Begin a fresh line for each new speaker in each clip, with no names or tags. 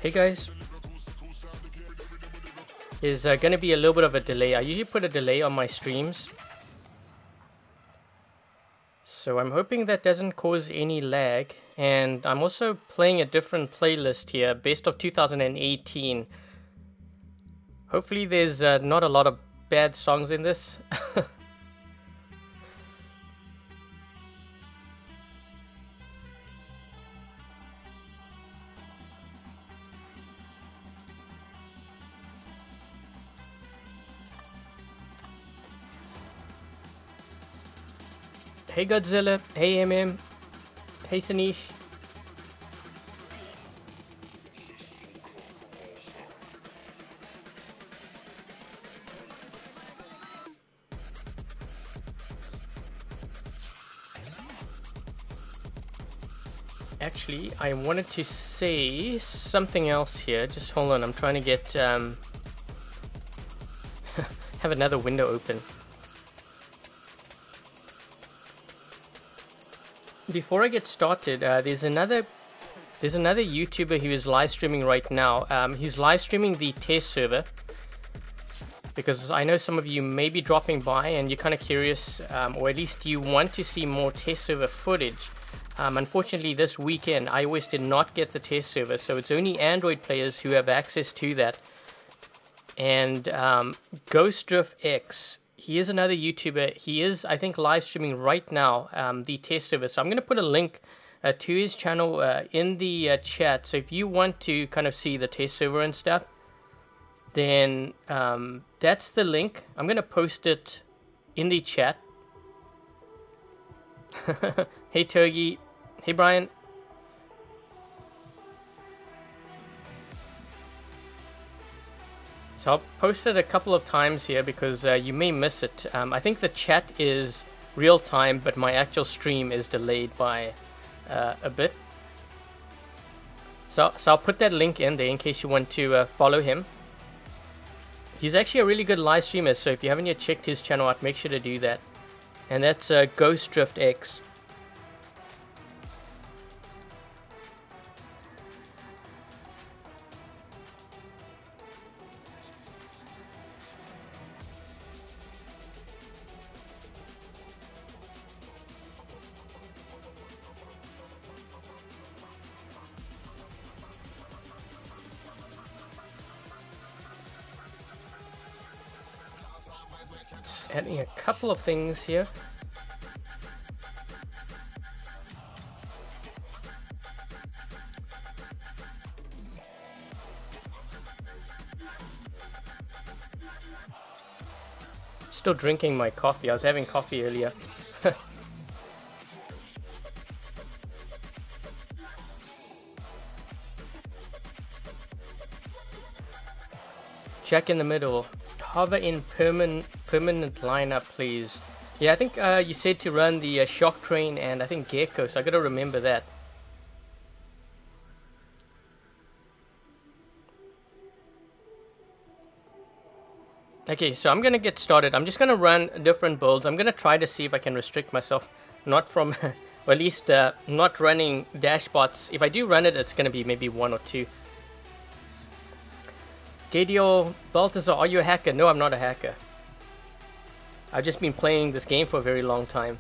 Hey guys, there's going to be a little bit of a delay. I usually put a delay on my streams, so I'm hoping that doesn't cause any lag. And I'm also playing a different playlist here, best of 2018. Hopefully there's not a lot of bad songs in this. Hey Godzilla, hey MM, hey Sanish. Actually, I wanted to say something else here. Just hold on, I'm trying to get have another window open. Before I get started, there's another YouTuber who is live streaming right now. He's live streaming the test server because I know some of you may be dropping by and you're kind of curious, or at least you want to see more test server footage. Unfortunately, this weekend iOS did not get the test server, so it's only Android players who have access to that. And GhostDriftX, he is another YouTuber. He is, I think, live streaming right now the test server. So I'm going to put a link to his channel in the chat. So if you want to kind of see the test server and stuff, then that's the link. I'm going to post it in the chat. Hey Togi. Hey Brian. So I'll post it a couple of times here because you may miss it. I think the chat is real time, but my actual stream is delayed by a bit. So I'll put that link in there in case you want to follow him. He's actually a really good live streamer, so if you haven't yet checked his channel out, make sure to do that. And that's GhostDriftX. Adding a couple of things here. Still drinking my coffee. I was having coffee earlier. Check in the middle. Hover in permanent lineup, please. Yeah, I think you said to run the Shock Train and I think Gecko, so I gotta remember that. Okay, so I'm gonna get started. I'm just gonna run different builds. I'm gonna try to see if I can restrict myself, not from, or at least not running dashbots. If I do run it, it's gonna be maybe 1 or 2. Gadio Balthazar, are you a hacker? No, I'm not a hacker. I've just been playing this game for a very long time.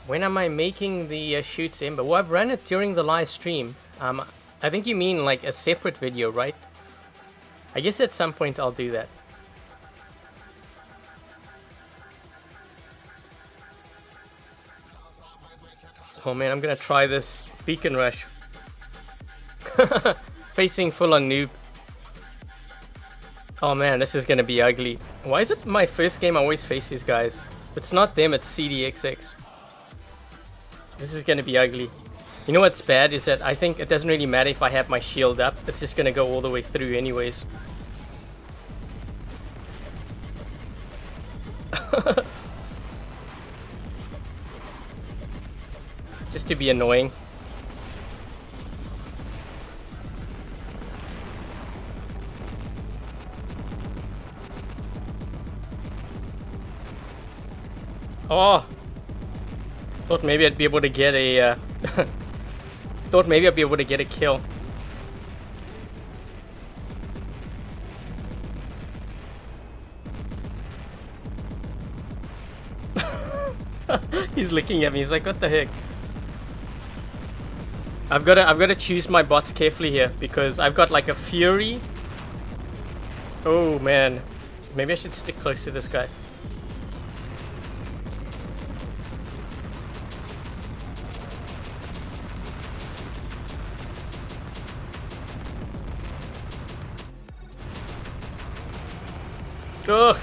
When am I making the shoots in? But well, I've run it during the live stream. I think you mean like a separate video, right? I guess at some point I'll do that. Oh man, I'm gonna try this beacon rush. Facing full on noob. Oh man, this is gonna be ugly. Why is it my first game I always face these guys? If it's not them, it's CDXX. This is gonna be ugly. You know what's bad is that I think it doesn't really matter if I have my shield up. It's just gonna go all the way through anyways. Just to be annoying. Oh! Thought maybe I'd be able to get a... thought maybe I'd be able to get a kill. He's looking at me. He's like, what the heck? I've got to choose my bots carefully here because I've got like a Fury. Oh man, maybe I should stick close to this guy. Ugh.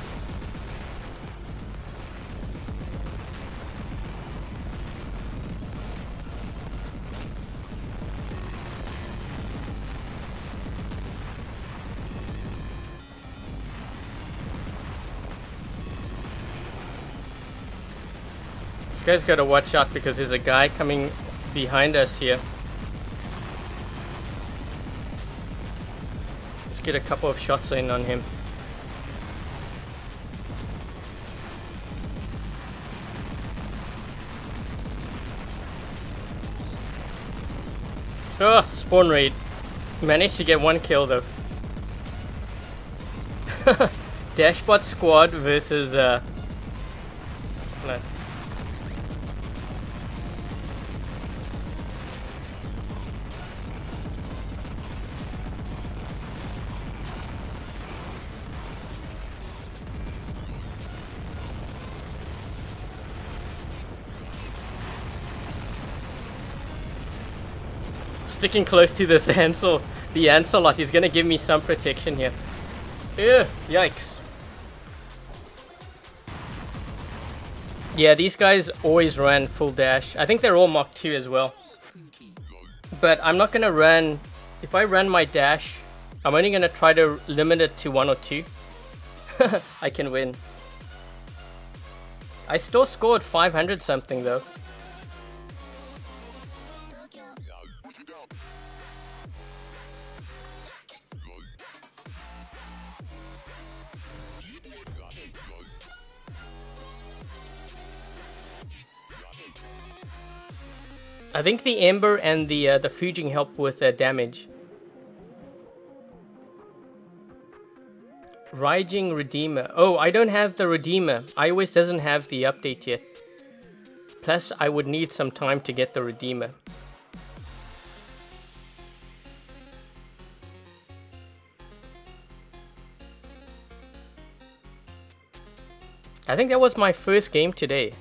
This guy's got to watch out because there's a guy coming behind us here. Let's get a couple of shots in on him. Oh, spawn raid. Managed to get one kill though. Dashbot squad versus no. Sticking close to this Ansel, the Ancelot. He's gonna give me some protection here. Ugh, yikes. Yeah, these guys always run full dash. I think they're all Mach 2 as well. But I'm not gonna run... If I run my dash, I'm only gonna try to limit it to 1 or 2. I can win. I still scored 500 something though. I think the Ember and the Fuging help with damage. Raijing Redeemer. Oh, I don't have the Redeemer. iOS doesn't have the update yet. Plus, I would need some time to get the Redeemer. I think that was my first game today.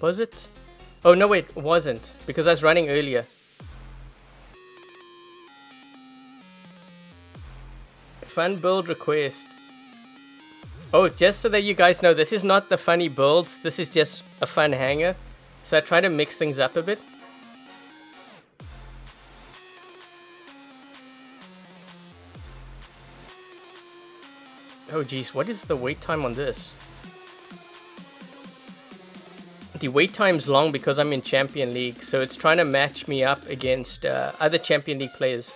Was it? Oh, no, wait, it wasn't. Because I was running earlier. Fun build request. Oh, just so that you guys know, this is not the funny builds. This is just a fun hangar. So I try to mix things up a bit. Oh, geez, what is the wait time on this? The wait time's long because I'm in Champion League, so it's trying to match me up against other Champion League players.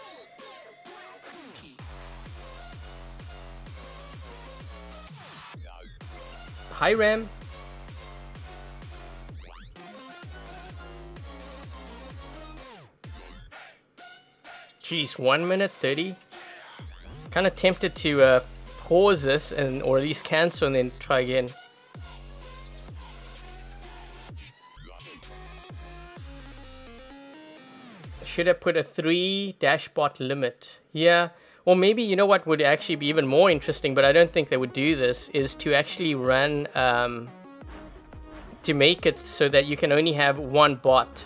Hi, Ram. Jeez, 1 minute 30. Kind of tempted to pause this and or at least cancel and then try again. Should have put a 3 dashbot limit. Yeah, or maybe, you know what would actually be even more interesting, but I don't think they would do this, is to actually run, to make it so that you can only have one bot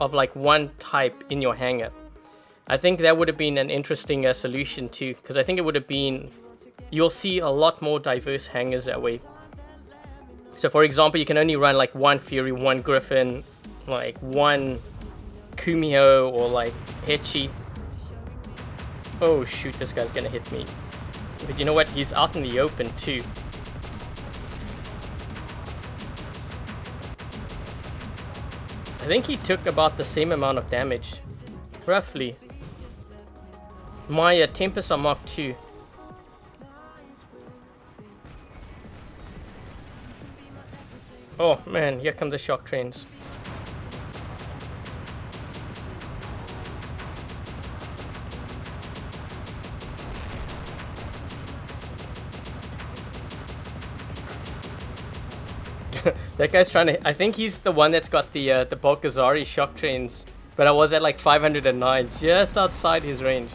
of like one type in your hangar. I think that would have been an interesting solution too, because I think it would have been, you'll see a lot more diverse hangars that way. So for example, you can only run like one Fury, one Griffin, like one Kumio or like Hechi. Oh shoot, this guy's gonna hit me. But you know what? He's out in the open too. I think he took about the same amount of damage. Roughly. My Tempest are Mark 2. Oh man, here come the shock trains. That guy's trying to... I think he's the one that's got the Balkazari shock trains. But I was at like 509, just outside his range.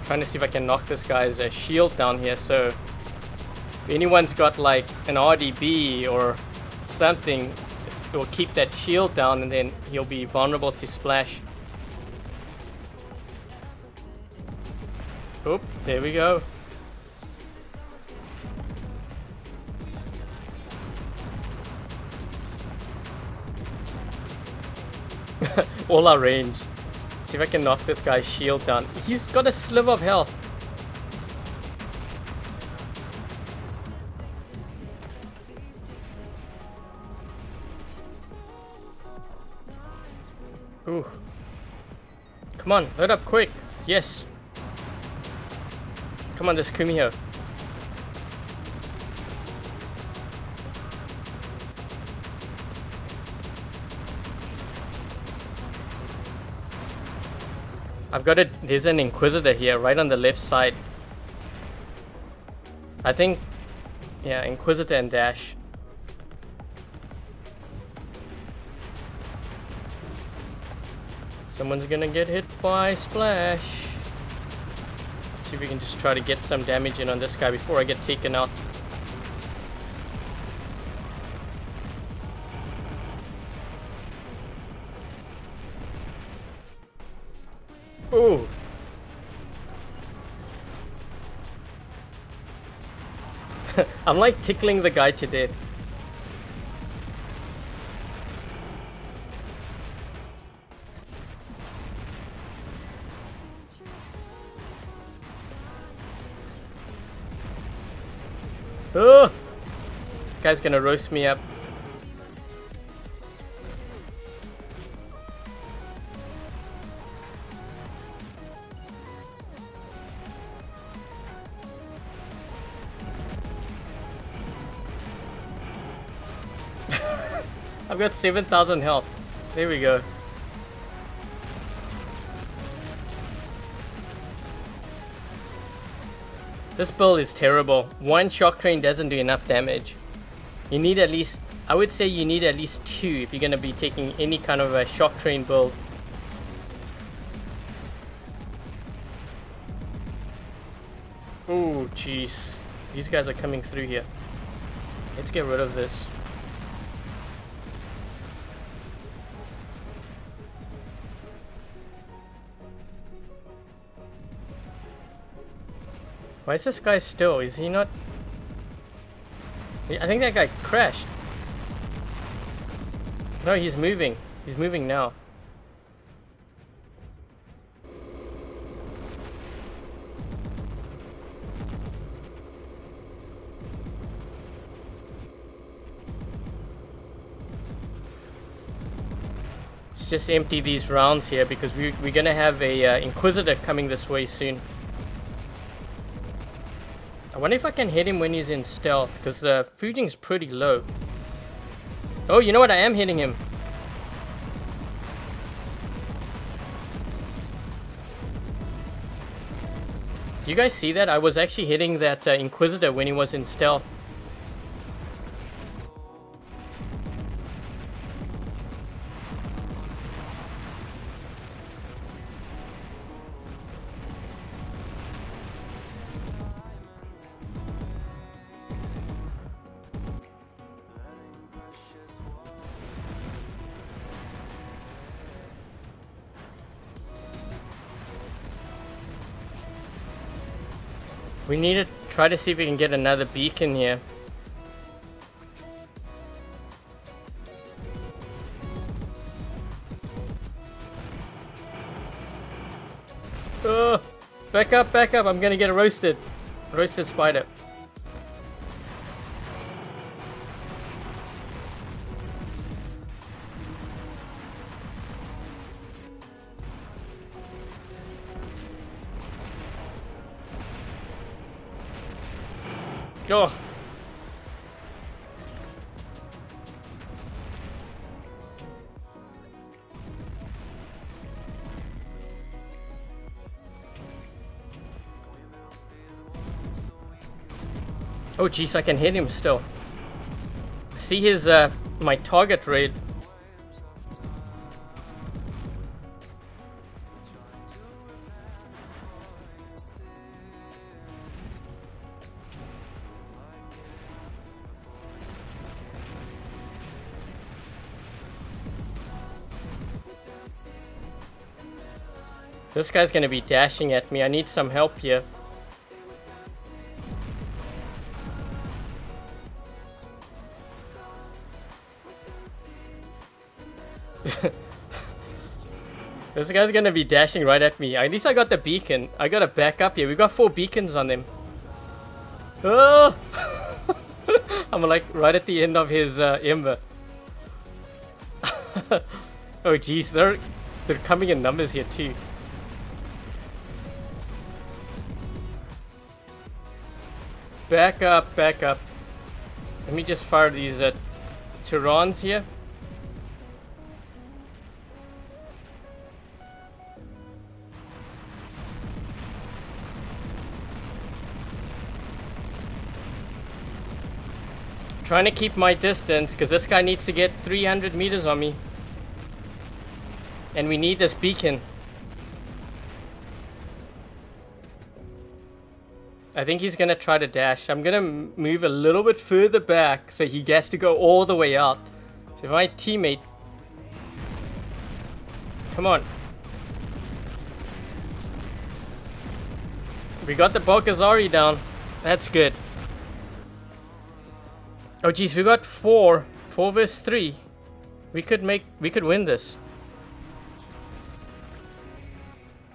Trying to see if I can knock this guy's shield down here. So if anyone's got like an RDB or something, it will keep that shield down and then he'll be vulnerable to splash. Oop, there we go. All our range. Let's see if I can knock this guy's shield down. He's got a sliver of health. Ooh. Come on, load up quick. Yes. Come on, this Kumiho. I've got it. There's an Inquisitor here, right on the left side. I think, yeah, Inquisitor and Dash. Someone's gonna get hit by Splash. Let's see if we can just try to get some damage in on this guy before I get taken out. Ooh. I'm like tickling the guy to death. Oh! Guy's gonna roast me up. I've got 7,000 health. There we go. This build is terrible. One shock train doesn't do enough damage. You need at least, I would say you need at least 2 if you're going to be taking any kind of a shock train build. Oh jeez. These guys are coming through here. Let's get rid of this. Why is this guy still? Is he not? I think that guy crashed. No, he's moving. He's moving now. Let's just empty these rounds here because we're gonna have a Inquisitor coming this way soon. I wonder if I can hit him when he's in stealth, because Fujing's pretty low. Oh, you know what? I am hitting him. Do you guys see that? I was actually hitting that Inquisitor when he was in stealth. We need to try to see if we can get another beacon here. Oh, back up, back up. I'm gonna get roasted. Roasted spider. Oh. Oh jeez, I can hit him still. See his my target rate. This guy's gonna be dashing at me. I need some help here. This guy's gonna be dashing right at me. At least I got the beacon. I gotta back up here. We got 4 beacons on them. Oh! I'm like right at the end of his ember. Oh jeez, they're coming in numbers here too. Back up, back up. Let me just fire these Tyrans here. Trying to keep my distance because this guy needs to get 300 meters on me. And we need this beacon. I think he's going to try to dash. I'm going to move a little bit further back so he gets to go all the way out. So if my teammate... Come on. We got the Balkazari down. That's good. Oh geez, we got 4 versus 3. We could win this.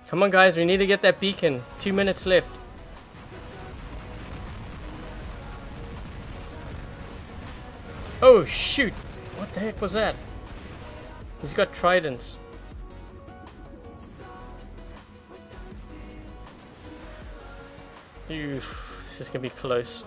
Come on guys, we need to get that beacon. 2 minutes left. Oh shoot! What the heck was that? He's got tridents. Oof, this is gonna be close.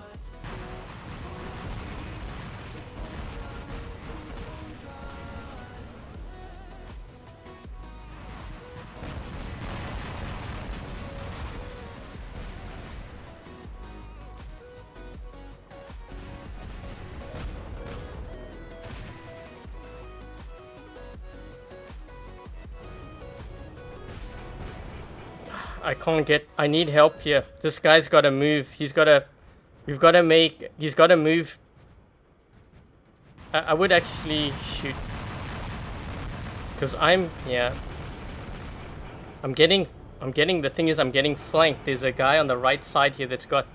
I can't get... I need help here. This guy's got to move. He's got to... We've got to make... He's got to move. I would actually shoot. Because I'm... Yeah. I'm getting... The thing is, I'm getting flanked. There's a guy on the right side here that's got...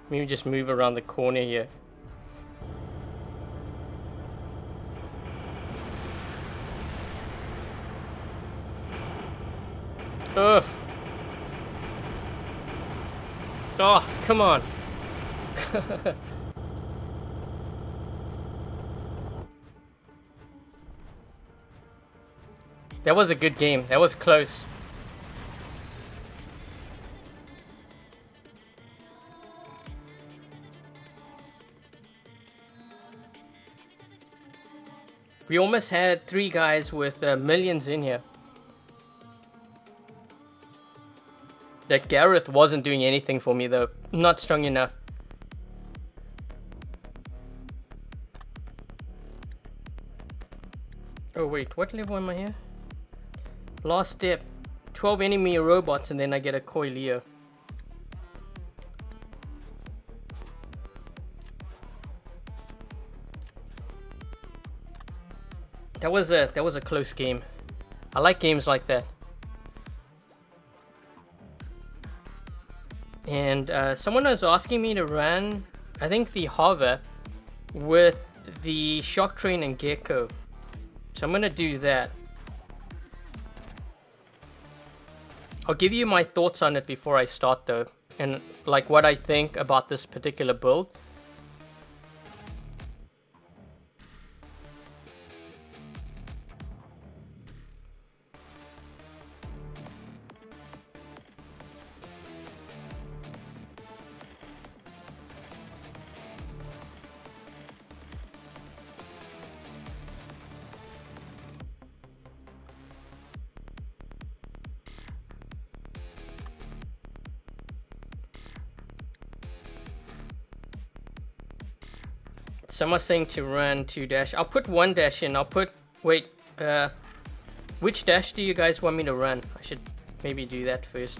Maybe just move around the corner here. Ugh. Oh, come on. That was a good game. That was close. We almost had 3 guys with millions in here. That Gareth wasn't doing anything for me though. Not strong enough. Oh wait, what level am I here? Last step. 12 enemy robots and then I get a Koi Leo. That was a close game. I like games like that. And someone was asking me to run, I think the hover with the shock train and gecko. So I'm gonna do that. I'll give you my thoughts on it before I start though, and like what I think about this particular build. Someone's saying to run 2 dash. I'll put 1 dash in. I'll put, wait, which dash do you guys want me to run? I should maybe do that first.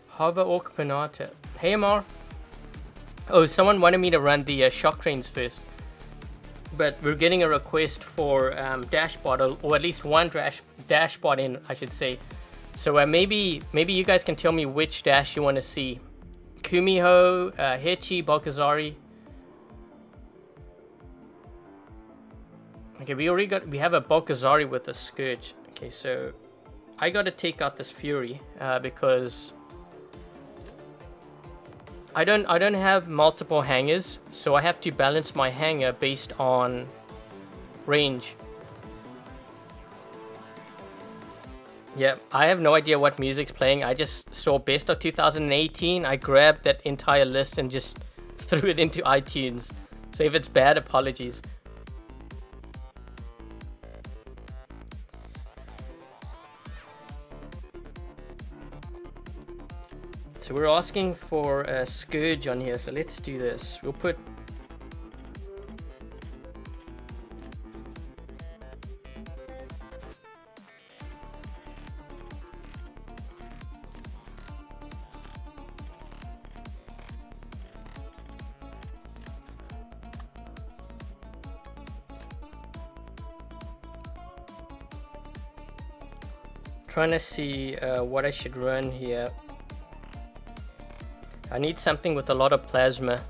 Hover Orc Panata. Hey Amar. Oh, someone wanted me to run the shock trains first. But we're getting a request for dashbot, or at least one dashbot in, I should say. So maybe you guys can tell me which dash you want to see. Kumiho, Hechi, Balkazari. Okay, we have a Balkazari with a Scourge. Okay, so I gotta take out this Fury because I don't have multiple hangers, so I have to balance my hanger based on range. Yeah, I have no idea what music's playing. I just saw Best of 2018. I grabbed that entire list and just threw it into iTunes. So if it's bad, apologies. So we're asking for a Scourge on here, so let's do this. We'll put... Trying to see what I should run here. I need something with a lot of plasma.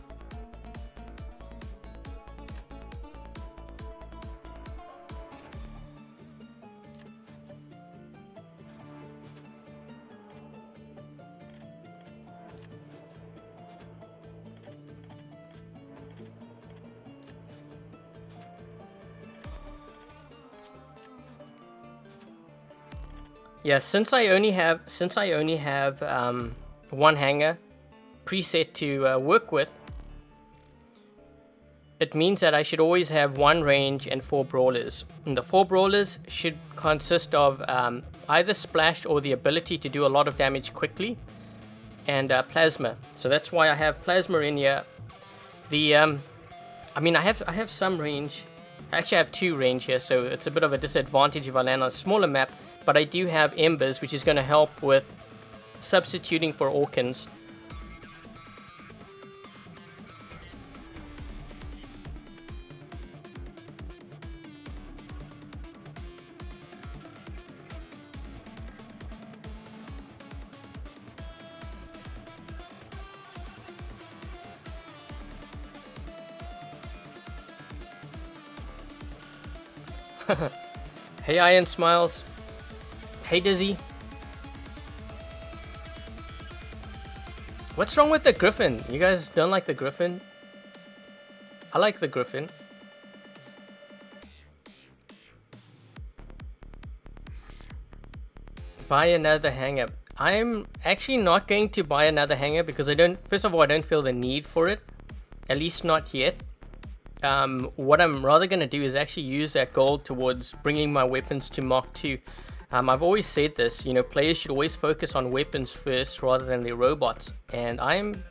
Yeah, since I only have one hanger preset to work with, it means that I should always have 1 range and 4 brawlers. And the 4 brawlers should consist of either splash or the ability to do a lot of damage quickly, and plasma. So that's why I have plasma in here. The I mean, I have some range. I actually have 2 range here, so it's a bit of a disadvantage if I land on a smaller map. But I do have embers, which is going to help with substituting for Orkans. Hey Iron Smiles. Hey Dizzy. What's wrong with the Griffin? You guys don't like the Griffin? I like the Griffin. Buy another hanger. I'm actually not going to buy another hanger because first of all, I don't feel the need for it. At least not yet. What I'm rather going to do is actually use that gold towards bringing my weapons to Mark 2. I've always said this, you know, players should always focus on weapons first rather than their robots. And I'm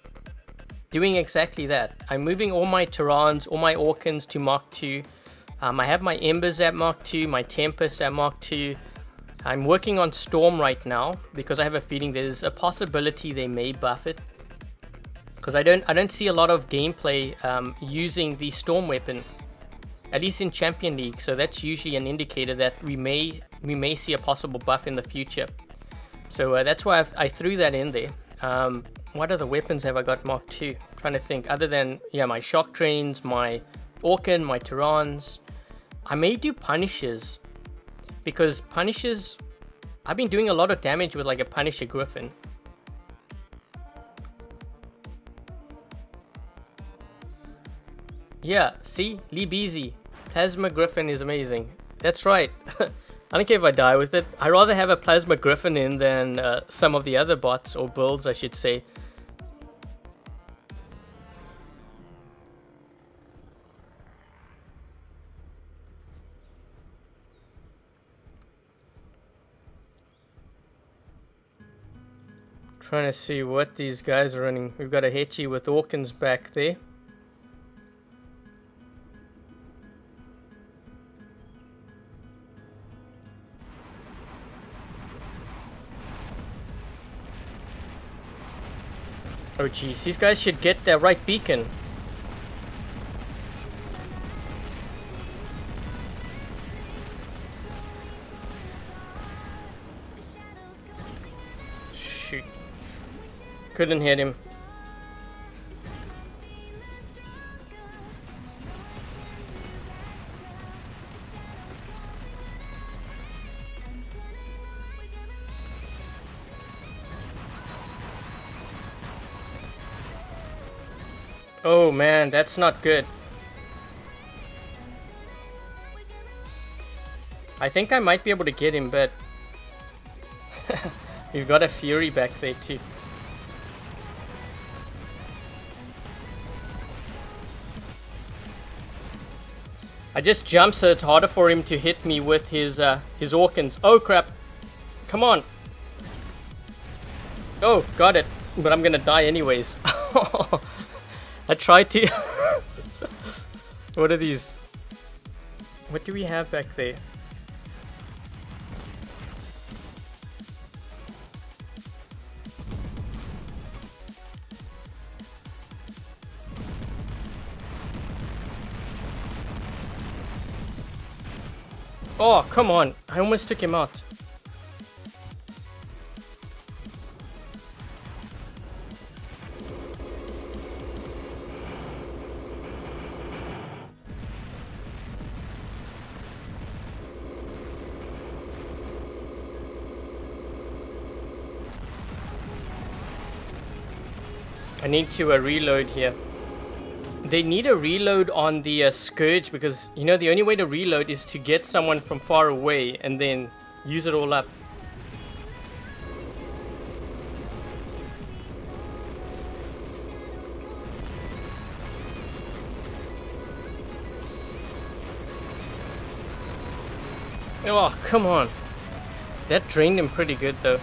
doing exactly that. I'm moving all my Terrans, all my Orkans to Mark 2. I have my Embers at Mark 2, my Tempest at Mark 2. I'm working on Storm right now because I have a feeling there's a possibility they may buff it. Because I don't see a lot of gameplay using the Storm weapon, at least in Champion League. So that's usually an indicator that we may see a possible buff in the future. So that's why I threw that in there. What other weapons have I got Mark 2? Trying to think, other than my shock trains, my Orkan, my Terrans. I may do Punishers, because Punishers, I've been doing a lot of damage with like a Punisher Griffin. Yeah, see? Lee Beezy. Plasma Griffin is amazing. That's right. I don't care if I die with it. I'd rather have a Plasma Griffin in than some of the other bots, or builds I should say. Trying to see what these guys are running. We've got a Hetchy with Hawkins back there. Oh geez, these guys should get their right beacon. Shoot. Couldn't hit him. Oh man, that's not good. I think I might be able to get him, but we've got a Fury back there too. I just jumped so it's harder for him to hit me with his Hawkins. Oh crap. Come on. Oh, got it. But I'm gonna die anyways. I tried to... What are these? What do we have back there? Oh, come on. I almost took him out. I need to reload here. They need a reload on the Scourge because, you know, the only way to reload is to get someone from far away and then use it all up. Oh, come on. That drained him pretty good though.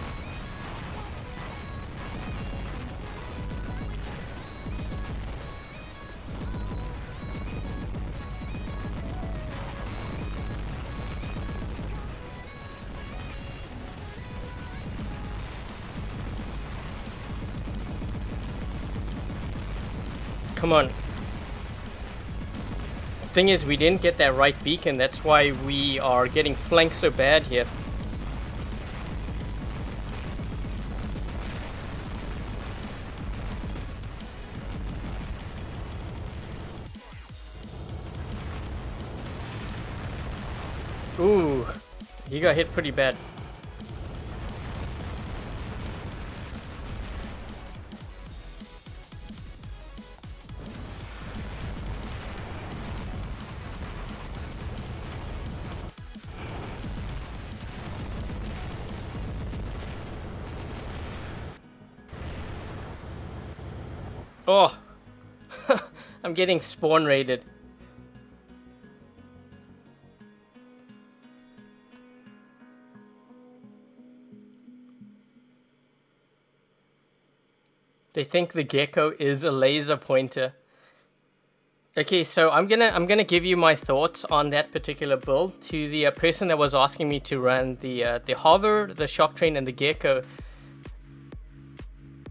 Come on. Thing is, we didn't get that right beacon. That's why we are getting flanked so bad here. Ooh, he got hit pretty bad. Oh, I'm getting spawn raided. They think the gecko is a laser pointer. Okay, so I'm gonna give you my thoughts on that particular build to the person that was asking me to run the hover, the shock train, and the gecko.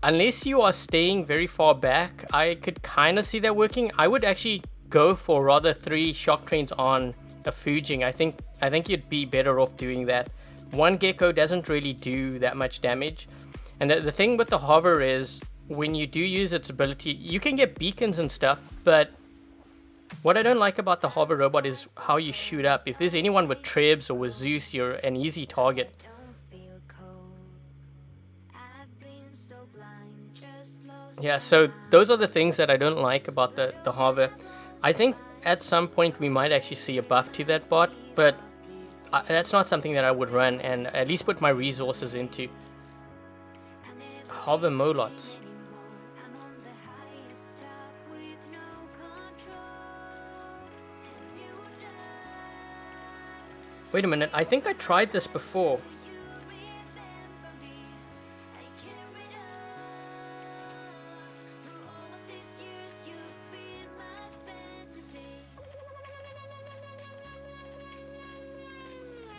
Unless you are staying very far back, I could kind of see that working. I would actually go for rather 3 shock trains on a Fujing. I think you'd be better off doing that. One gecko doesn't really do that much damage. And the thing with the hover is, when you do use its ability, you can get beacons and stuff, but what I don't like about the hover robot is how you shoot up. If there's anyone with Trebs or with Zeus, you're an easy target. Yeah, so those are the things that I don't like about the hover. I think at some point we might actually see a buff to that bot, but that's not something that I would run and at least put my resources into. Hover Molots. Wait a minute, I think I tried this before.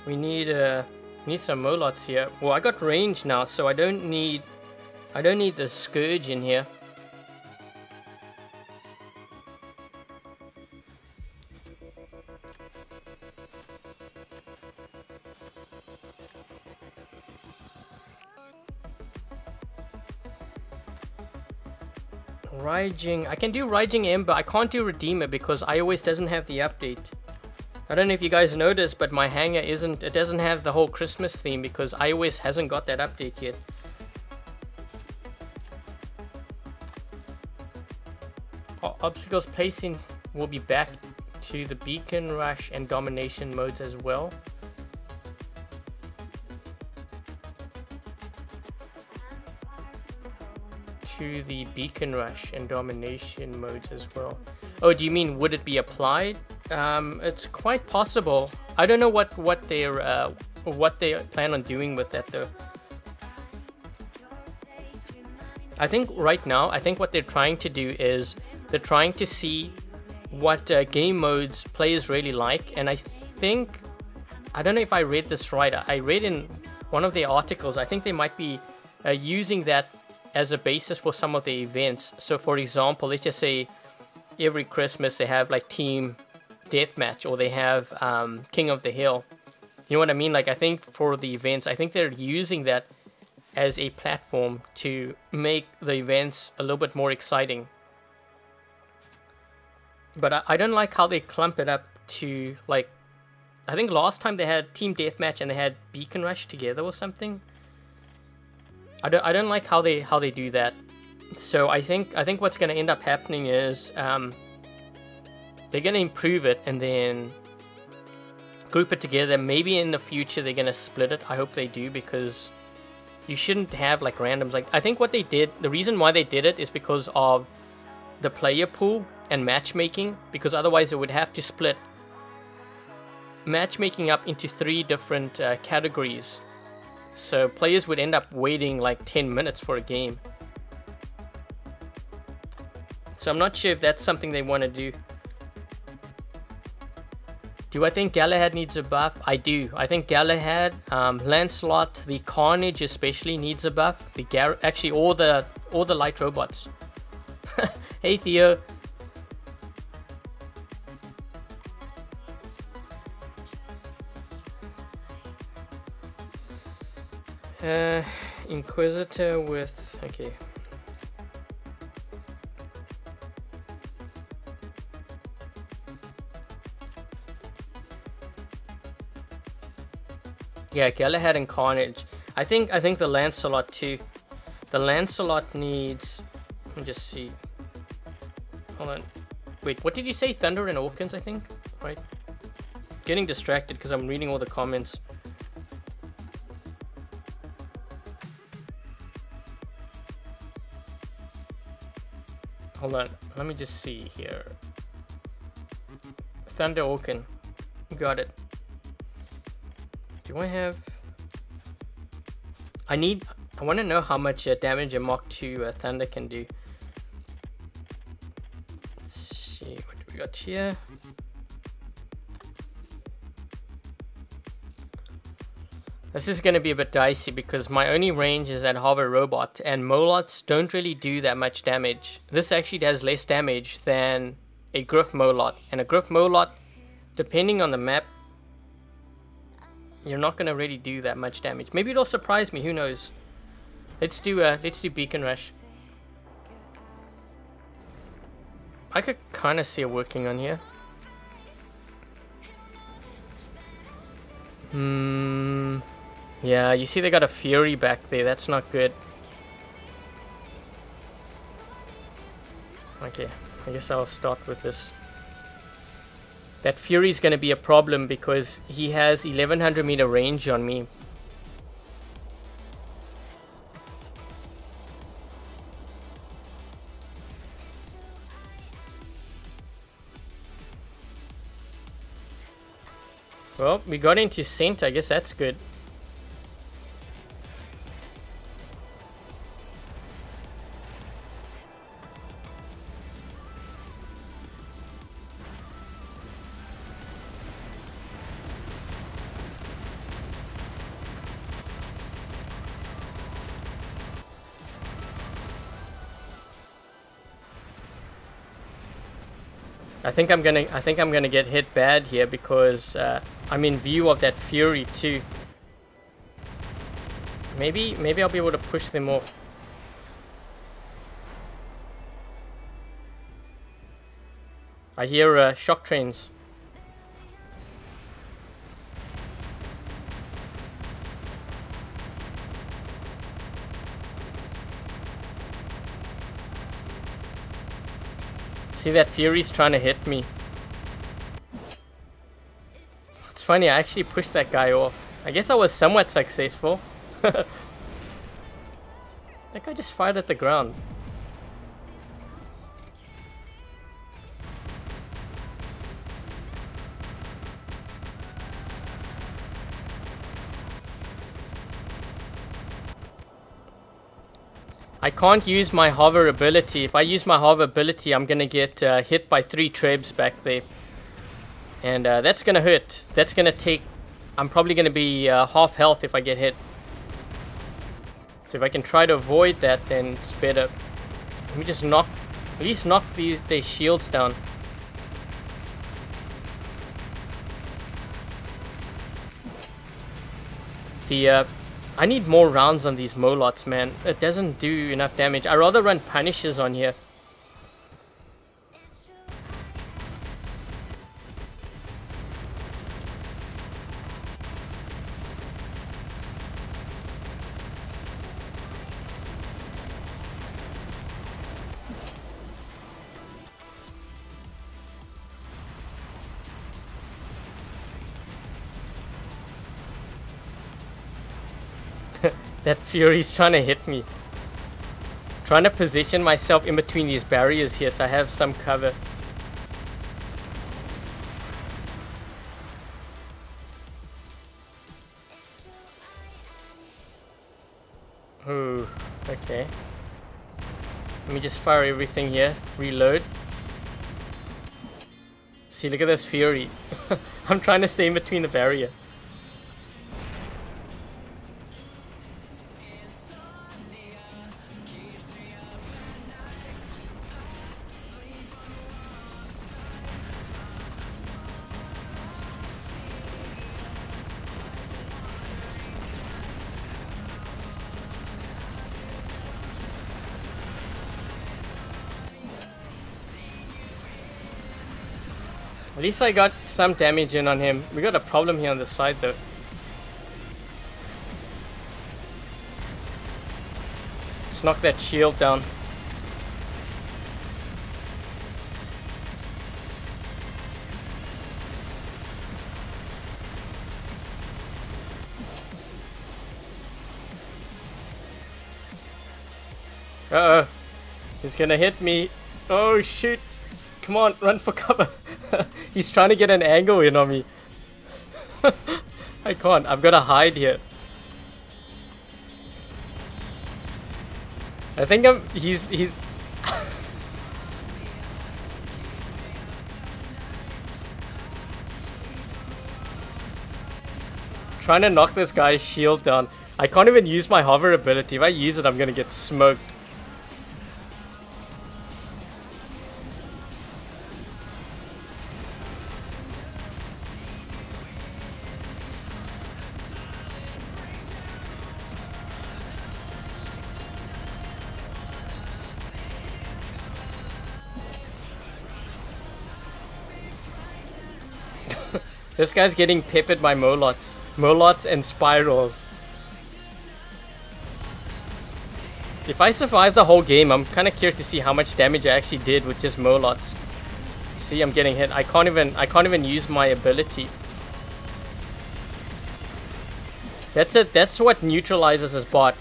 We need some Molots here. Well, I got range now, so I don't need the Scourge in here. Raijing. I can do Raijing Ember. I can't do Redeemer because iOS doesn't have the update. I don't know if you guys noticed, but my hangar it doesn't have the whole Christmas theme because iOS hasn't got that update yet. Obstacles placing will be back to the Beacon Rush and Domination modes as well. To the Beacon Rush and Domination modes as well. Oh, do you mean would it be applied? It's quite possible. I don't know what they plan on doing with that though. I think right now, what they're trying to do is they're trying to see what game modes players really like, and I don't know if I read this right. I read in one of their articles. I think they might be using that as a basis for some of the events. So for example, let's just say every Christmas they have like Team Deathmatch, or they have King of the Hill. You know what I mean? Like, I think for the events, I think they're using that as a platform to make the events a little bit more exciting. But I don't like how they clump it up to, like, I think last time they had Team Deathmatch and they had Beacon Rush together or something. I don't like how they do that. So I think what's going to end up happening is they're going to improve it and then group it together. Maybe in the future they're going to split it. I hope they do, because you shouldn't have like randoms. Like, I think what they did, the reason why they did it is because of the player pool and matchmaking, because otherwise it would have to split matchmaking up into 3 different categories. So players would end up waiting like 10 minutes for a game. So I'm not sure if that's something they want to do. Do I think Galahad needs a buff? I do. I think Galahad, Lancelot, the Carnage especially needs a buff. Actually all the light robots. Hey Theo. Inquisitor with, okay. Yeah, Galahad and Carnage. I think the Lancelot too. The Lancelot needs, let me just see. Hold on. Wait, what did you say? Thunder and Orkins, I think? Right. Getting distracted because I'm reading all the comments. Hold on, let me just see here. Thunder Orkin. Got it. Do I have... I want to know how much damage a Mach 2 Thunder can do. Let's see, what do we got here? This is going to be a bit dicey because my only range is that Hover Robot, and Molots don't really do that much damage. This actually does less damage than a Griff Molot, and a Griff Molot, depending on the map, you're not going to really do that much damage. Maybe it'll surprise me, who knows. Let's do Beacon Rush. I could kind of see it working on here. Yeah, you see they got a Fury back there. That's not good. Okay, I guess I'll start with this. That Fury is going to be a problem because he has 1100 meter range on me. Well, we got into Scent. I guess that's good. I think I'm gonna get hit bad here because I'm in view of that Fury too. Maybe I'll be able to push them off. I hear shock trains. See, that Fury's trying to hit me. It's funny, I actually pushed that guy off. I guess I was somewhat successful. That guy just fired at the ground. I can't use my hover ability. If I use my hover ability, I'm gonna get hit by 3 trebs back there. And that's gonna hurt. That's gonna take... I'm probably gonna be half health if I get hit. So if I can try to avoid that, then it's better. Let me just knock... At least knock their shields down. I need more rounds on these Molots, man. It doesn't do enough damage. I'd rather run Punishers on here. That Fury's trying to hit me. Trying to position myself in between these barriers here so I have some cover. Oh, okay. Let me just fire everything here. Reload. See, look at this Fury. I'm trying to stay in between the barrier. At least I got some damage in on him. We got a problem here on the side though. Let's knock that shield down. Uh-oh. He's gonna hit me. Oh shoot. Come on, run for cover. He's trying to get an angle in on me. I can't. I've got to hide here. I think he's trying to knock this guy's shield down. I can't even use my hover ability. If I use it, I'm gonna get smoked. This guy's getting peppered by Molots. Molots and Spirals. If I survive the whole game, I'm kind of curious to see how much damage I actually did with just Molots. See, I'm getting hit. I can't even use my ability. That's it. That's what neutralizes his bot.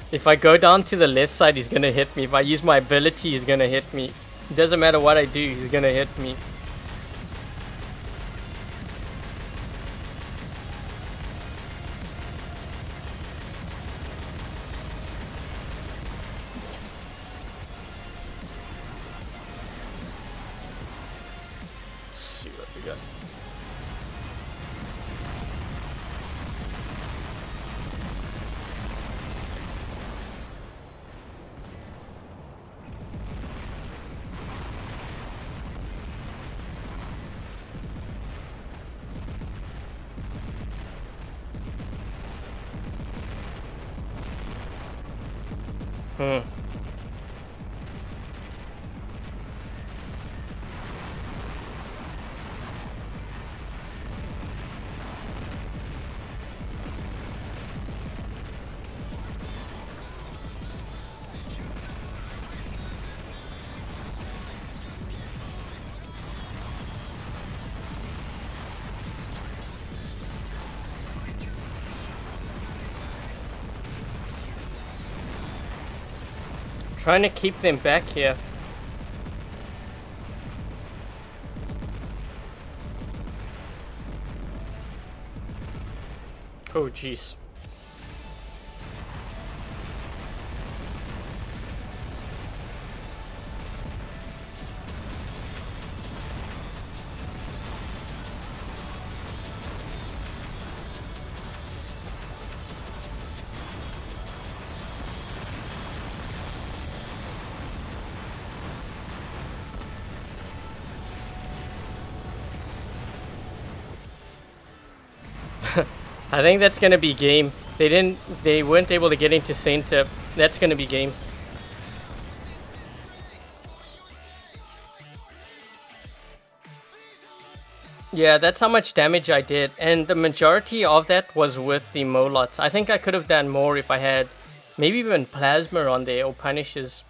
If I go down to the left side, he's gonna hit me. If I use my ability, he's gonna hit me. It doesn't matter what I do, he's gonna hit me. we go. Trying to keep them back here. Oh jeez. I think that's gonna be game. They weren't able to get into center. That's gonna be game. Yeah, that's how much damage I did, and the majority of that was with the Molots. I think I could have done more if I had maybe even Plasma on there or Punishes.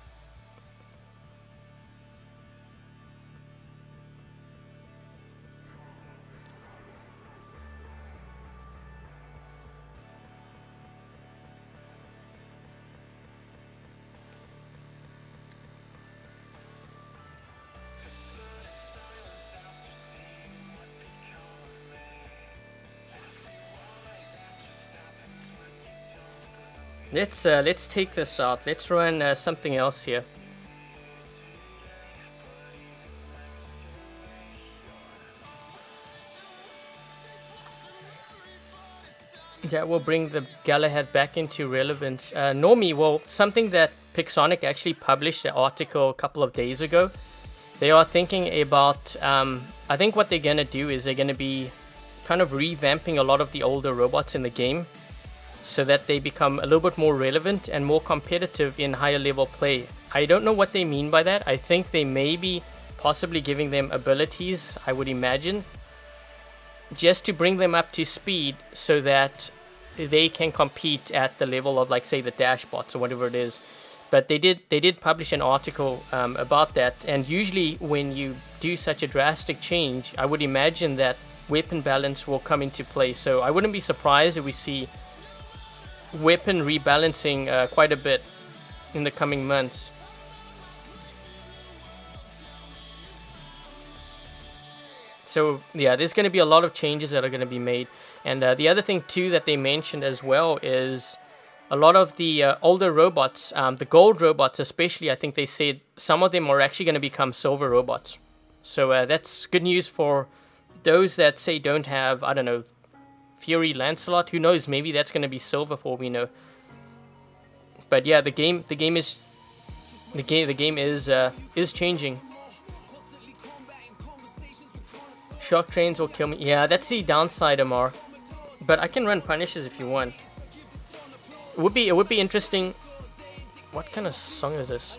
Let's take this out. Let's run something else here. That will bring the Galahad back into relevance. Normie, well, something that Pixonic actually published an article a couple of days ago. They are thinking about, I think what they're going to do is they're going to be kind of revamping a lot of the older robots in the game, so that they become a little bit more relevant and more competitive in higher level play. I don't know what they mean by that. I think they may be possibly giving them abilities, I would imagine, just to bring them up to speed so that they can compete at the level of, like, say, the Dashbots or whatever it is. But they did publish an article about that, and usually when you do such a drastic change, I would imagine that weapon balance will come into play. So I wouldn't be surprised if we see weapon rebalancing quite a bit in the coming months. So yeah, there's going to be a lot of changes that are going to be made. And the other thing too that they mentioned as well is a lot of the older robots, the gold robots especially, I think they said some of them are actually going to become silver robots. So that's good news for those that say don't have, I don't know, Fury Lancelot. Who knows? Maybe that's going to be silver for all we know. But yeah, the game is changing. Shock trains will kill me. Yeah, that's the downside, Amar. But I can run Punishes if you want. It would be interesting. What kind of song is this?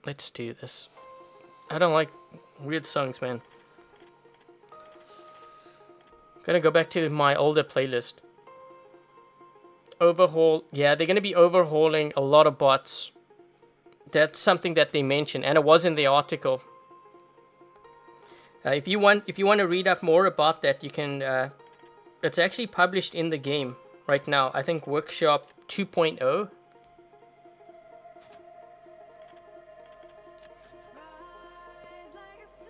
Let's do this. I don't like weird songs, man. Gonna go back to my older playlist. Overhaul. Yeah, they're gonna be overhauling a lot of bots. That's something that they mentioned, and it was in the article. If you want to read up more about that, you can. It's actually published in the game right now. I think Workshop 2.0.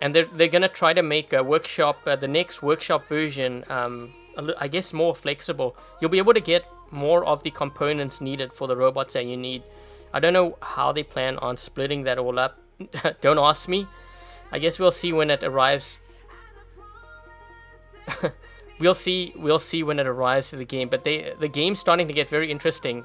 And they're gonna try to make a workshop, the next workshop version, I guess more flexible. You'll be able to get more of the components needed for the robots that you need. I don't know how they plan on splitting that all up, Don't ask me. I guess we'll see when it arrives. We'll see when it arrives to the game. But the game's starting to get very interesting.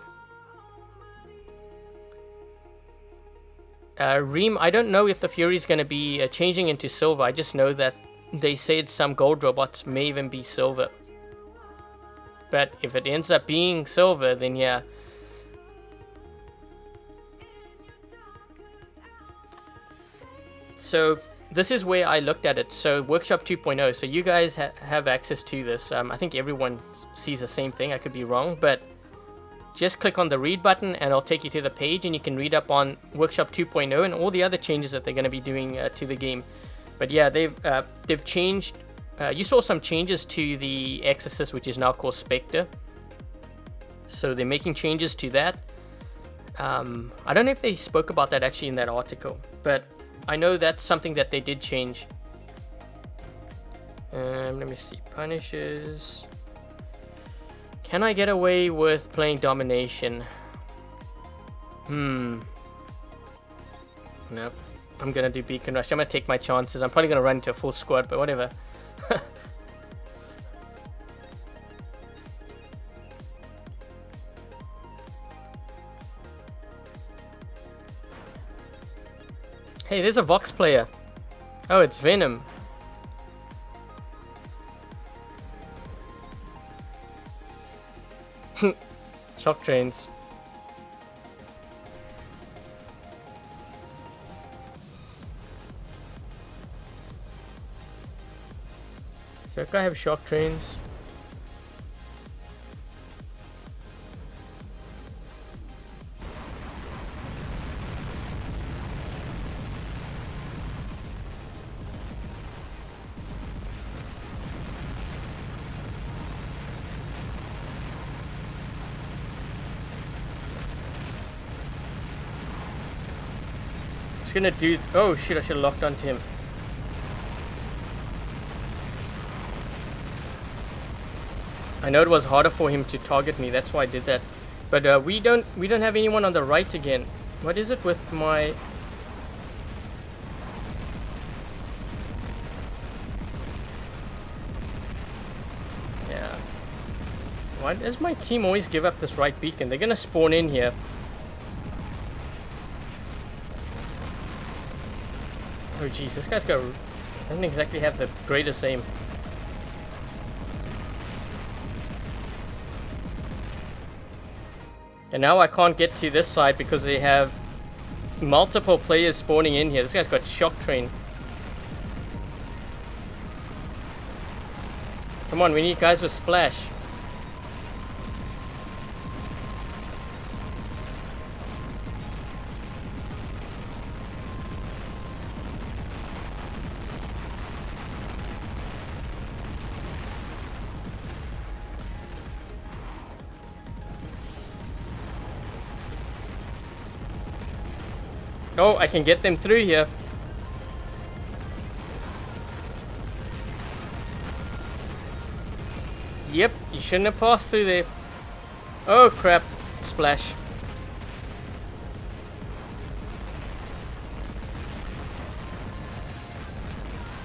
Reem, I don't know if the Fury's going to be changing into silver. I just know that they said some gold robots may even be silver. But if it ends up being silver, then yeah. So this is where I looked at it. So Workshop 2.0. So you guys have access to this. I think everyone sees the same thing. I could be wrong, but just click on the read button and it'll take you to the page and you can read up on Workshop 2.0 and all the other changes that they're going to be doing to the game. But yeah, they've changed. You saw some changes to the Exorcist, which is now called Spectre. So they're making changes to that. I don't know if they spoke about that actually in that article, but I know that's something that they did change. Let me see. Punishes. Can I get away with playing domination? Nope. I'm gonna do Beacon Rush. I'm gonna take my chances. I'm probably gonna run into a full squad, but whatever. Hey, there's a Vox player. Oh, it's Venom. Shock trains. Does that guy have shock trains? Gonna do. Oh shit, I should have locked onto him. I know it was harder for him to target me, that's why I did that. But we don't have anyone on the right again. What is it with my... Yeah. Why does my team always give up this right beacon? They're gonna spawn in here. Oh jeez, this guy's doesn't exactly have the greatest aim. And now I can't get to this side because they have multiple players spawning in here. This guy's got shock train. Come on, we need guys with splash. Oh, I can get them through here. Yep, you shouldn't have passed through there. Oh crap, splash.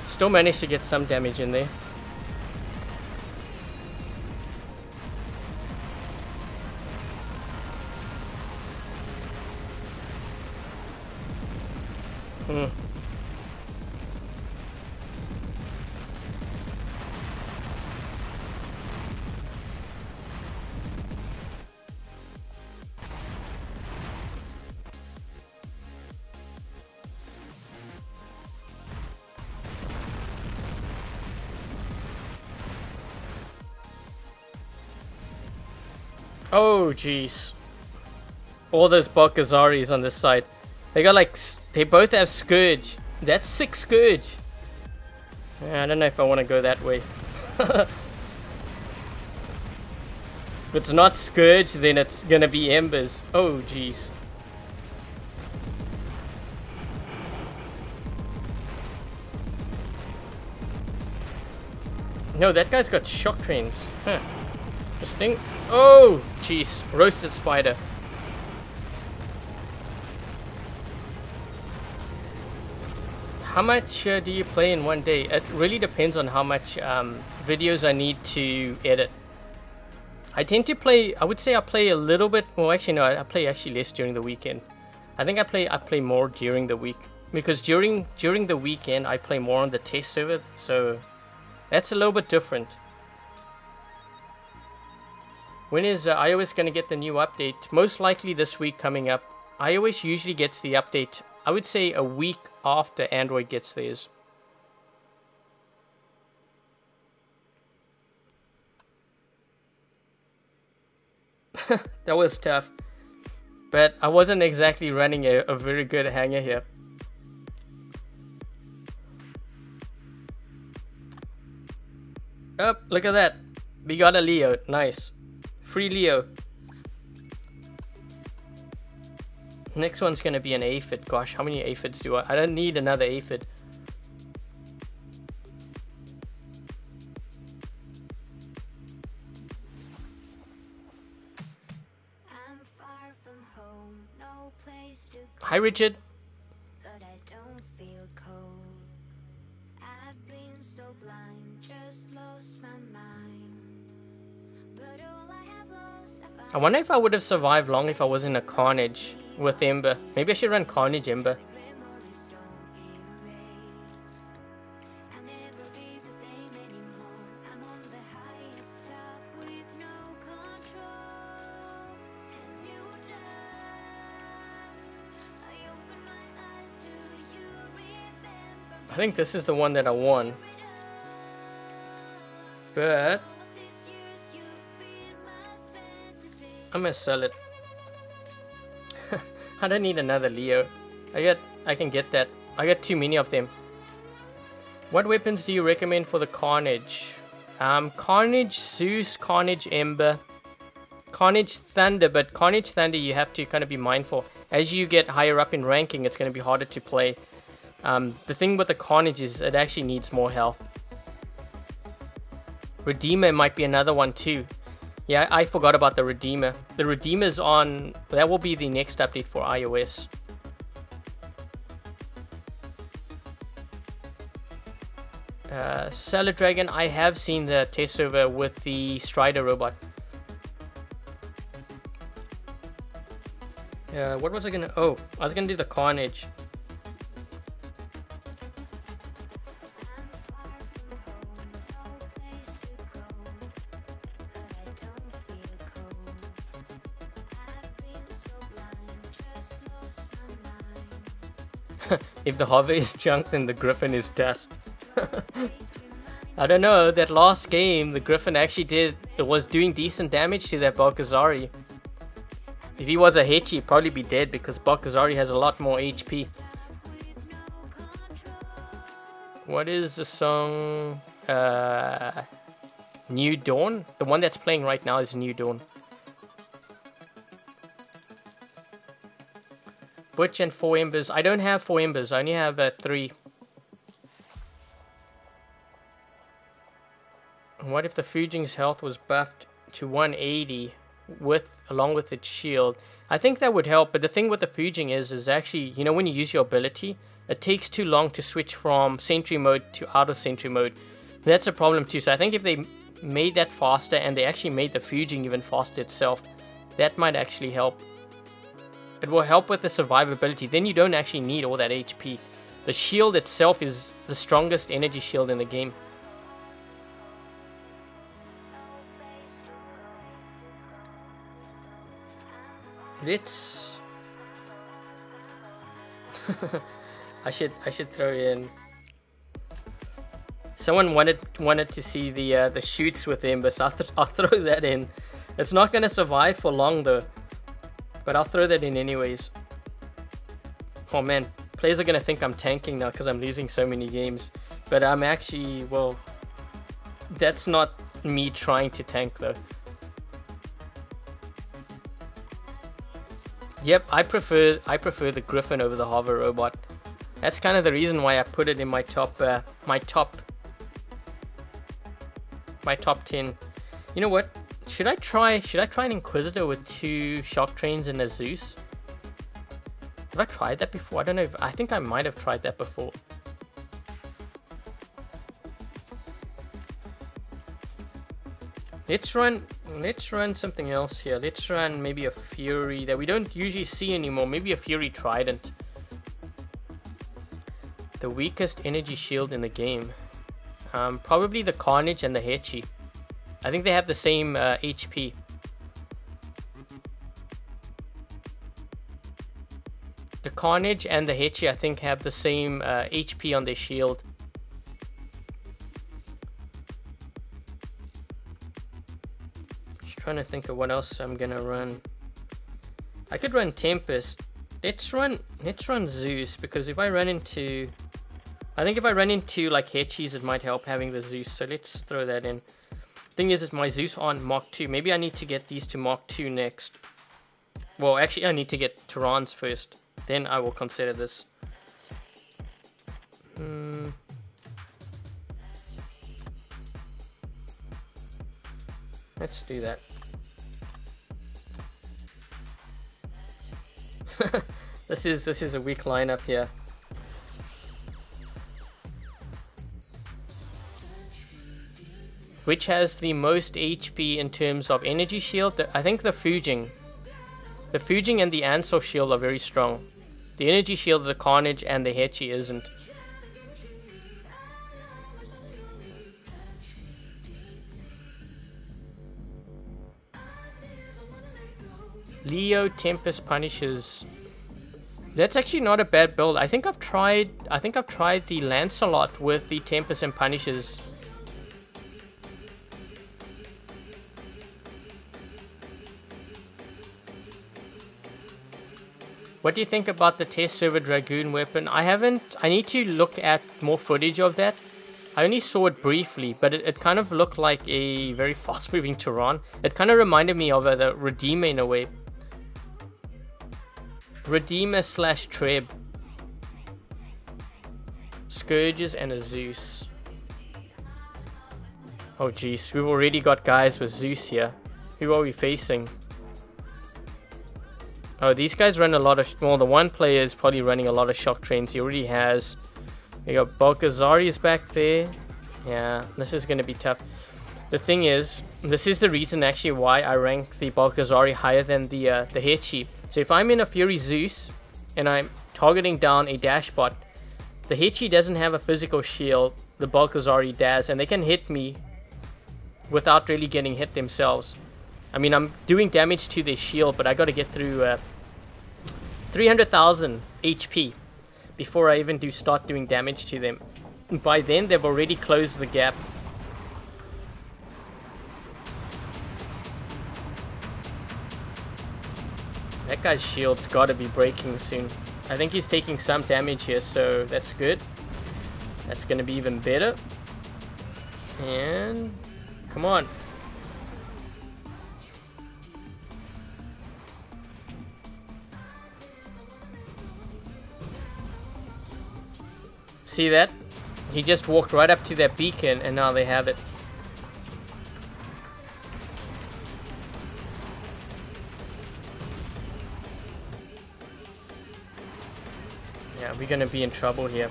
Still managed to get some damage in there. Oh jeez. All those Balkazaris on this side. They got like, they both have Scourge. That's 6 Scourge. I don't know if I want to go that way. If it's not Scourge, then it's gonna be Embers. Oh jeez. No, that guy's got shock trains. Huh. Interesting. Oh jeez. Roasted spider. How much do you play in one day? It really depends on how much videos I need to edit. I tend to play, I would say I play a little bit, well actually no, I play actually less during the weekend. I think I play more during the week. Because during the weekend I play more on the test server, so that's a little bit different. When is iOS going to get the new update? Most likely this week coming up. iOS usually gets the update, I would say a week after Android gets theirs. That was tough. But I wasn't exactly running a very good hangar here. Oh, look at that. We got a Leo. Nice. Free Leo. Next one's going to be an aphid. Gosh, how many aphids do I don't need another aphid.
I'm far from home, no place to go,
Hi, Richard.
but I don't feel cold. I've been so blind, just lost my mind. But all I have lost,
I wonder if I would have survived long if I was in a Carnage with Ember. Maybe I should run Carnage Ember.
memories don't erase. I'll never be the same anymore. I'm on the highest top with no control. And you die. I open my eyes, do you remember
I think this is the one that I won. But
all these years you've been my fantasy?
I'm gonna sell it. I don't need another Leo. I can get that. I got too many of them. What weapons do you recommend for the Carnage? Carnage Zeus, Carnage Ember, Carnage Thunder, but Carnage Thunder you have to kind of be mindful. As you get higher up in ranking, it's going to be harder to play. The thing with the Carnage is it actually needs more health. Redeemer might be another one too. Yeah, I forgot about the Redeemer. The Redeemer's on... That will be the next update for iOS. Salad Dragon, I have seen the test server with the Strider robot. What was I gonna... Oh, I was gonna do the Carnage. If the hover is junk, then the Griffin is dust. I don't know, that last game, the Griffin actually was doing decent damage to that Balkazari. If he was a Hechi, he'd probably be dead because Balkazari has a lot more HP. What is the song? New Dawn? The one that's playing right now is New Dawn. Butch and 4 embers. I don't have 4 embers. I only have 3. What if the Fujing's health was buffed to 180 along with its shield? I think that would help, but the thing with the Fujing is actually, you know, when you use your ability, it takes too long to switch from sentry mode to out of sentry mode. That's a problem too. So I think if they made that faster and they actually made the Fujing even faster itself, that might actually help. It will help with the survivability. Then you don't actually need all that HP. The shield itself is the strongest energy shield in the game. Let's... I should throw in... Someone wanted to see the shoots with Ember, so I'll throw that in. It's not going to survive for long though. But I'll throw that in anyways. Oh man, players are going to think I'm tanking now because I'm losing so many games. But I'm actually, well, that's not me trying to tank though. Yep, I prefer the Griffin over the Hover robot. That's kind of the reason why I put it in my top 10. You know what? Should I try an Inquisitor with 2 shock trains and a Zeus? Have I tried that before? I don't know. I think I might have tried that before. Let's run something else here. Let's run maybe a Fury that we don't usually see anymore. Maybe a Fury Trident. The weakest energy shield in the game. Probably the Carnage and the Hechi. I think they have the same HP. The Carnage and the Hechi I think have the same HP on their shield. Trying to think of what else I'm gonna run. I could run Tempest. Let's run Zeus, because if I run into, I think if I run into like Hechis, it might help having the Zeus. So let's throw that in. Thing is my Zeus on Mark II. Maybe I need to get these to Mark II next. Well, actually I need to get Terrans first. Then I will consider this. Let's do that. This is a weak lineup here. Which has the most HP in terms of energy shield? I think the Fujing. The Fujing and the Ansel shield are very strong. The energy shield of the Carnage and the Hechi isn't. Leo Tempest Punishes. That's actually not a bad build. I think I've tried the Lancelot with the Tempest and Punishes. What do you think about the test server Dragoon weapon? I need to look at more footage of that. I only saw it briefly, but it kind of looked like a very fast moving Turan. It kind of reminded me of the Redeemer in a way. Redeemer / Treb. Scourges and a Zeus. Oh jeez, we've already got guys with Zeus here. Who are we facing? Oh, these guys run a lot of... Well, the one player is probably running a lot of shock trains. He already has... We got Balgazari's back there. Yeah, this is going to be tough. The thing is, this is the reason actually why I rank the Balgazari higher than the Hechi. So if I'm in a Fury Zeus and I'm targeting down a Dashbot, the Hechi doesn't have a physical shield, the Balgazari does, and they can hit me without really getting hit themselves. I mean, I'm doing damage to their shield, but I got to get through 300,000 HP before I even start doing damage to them. By then, they've already closed the gap. That guy's shield's got to be breaking soon. I think he's taking some damage here, so that's good. That's going to be even better. And... come on. See that? He just walked right up to that beacon and now they have it. Yeah, we're gonna be in trouble here.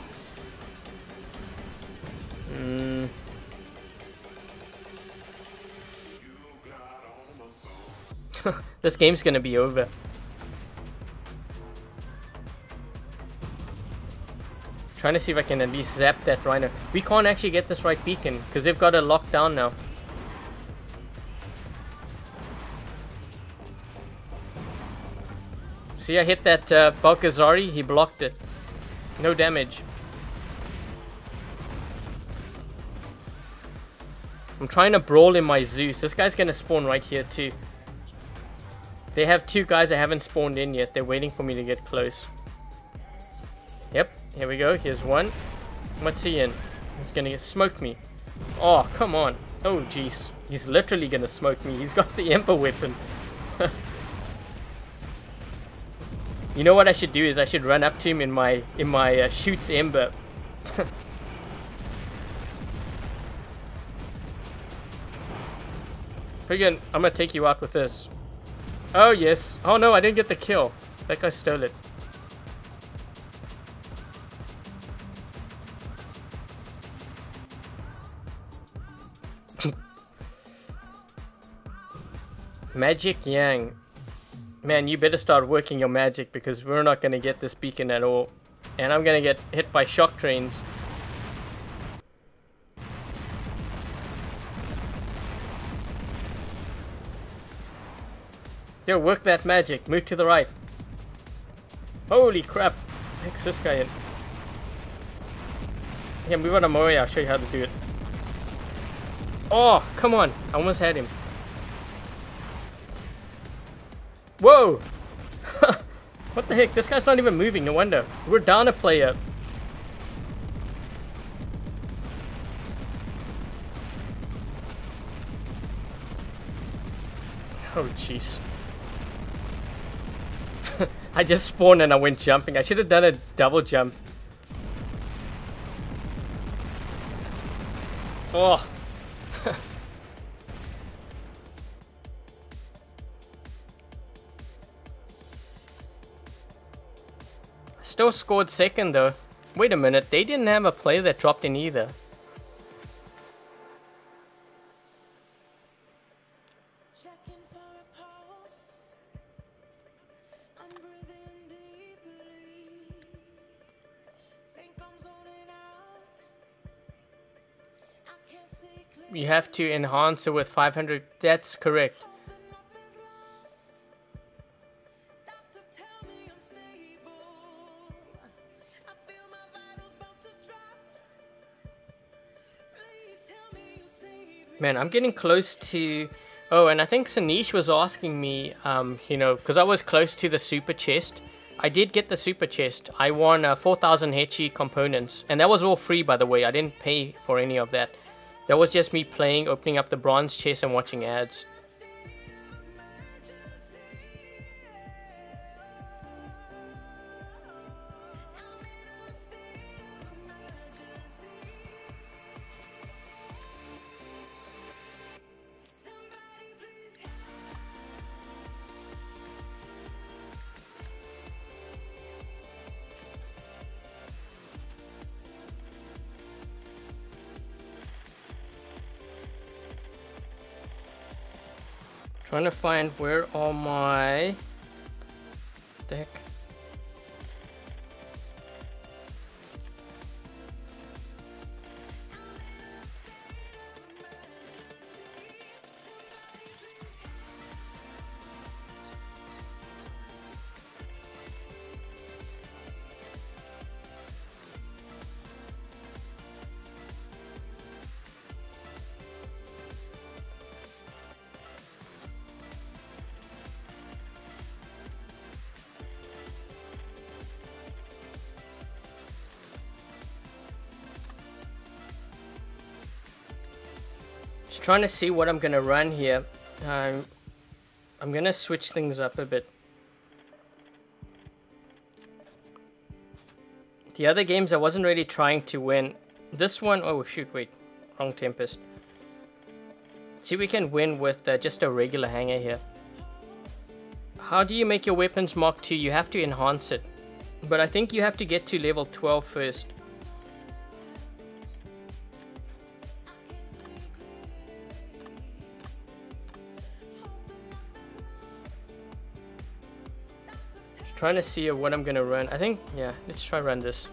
This game's gonna be over. Trying to see if I can at least zap that rhino. We can't actually get this right beacon because they've got it locked down now. See, I hit that Balgazari, he blocked it. No damage. I'm trying to brawl in my Zeus. This guy's gonna spawn right here too. They have two guys that haven't spawned in yet. They're waiting for me to get close. Yep, here we go. Here's one. What's he in? He's gonna smoke me. Oh, come on. Oh, jeez. He's literally gonna smoke me. He's got the Emperor weapon. You know what I should do is I should run up to him in my shoots Ember. Friggin', I'm gonna take you out with this. Oh yes. Oh no, I didn't get the kill. That guy stole it. Magic Yang. Man, you better start working your magic because we're not going to get this beacon at all. And I'm going to get hit by shock trains. Yo, work that magic. Move to the right. Holy crap. Heck's this guy in? Yeah, move on to Mori. I'll show you how to do it. Oh, come on. I almost had him. Whoa! What the heck? This guy's not even moving. No wonder. We're down a player. Oh, jeez. I just spawned and I went jumping. I should have done a double jump. Oh. Still scored second though. Wait a minute, they didn't have a player that dropped in either. You have to enhance it with 500. That's correct. Man, I'm getting close to... Oh, and I think Sanish was asking me, you know, because I was close to the super chest. I did get the super chest. I won 4,000 Hechi components. And that was all free, by the way. I didn't pay for any of that. That was just me playing, opening up the bronze chest and watching ads. Trying to find where all my... What the heck? Trying to see what I'm gonna run here. I'm gonna switch things up a bit. The other games I wasn't really trying to win. This one, oh shoot, wait, wrong Tempest. See, we can win with just a regular hangar here. How do you make your weapons Mark 2? You have to enhance it, but I think you have to get to level 12 first. Trying to see what I'm gonna run. I think, yeah, let's try run this.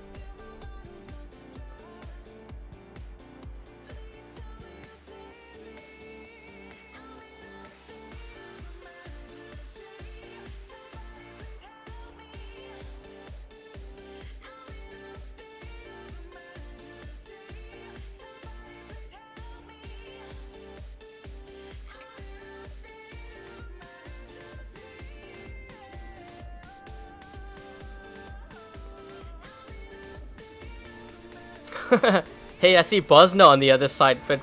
Hey, I see Bosna on the other side, but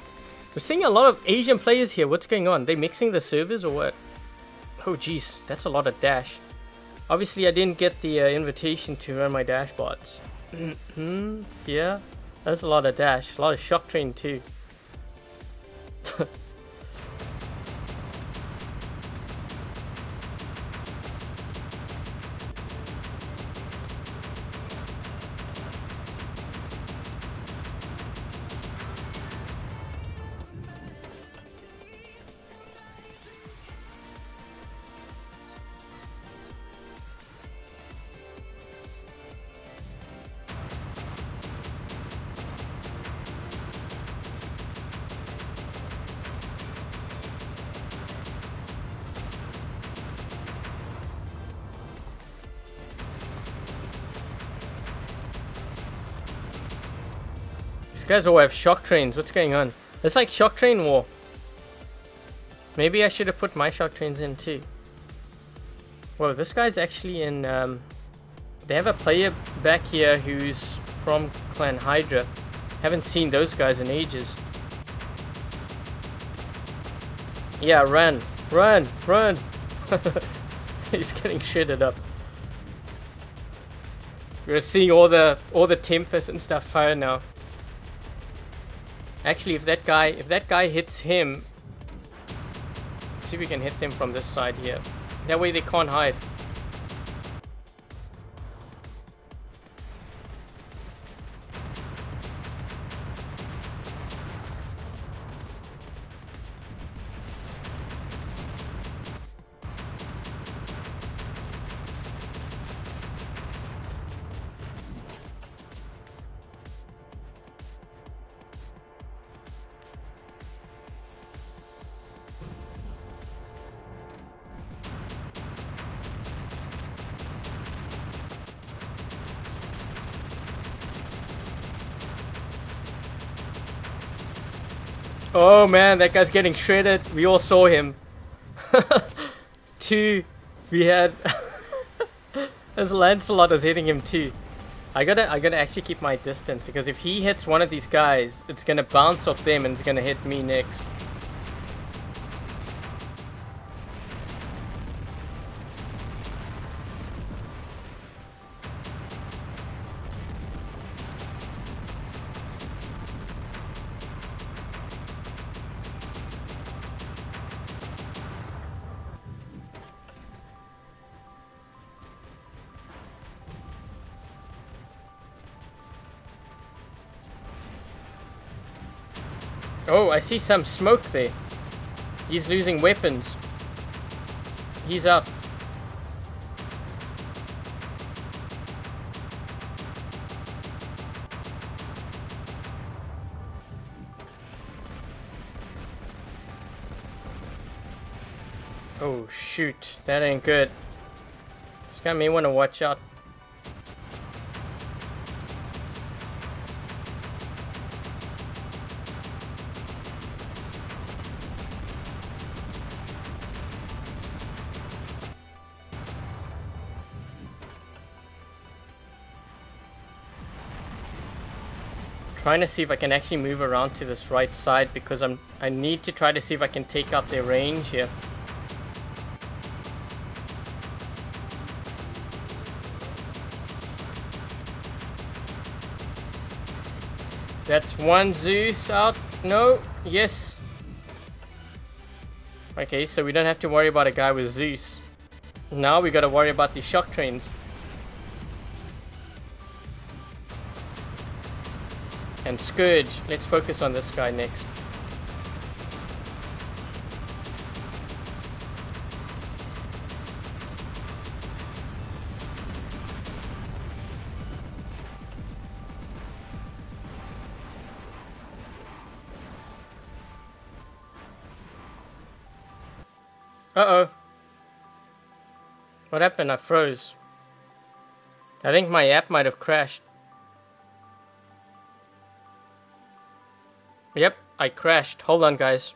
we're seeing a lot of Asian players here. What's going on? They mixing the servers or what? Oh jeez, that's a lot of dash. Obviously I didn't get the invitation to run my dash bots. Yeah, that's a lot of dash. A lot of shock train too. guys all have shock trains. What's going on? It's like shock train war. Maybe I should have put my shock trains in too. Whoa, this guy's actually in... they have a player back here who's from Clan Hydra. Haven't seen those guys in ages. Yeah, run. Run. Run. He's getting shredded up. We're seeing all the Tempest and stuff fire now. Actually, if that guy hits him, let's see if we can hit them from this side here. That way they can't hide. Oh man, that guy's getting shredded. We all saw him. Two, we had... As Lancelot is hitting him too. I gotta actually keep my distance, because if he hits one of these guys, it's gonna bounce off them and it's gonna hit me next. Oh, I see some smoke there. He's losing weapons. He's up. Oh shoot, that ain't good. This guy may want to watch out. Trying to see if I can actually move around to this right side, because I need to try to see if I can take out their range here. That's one Zeus out. No, yes. Okay, so we don't have to worry about a guy with Zeus. Now we gotta worry about these shock trains. And Scourge. Let's focus on this guy next. Uh-oh. What happened? I froze. I think my app might have crashed. Yep, I crashed. Hold on, guys.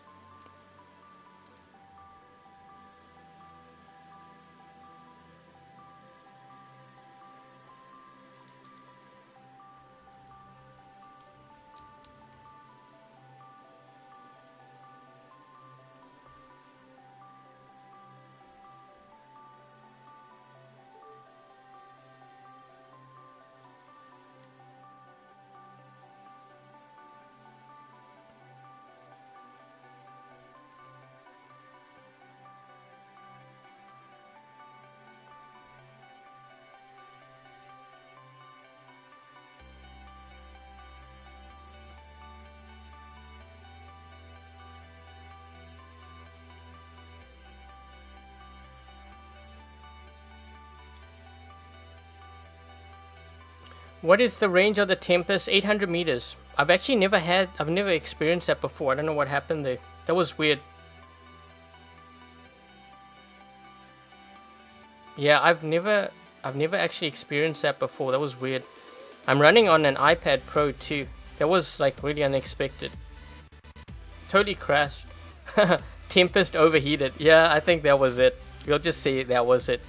What is the range of the Tempest? 800 meters. I've never experienced that before. I don't know what happened there. That was weird. Yeah, I've never actually experienced that before. That was weird. I'm running on an iPad Pro too. That was like really unexpected. Totally crashed. Tempest overheated. Yeah, I think that was it. We'll just say that was it.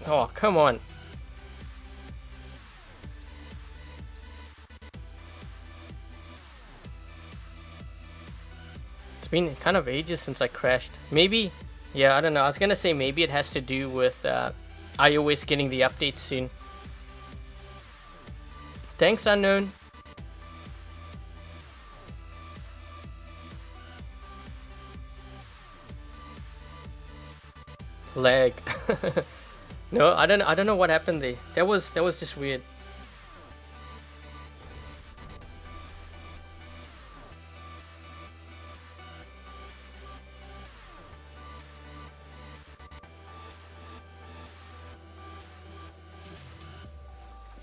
Oh, come on. It's been kind of ages since I crashed. Maybe, yeah, I don't know. I was gonna say maybe it has to do with iOS getting the update soon. Thanks, Unknown. Lag. No, I don't know what happened there. That was just weird.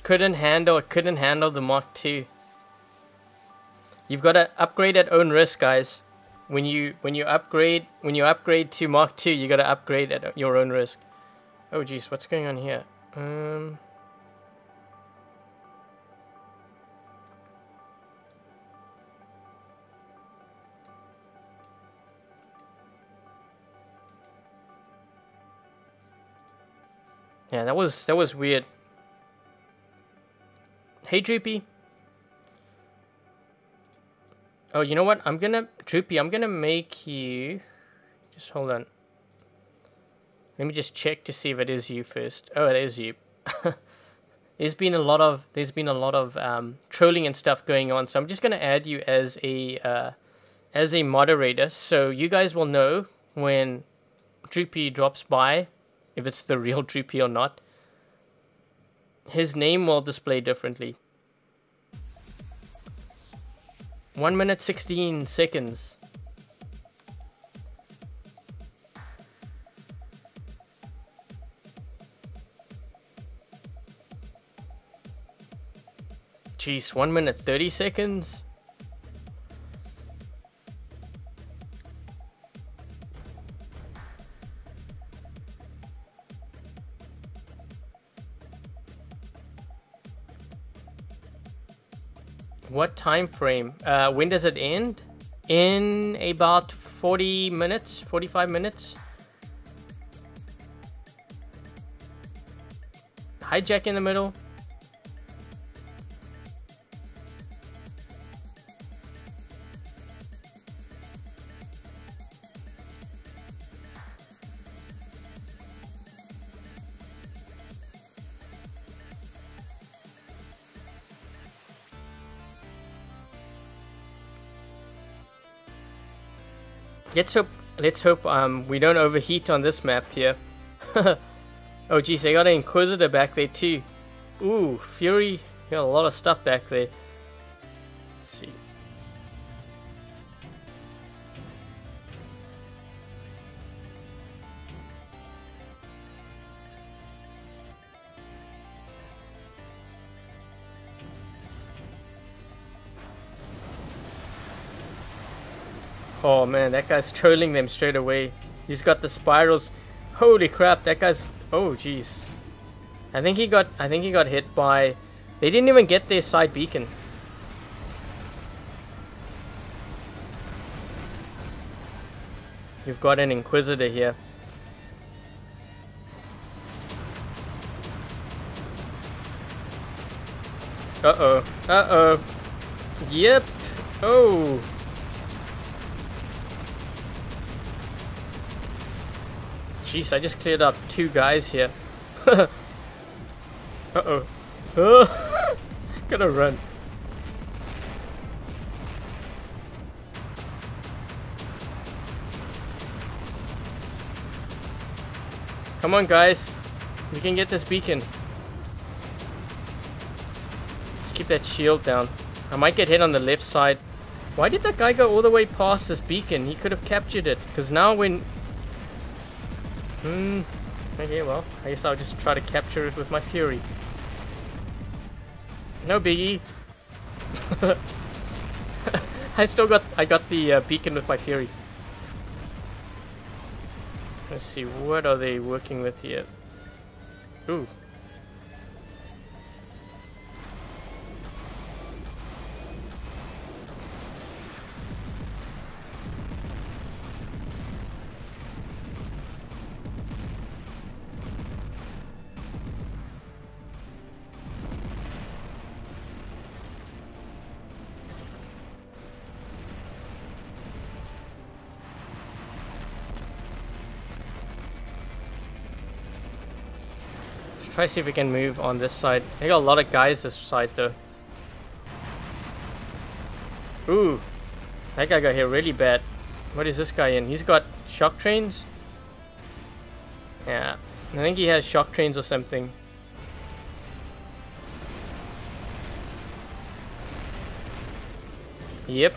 Couldn't handle the Mark II. You've got to upgrade at own risk, guys. When you upgrade to Mark II, you got to upgrade at your own risk. Oh jeez, what's going on here? Yeah, that was weird. Hey Droopy. Oh, you know what? Droopy, I'm gonna make you. Just hold on. Let me just check to see if it is you first. Oh, it is you. There's been a lot of trolling and stuff going on, so I'm just gonna add you as a moderator, so you guys will know when Droopy drops by, if it's the real Droopy or not. His name will display differently. 1 minute 16 seconds. Jeez, 1 minute 30 seconds? What time frame? When does it end? In about 40 minutes, 45 minutes. Hijack in the middle. Let's hope we don't overheat on this map here. Oh geez, they got an Inquisitor back there too. Ooh, Fury, got a lot of stuff back there. Let's see. Oh man, that guy's trolling them straight away. He's got the spirals. Holy crap, that guy's... Oh jeez. I think he got hit by... They didn't even get their side beacon. You've got an Inquisitor here. Uh-oh. Uh-oh. Yep. Oh. Jeez, I just cleared up 2 guys here. Uh-oh. Oh. Gotta run. Come on, guys. We can get this beacon. Let's keep that shield down. I might get hit on the left side. Why did that guy go all the way past this beacon? He could have captured it. Because now when... Okay, well, I guess I'll just try to capture it with my Fury. No biggie. I got the beacon with my Fury. Let's see, what are they working with here? Ooh. Try to see if we can move on this side. I got a lot of guys this side though. Ooh, that guy got hit really bad. What is this guy in? He's got shock trains? Yeah, I think he has shock trains or something. Yep.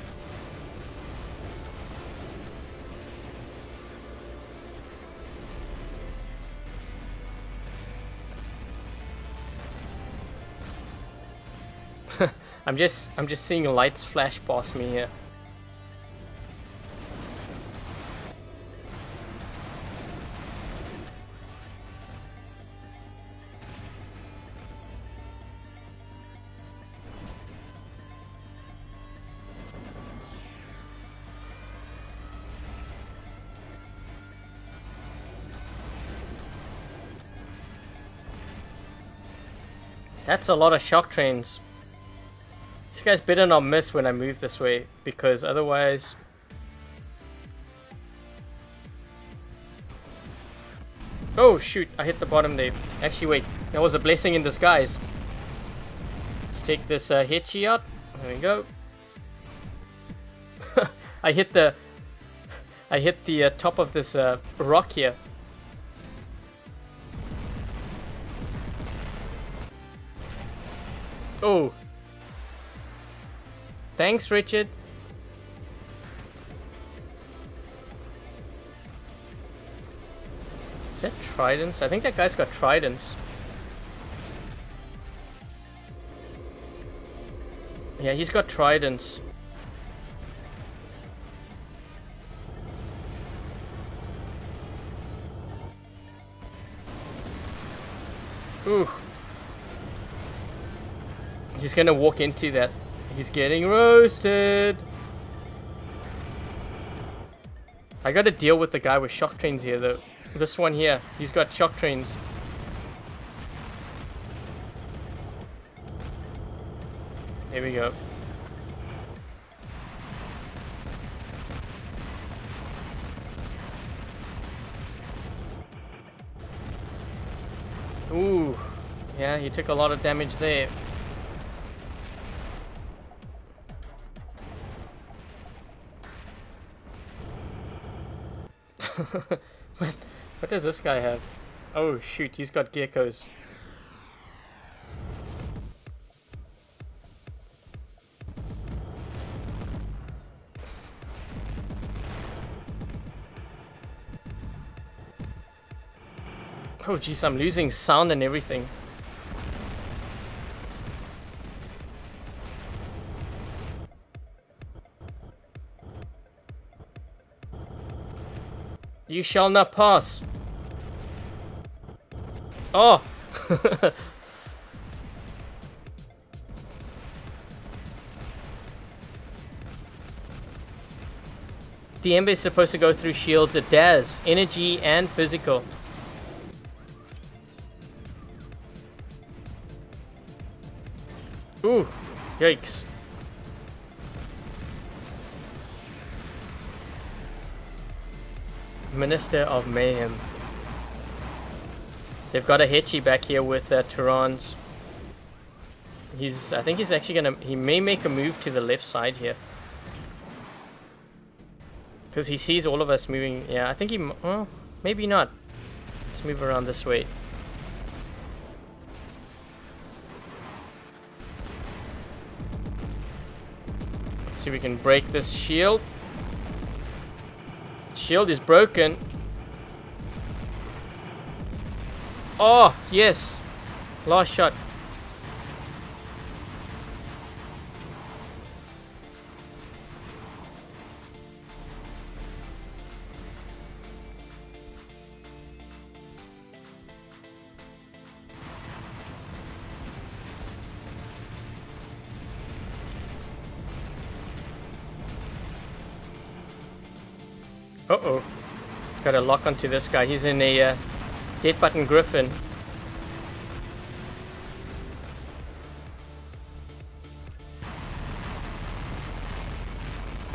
I'm just seeing lights flash past me here. That's a lot of shock trains. This guy's better not miss when I move this way, because otherwise... Oh shoot, I hit the bottom there. Actually wait, that was a blessing in disguise. Let's take this hitchy out. There we go. I hit the top of this rock here. Oh. Thanks, Richard. Is that tridents? I think that guy's got tridents. Yeah, he's got tridents. Ooh. He's gonna walk into that. He's getting roasted. I gotta deal with the guy with shock trains here though. This one here, he's got shock trains. There we go. Ooh, yeah, he took a lot of damage there. What does this guy have? Oh shoot, he's got geckos. Oh jeez, I'm losing sound and everything. You shall not pass. Oh! The Ember is supposed to go through shields. It does. Energy and physical. Ooh. Yikes. Minister of Mayhem. They've got a Hetchy back here with Tehran's. I think he's actually gonna, he may make a move to the left side here. Because he sees all of us moving. Yeah, I think he, well, maybe not. Let's move around this way. Let's see if we can break this shield. Shield is broken. Oh, yes. Last shot. Uh-oh. Gotta lock onto this guy. He's in a Death Button Griffin.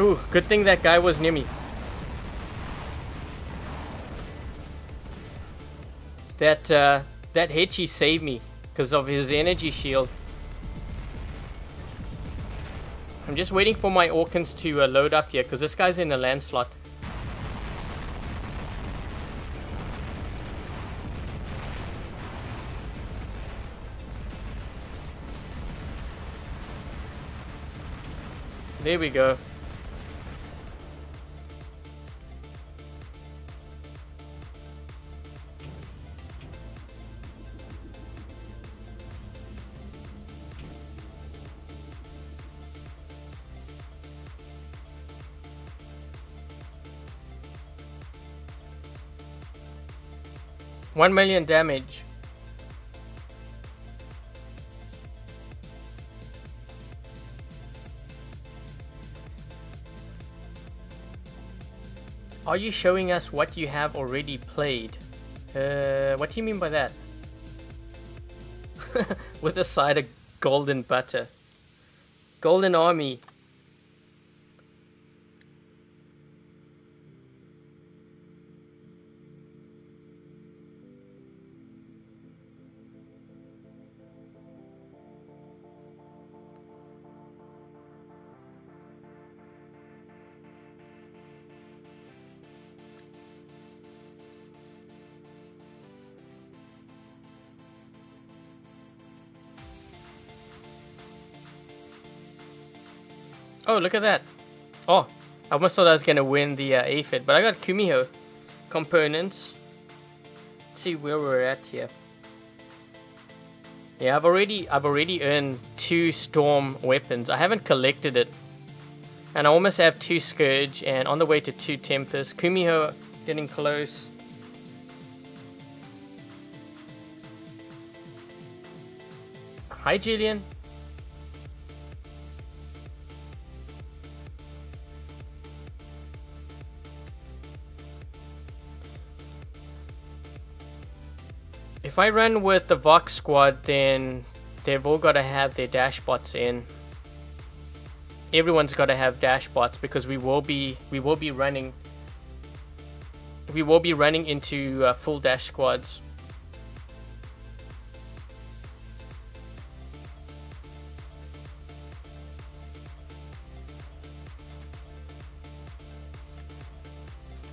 Ooh, good thing that guy was near me. That That Hechi saved me because of his energy shield. I'm just waiting for my Orkans to load up here because this guy's in a land slot. There we go. $1 million damage. Are you showing us what you have already played? What do you mean by that? With a side of golden butter. Golden army. Oh, look at that. Oh, I almost thought I was going to win the aphid, but I got Kumiho components. Let's see where we're at here. Yeah, I've already earned 2 storm weapons. I haven't collected it. And I almost have 2 Scourge and on the way to 2 Tempest. Kumiho getting close. Hi, Julian. If I run with the Vox squad, then they've all got to have their dash bots in. Everyone's got to have dash bots because we will be running into full dash squads.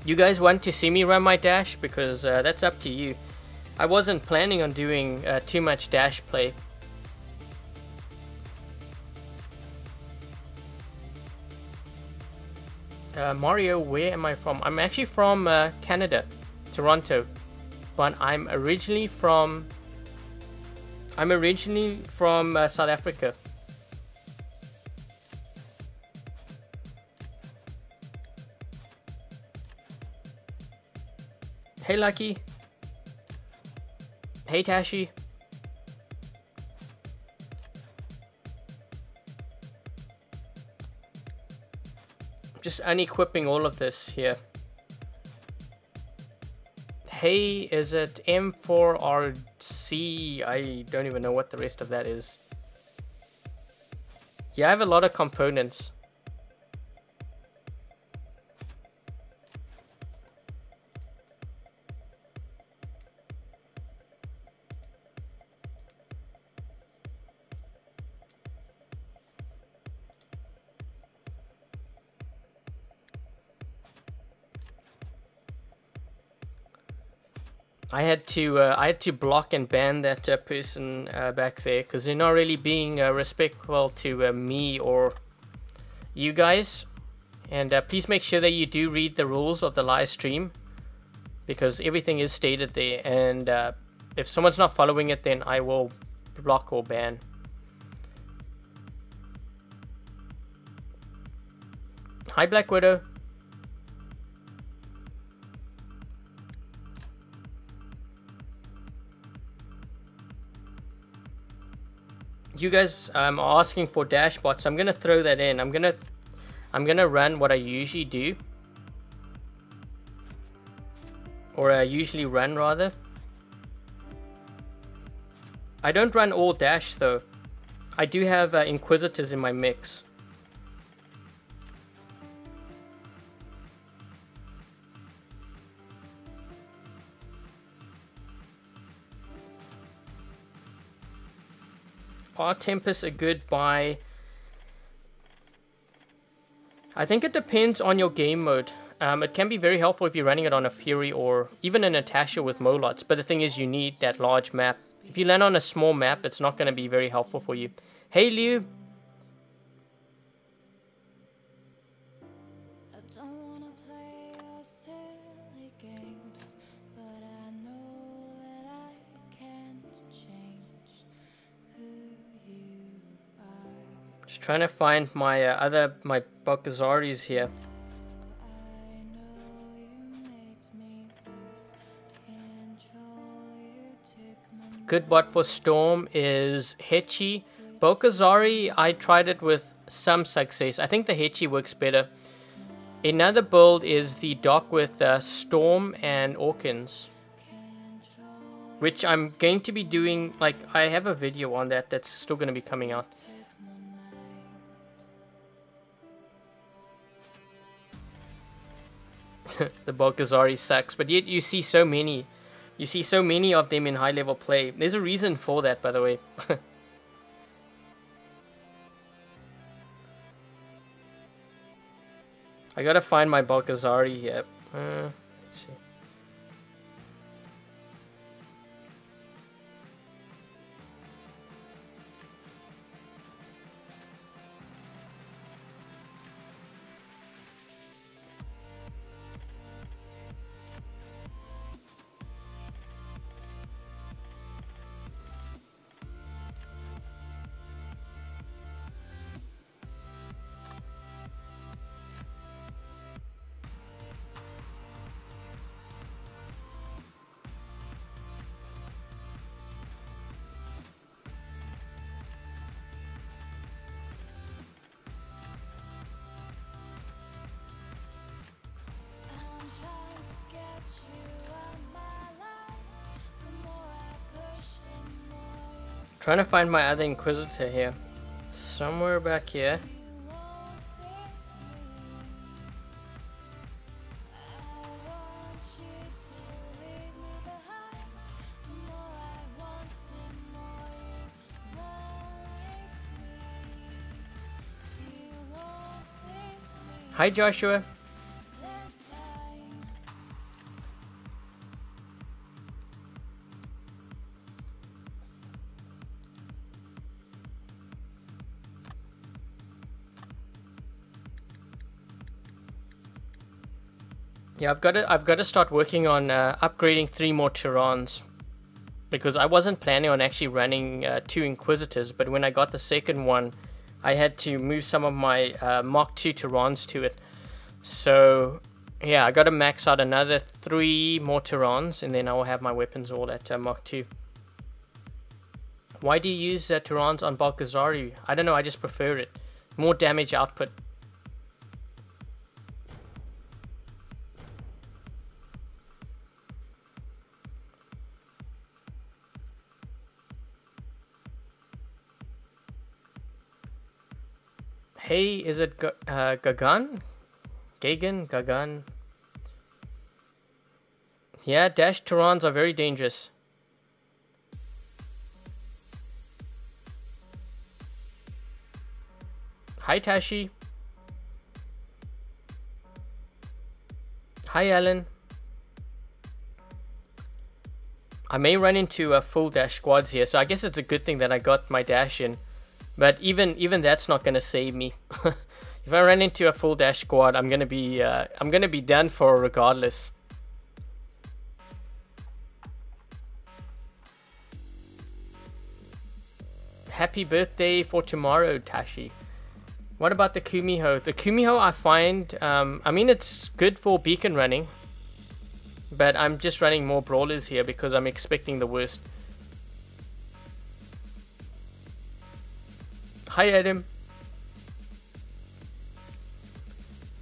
You guys want to see me run my dash? Because that's up to you. I wasn't planning on doing too much dash play. Mario, where am I from? I'm actually from Canada, Toronto, but I'm originally from South Africa. Hey, Lucky. Hey, Tashi. Just unequipping all of this here. Hey, is it M4RC? I don't even know what the rest of that is. Yeah, I have a lot of components. I had to block and ban that person back there because they're not really being respectful to me or you guys. And please make sure that you do read the rules of the live stream because everything is stated there. And if someone's not following it, then I will block or ban. Hi, Black Widow. You guys are asking for dash bots. I'm gonna throw that in. I'm gonna run what I usually do, or I usually run rather. I don't run all dash though. I do have Inquisitors in my mix. Are Tempest a good buy? I think it depends on your game mode. It can be very helpful if you're running it on a Fury or even a Natasha with Molots, but the thing is you need that large map. If you land on a small map, it's not going to be very helpful for you. Hey Liu! Just trying to find my my Balkazaris here. Good bot for Storm is Hechi. Balkazari, I tried it with some success. I think the Hechi works better. Another build is the dock with Storm and Orkins, which I'm going to be doing. Like, I have a video on that that's still going to be coming out. The Balkazari sucks, but yet you see so many. You see so many of them in high level play. There's a reason for that, by the way. I gotta find my Balkazari here. Let's see. Trying to find my other Inquisitor here. Somewhere back here. Hi Joshua. Yeah, I've got to start working on upgrading 3 more Tyrans, because I wasn't planning on actually running 2 Inquisitors, but when I got the second one, I had to move some of my Mark 2 Tyrans to it. So yeah, I got to max out another 3 more Tyrans, and then I will have my weapons all at Mark 2. Why do you use Tyrans on Balkazari? I don't know, I just prefer it. More damage output. Hey, is it Gagan? Gagan? Yeah, dash Tyrans are very dangerous. Hi Tashi. Hi Alan. I may run into full dash squads here, so I guess it's a good thing that I got my dash in. But even that's not gonna save me. If I run into a full dash squad, I'm gonna be done for regardless. Happy birthday for tomorrow, Tashi. What about the Kumiho? The Kumiho I find, I mean, it's good for beacon running, but I'm just running more brawlers here because I'm expecting the worst. Hi Adam.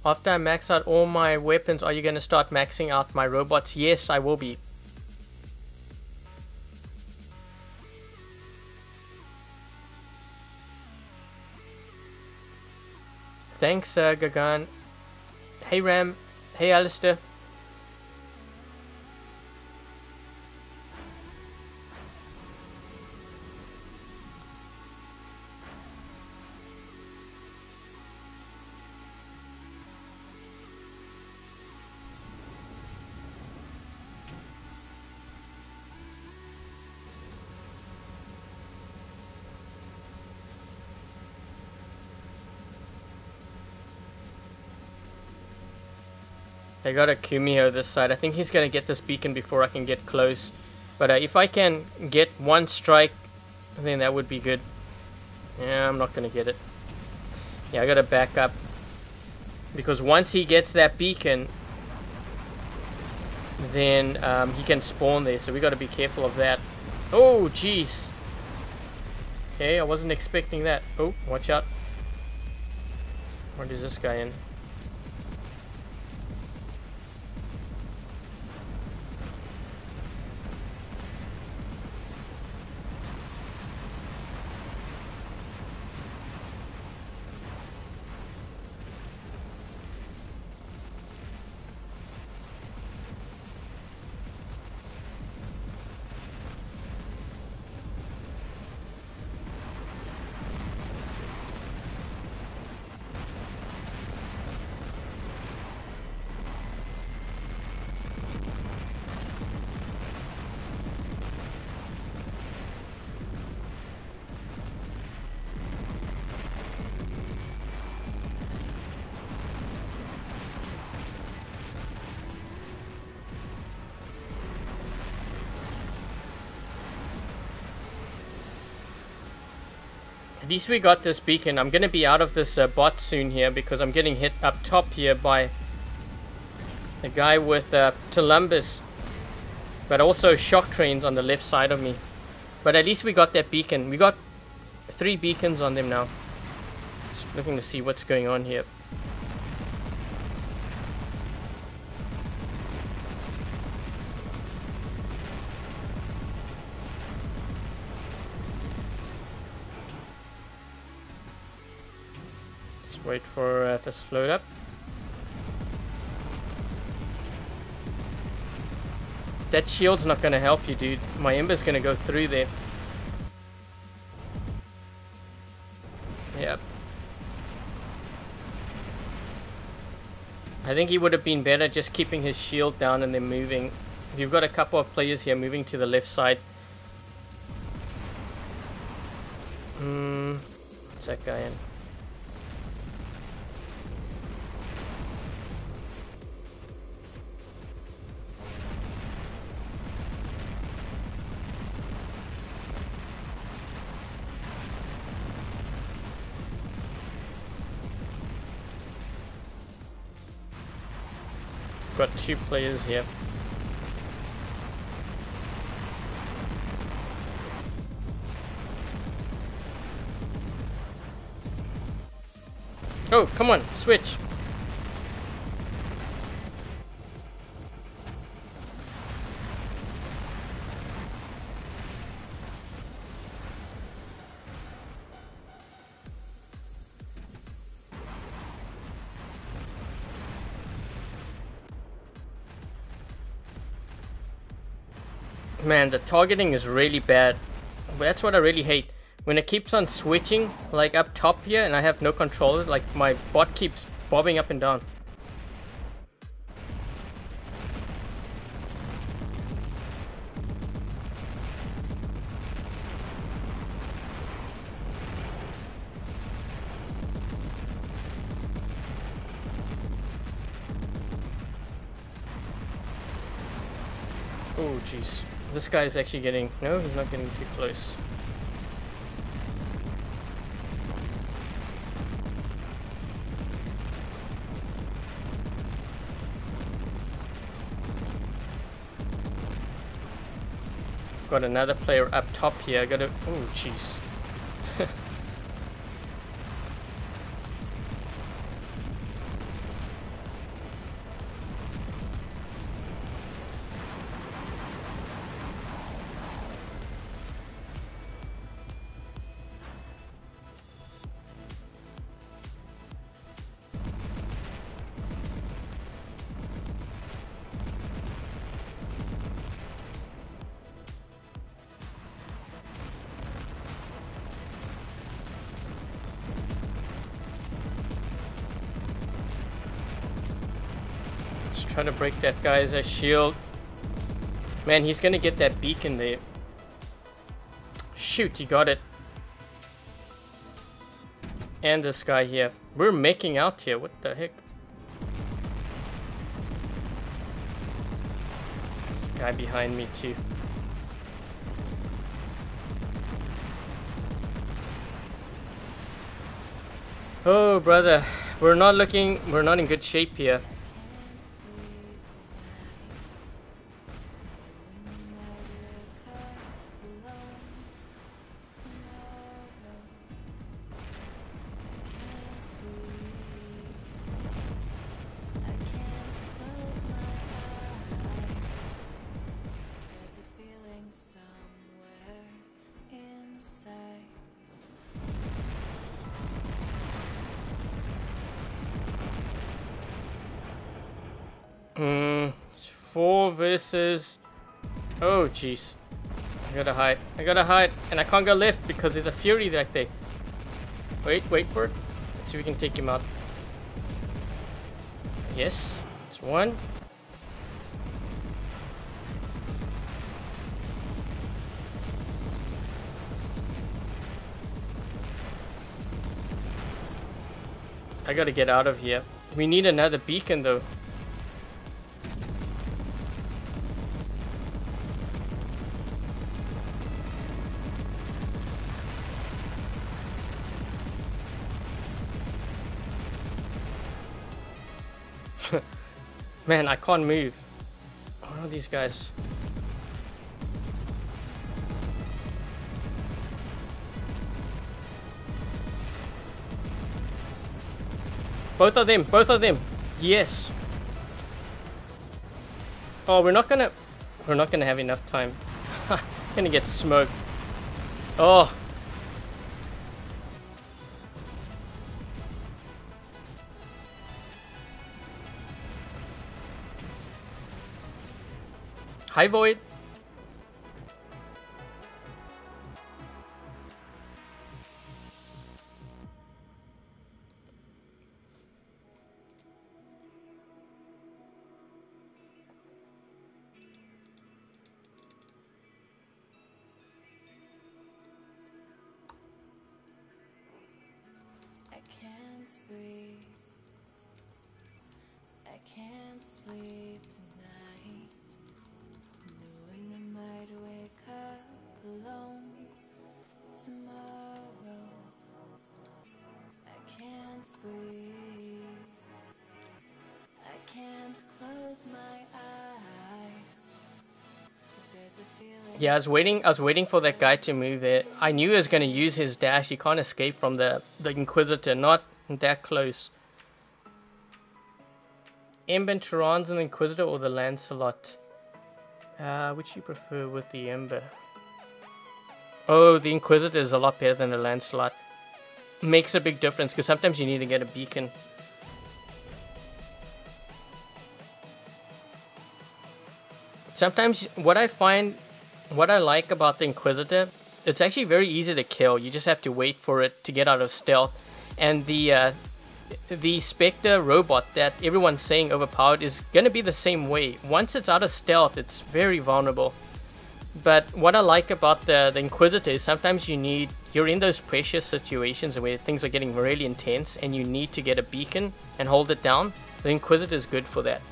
After I max out all my weapons, are you going to start maxing out my robots? Yes, I will be. Thanks Gagan. Hey Ram. Hey Alistair. I got a Kumio this side. I think he's going to get this beacon before I can get close. But if I can get one strike, then that would be good. Yeah, I'm not going to get it. Yeah, I got to back up. Because once he gets that beacon, then he can spawn there. So we got to be careful of that. Oh, jeez. Okay, I wasn't expecting that. Oh, watch out. What is this guy in? At least we got this beacon. I'm going to be out of this bot soon here because I'm getting hit up top here by a guy with Columbus, but also shock trains on the left side of me. But at least we got that beacon. We got 3 beacons on them now. Just looking to see what's going on here. Wait for this to load up. That shield's not going to help you, dude. My ember's going to go through there. Yep. I think he would have been better just keeping his shield down and then moving. You've got a couple of players here moving to the left side. What's that guy in? Got 2 players here. Oh, come on, switch. Man, the targeting is really bad. That's what I really hate. When it keeps on switching, like up top here, and I have no control, like my bot keeps bobbing up and down. Oh, jeez. This guy is actually getting... No, he's not getting too close. Got another player up top here. I gotta... Oh, jeez. Trying to break that guy's shield. Man, he's gonna get that beacon there. Shoot, he got it. And this guy here. We're making out here. What the heck? Guy behind me too. Oh, brother, we're not in good shape here. It's 4 versus... Oh, jeez. I gotta hide. And I can't go left because there's a Fury right there. Wait for it. Let's see if we can take him out. Yes, it's 1. I gotta get out of here. We need another beacon though. Man, I can't move. What are these guys? Both of them. Yes. Oh, we're not gonna have enough time. Gonna get smoked. Oh. Hi, Void.
I can't breathe. I can't sleep tonight, knowing I might wake up alone tomorrow. I can't breathe. I can't close my eyes. 'Cause there's a feeling.
Yeah, I was waiting for that guy to move there. I knew he was gonna use his dash. He can't escape from the Inquisitor. Not that close. Ember and Tehran's an Inquisitor or the Lancelot? Which you prefer with the Ember? Oh, the Inquisitor is a lot better than the Lancelot. Makes a big difference because sometimes you need to get a beacon. Sometimes what I like about the Inquisitor, it's actually very easy to kill. You just have to wait for it to get out of stealth. And the Spectre robot that everyone's saying overpowered is going to be the same way. Once it's out of stealth, it's very vulnerable. But what I like about the Inquisitor is sometimes you're in those precious situations where things are getting really intense and you need to get a beacon and hold it down. The Inquisitor is good for that.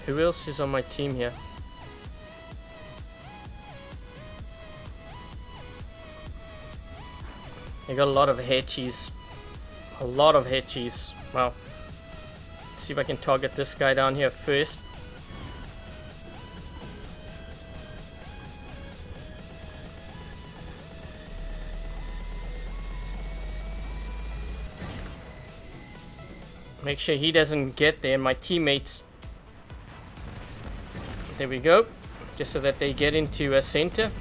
Who else is on my team here? I got a lot of hechies. Wow. Let's see if I can target this guy down here first. Make sure he doesn't get there and my teammates. There we go. Just so that they get into a center.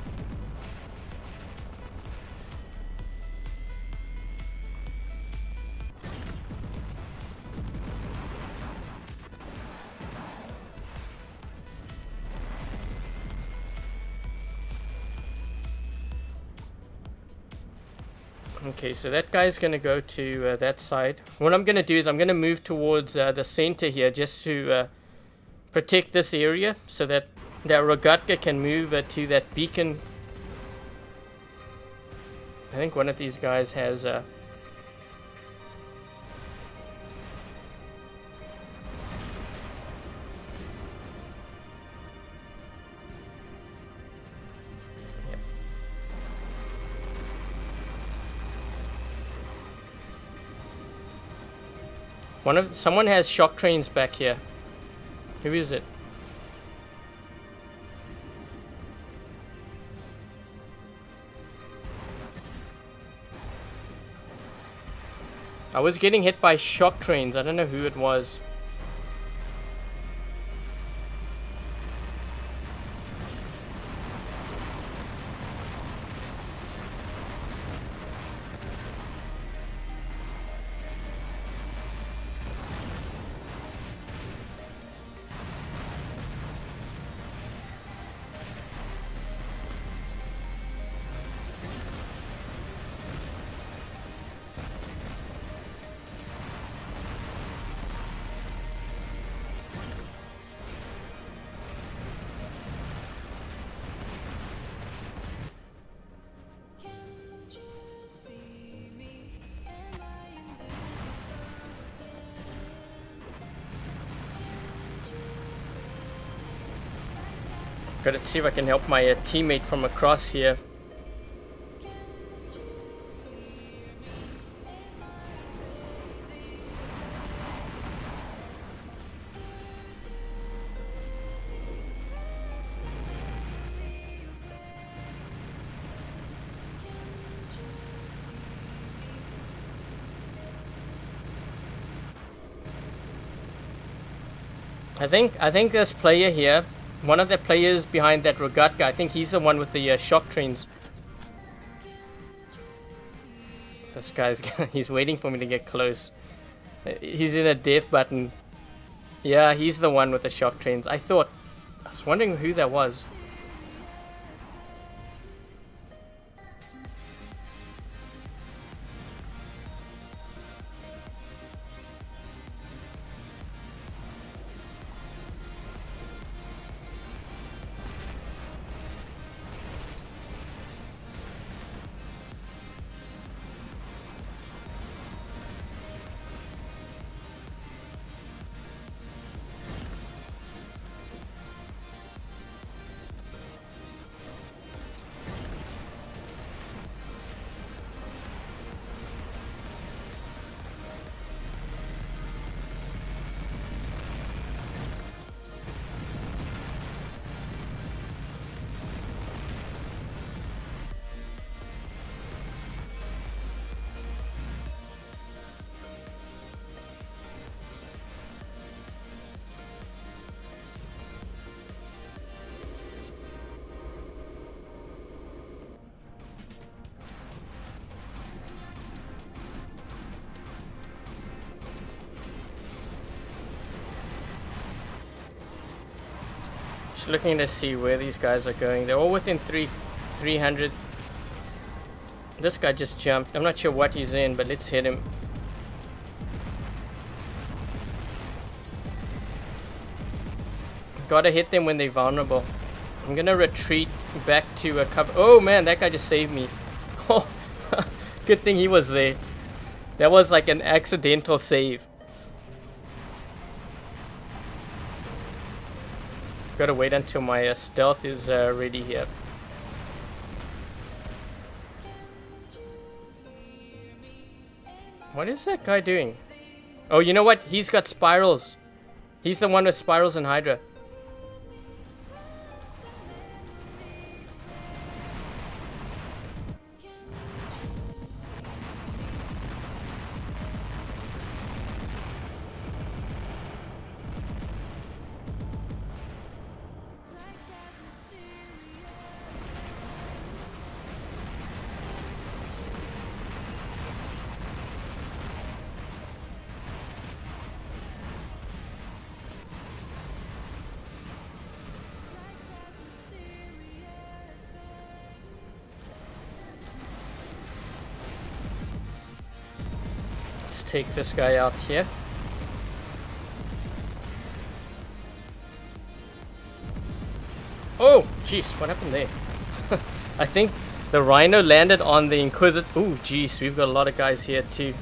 Okay, so that guy's gonna go to that side. What I'm gonna do is I'm gonna move towards the center here just to protect this area so that Rogatka can move to that beacon I think one of these guys has someone has shock trains back here. Who is it? I was getting hit by shock trains. I don't know who it was. Gotta see if I can help my teammate from across here. I think this player here, one of the players behind that regatta, I think he's the one with the shock trains. This guy's he's waiting for me to get close. He's in a death button. Yeah, he's the one with the shock trains. I was wondering who that was. Just looking to see where these guys are going. They're all within 300. This guy just jumped. I'm not sure what he's in, but let's hit him. Gotta hit them when they're vulnerable. I'm gonna retreat back to a cover. Oh man, that guy just saved me. Oh, good thing he was there. That was like an accidental save. Gotta wait until my stealth is ready here. What is that guy doing? Oh, you know what? He's got spirals. He's the one with spirals and Hydra. Take this guy out here. Oh, jeez, what happened there? I think The Rhino landed on the Inquisitor. Ooh, jeez, we've got a lot of guys here too.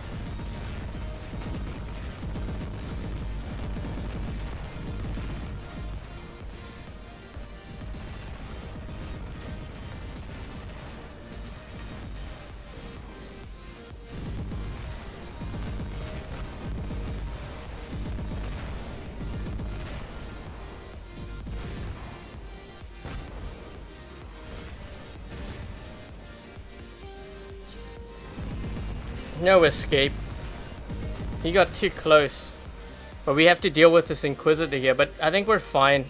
No escape. He got too close. But we have to deal with this Inquisitor here. But I think we're fine.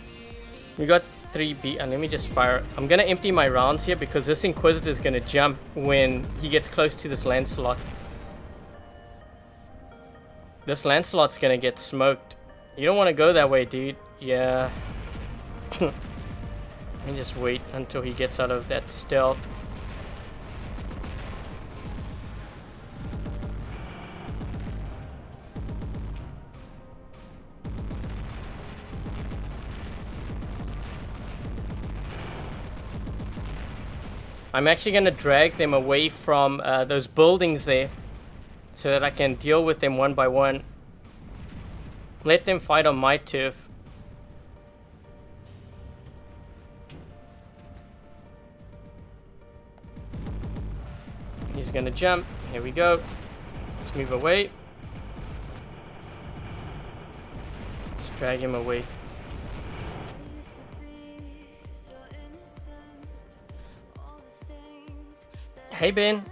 We got 3B. And let me just fire. I'm going to empty my rounds here because this Inquisitor is going to jump when he gets close to this Lancelot. This Lancelot's going to get smoked. You don't want to go that way, dude. Yeah. Let me just wait until he gets out of that stealth. I'm actually going to drag them away from those buildings there so that I can deal with them one by one. Let them fight on my turf. He's going to jump. Here we go. Let's move away. Let's drag him away. Hey Ben.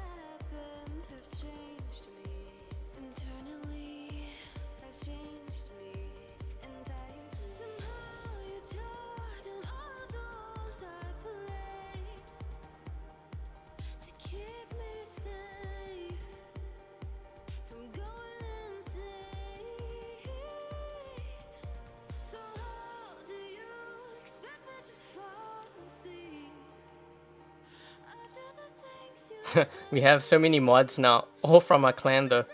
We have so many mods now, all from our clan though.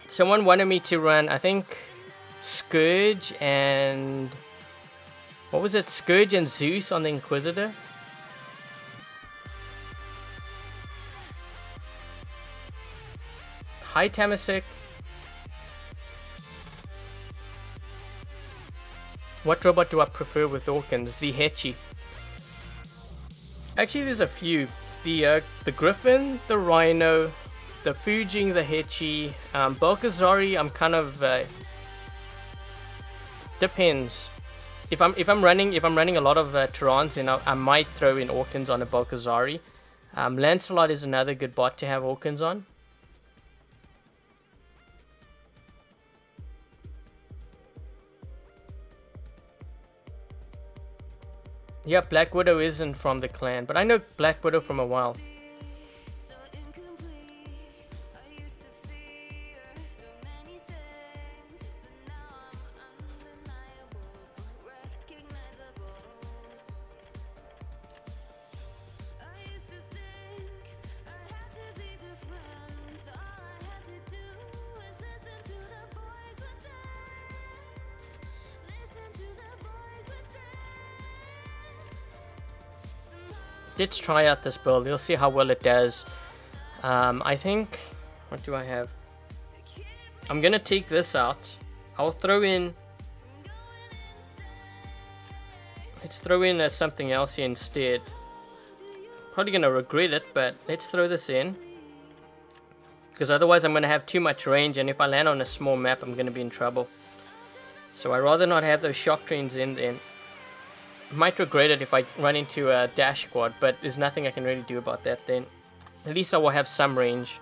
Someone wanted me to run, I think, Scourge and... what was it? Scourge and Zeus on the Inquisitor? Hi Tamasek. What robot do I prefer with Orkans? The Hechi. Actually, there's a few. The Griffin, the Rhino, the Fujing, the Hechi, Balkazari. I'm kind of depends. If I'm running a lot of Terrans, then I might throw in Orkans on a Balkazari. Lancelot is another good bot to have Orkans on. Yeah, Black Widow isn't from the clan, but I know Black Widow from a while. Let's try out this build. We'll see how well it does. I think... what do I have? I'm gonna take this out. I'll throw in... let's throw in something else here instead. Probably gonna regret it, but let's throw this in. Because otherwise I'm gonna have too much range, and if I land on a small map I'm gonna be in trouble. So I'd rather not have those shock trains in then. Might regret it if I run into a dash squad, but there's nothing I can really do about that then. At least I will have some range.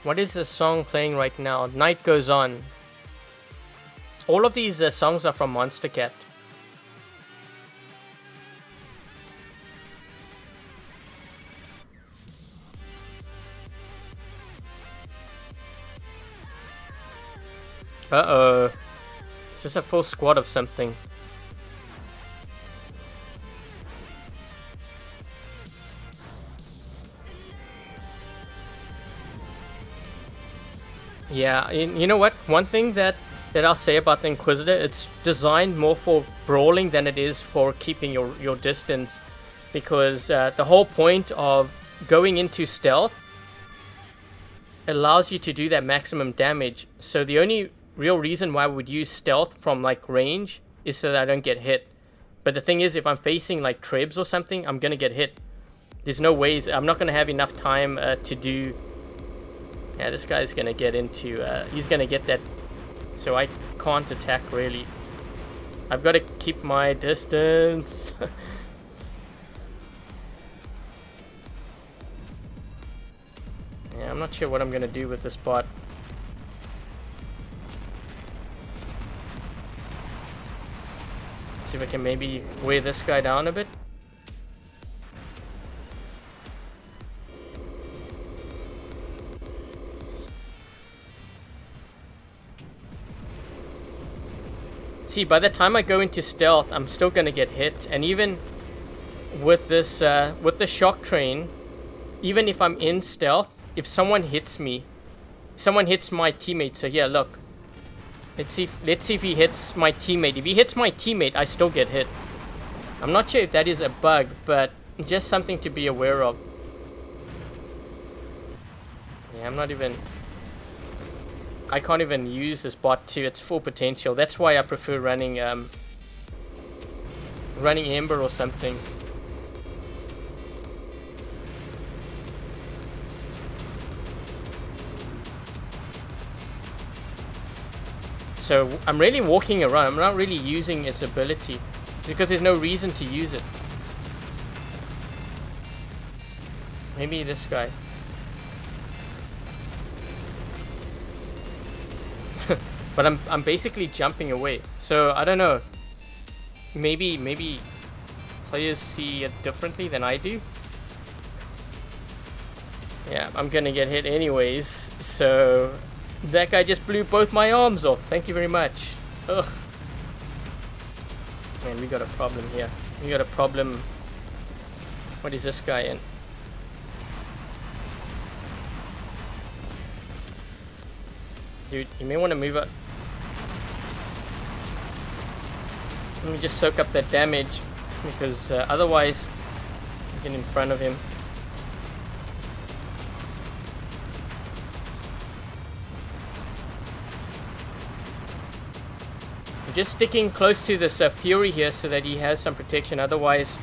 What is the song playing right now? Night Goes On. All of these songs are from Monstercat. Uh-oh. Is this a full squad of something? Yeah, you know what? One thing that I'll say about the Inquisitor, it's designed more for brawling than it is for keeping your distance. Because the whole point of going into stealth allows you to do that maximum damage. So the only real reason why I would use stealth from like range is so that I don't get hit. But the thing is, if I'm facing like trebs or something, I'm gonna get hit. There's no ways. I'm not gonna have enough time to do. Yeah, this guy's gonna get into. He's gonna get that. So I can't attack really. I've got to keep my distance. Yeah, I'm not sure what I'm gonna do with this bot. See if I can maybe weigh this guy down a bit. See, by the time I go into stealth, I'm still gonna get hit, and even with this, with the shock train, even if I'm in stealth, if someone hits me, someone hits my teammate. So here, look. Let's see if he hits my teammate. If he hits my teammate, I still get hit. I'm not sure if that is a bug, but just something to be aware of. Yeah, I'm not even. I can't even use this bot to its full potential. That's why I prefer running running Ember or something. So I'm really walking around. I'm not really using its ability because there's no reason to use it. Maybe this guy. But I'm basically jumping away. So I don't know. Maybe players see it differently than I do. Yeah, I'm gonna get hit anyways. So that guy just blew both my arms off. Thank you very much. Ugh. Man, we got a problem here. We got a problem. What is this guy in? Dude, you may want to move up. Let me just soak up that damage, because otherwise I get in front of him. I'm just sticking close to this Fury here so that he has some protection, otherwise...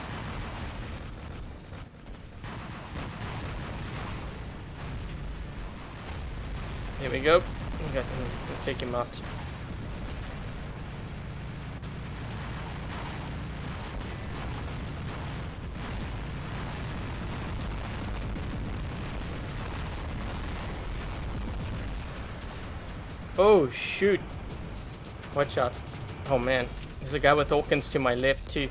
There we go. Okay, we'll take him out. Oh shoot. Watch out. Oh man. There's a guy with Hawkins to my left too.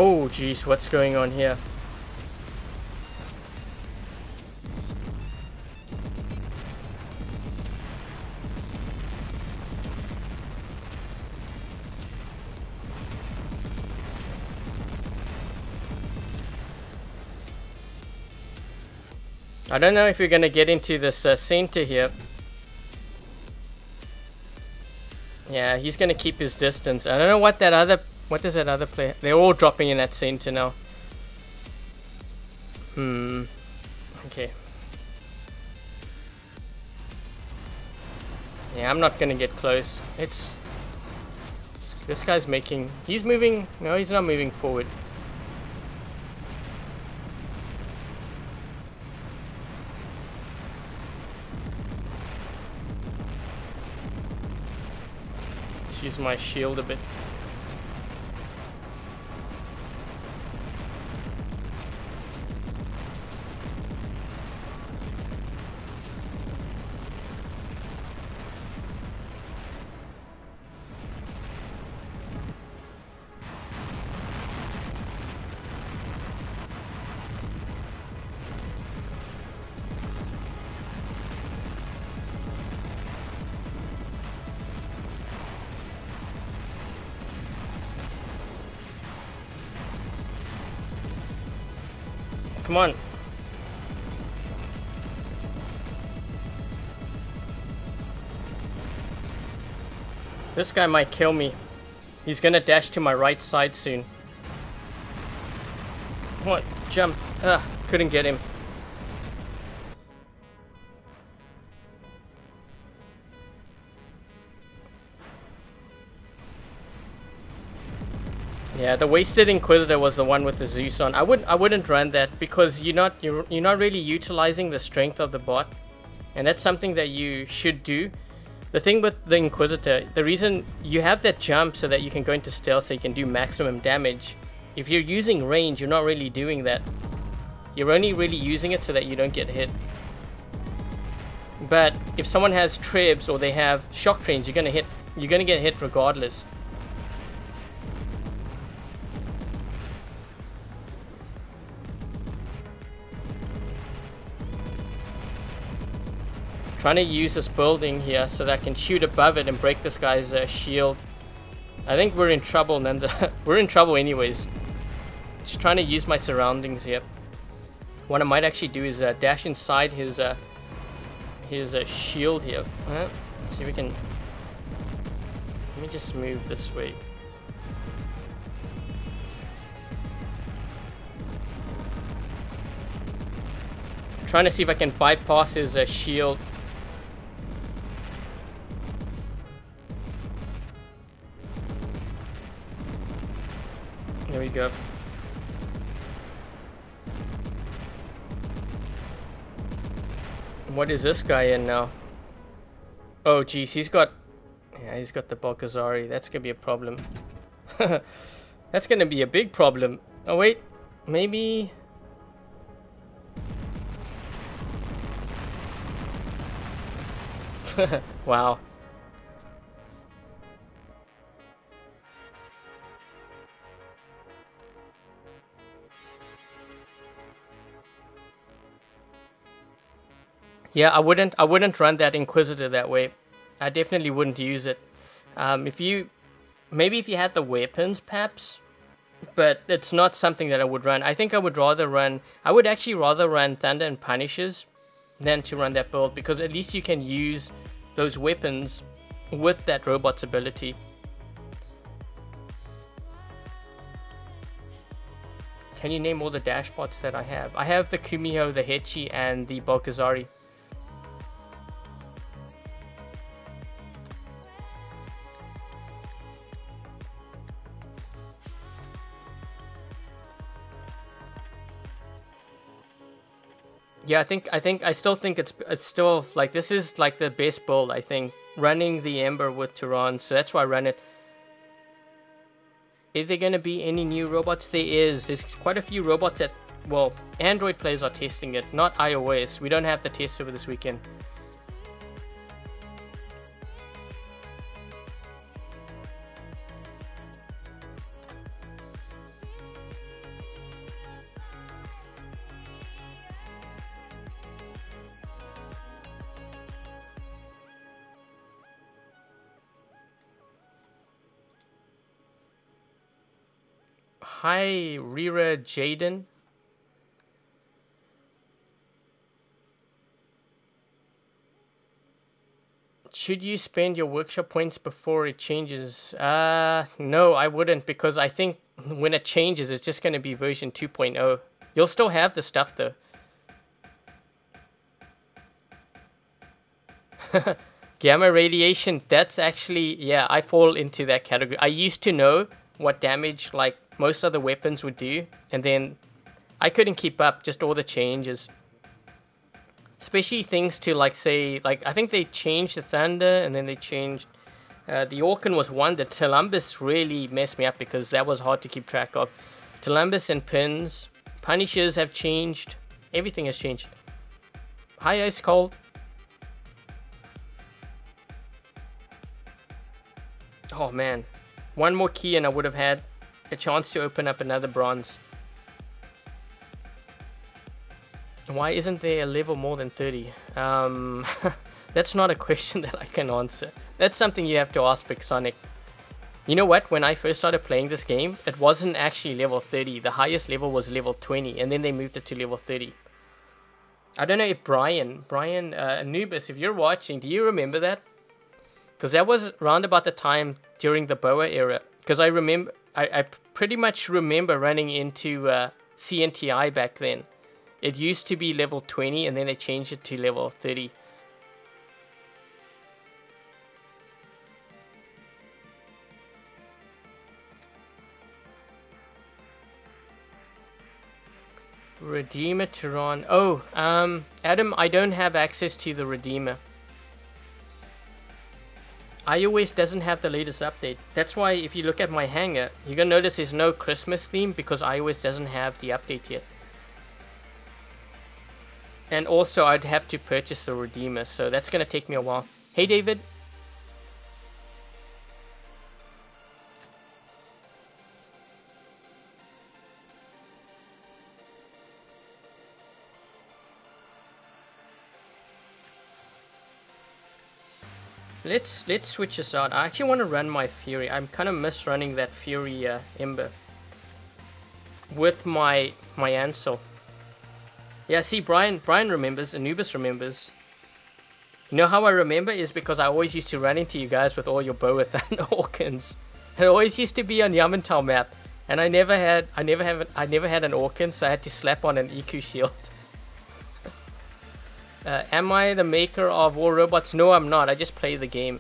Oh jeez, what's going on here? I don't know if we're gonna get into this center here. Yeah, he's gonna keep his distance. I don't know what that other... What does that other player... They're all dropping in that center now. Okay. Yeah, I'm not gonna get close. It's... This guy's making... He's moving... No, he's not moving forward. Let's use my shield a bit. Come on. This guy might kill me. He's gonna dash to my right side soon. What? Jump. Couldn't get him. Yeah, the wasted Inquisitor was the one with the Zeus on. I wouldn't run that because you're not really utilizing the strength of the bot, and that's something that you should do. The thing with the Inquisitor, the reason you have that jump so that you can go into stealth so you can do maximum damage. If you're using range, you're not really doing that. You're only really using it so that you don't get hit. But if someone has trebs or they have shock trains, you're gonna get hit regardless. Trying to use this building here so that I can shoot above it and break this guy's shield. I think we're in trouble, Nanda. We're in trouble anyways. Just trying to use my surroundings here. What I might actually do is dash inside his shield here. Let's see if we can. Let me just move this way. Trying to see if I can bypass his shield. There we go. What is this guy in now? Oh geez, he's got the Balkazari. That's gonna be a problem. That's gonna be a big problem. Oh wait, maybe. Wow. Yeah, I wouldn't run that Inquisitor that way. I definitely wouldn't use it. If you had the weapons, perhaps, but it's not something that I would run. I think I would actually rather run Thunder and Punishes than to run that build, because at least you can use those weapons with that robot's ability. Can you name all the dash bots that I have? I have the Kumiho, the Hechi, and the Balkazari. Yeah, I still think it's still like, this is like the best build, I think, running the Ember with Tehran, so that's why I run it. Is there going to be any new robots? There's quite a few robots that, well, Android players are testing it, not iOS. We don't have the test over this weekend. Hi, Rira Jaden. Should you spend your workshop points before it changes? No, I wouldn't, because I think when it changes, it's just going to be version 2.0. You'll still have the stuff, though. Gamma radiation, that's actually, yeah, I fall into that category. I used to know what damage, like, most other weapons would do, and then I couldn't keep up, just all the changes. Especially things to, like, say, like, I think they changed the Thunder, and then they changed, the Orkan was one. The Telumbus really messed me up, because that was hard to keep track of. Telumbus and Pins, Punishers have changed, everything has changed. Hi, Ice Cold. Oh man, one more key and I would have had a chance to open up another bronze. Why isn't there a level more than 30? That's not a question that I can answer. That's something you have to ask Big Sonic. You know what? When I first started playing this game, it wasn't actually level 30. The highest level was level 20, and then they moved it to level 30. I don't know if Brian Anubis, if you're watching, do you remember that? Because that was around about the time during the Boa era. Because I remember, I pretty much remember running into CNTI back then. It used to be level 20, and then they changed it to level 30. Redeemer Tehran. Oh, Adam, I don't have access to the Redeemer. iOS doesn't have the latest update. That's why if you look at my hangar, you're gonna notice there's no Christmas theme because iOS doesn't have the update yet. And also I'd have to purchase the Redeemer, so that's gonna take me a while. Hey David. Let's switch this out. I actually want to run my Fury. I'm kind of miss running that Fury Ember with my Ansel. Yeah, see, Brian remembers, Anubis remembers. You know how I remember is because I always used to run into you guys with all your Boathan Orkans. It always used to be on Yamantau map, and I never had an Orkan, so I had to slap on an EQ shield. Am I the maker of War Robots? No, I'm not. I just play the game.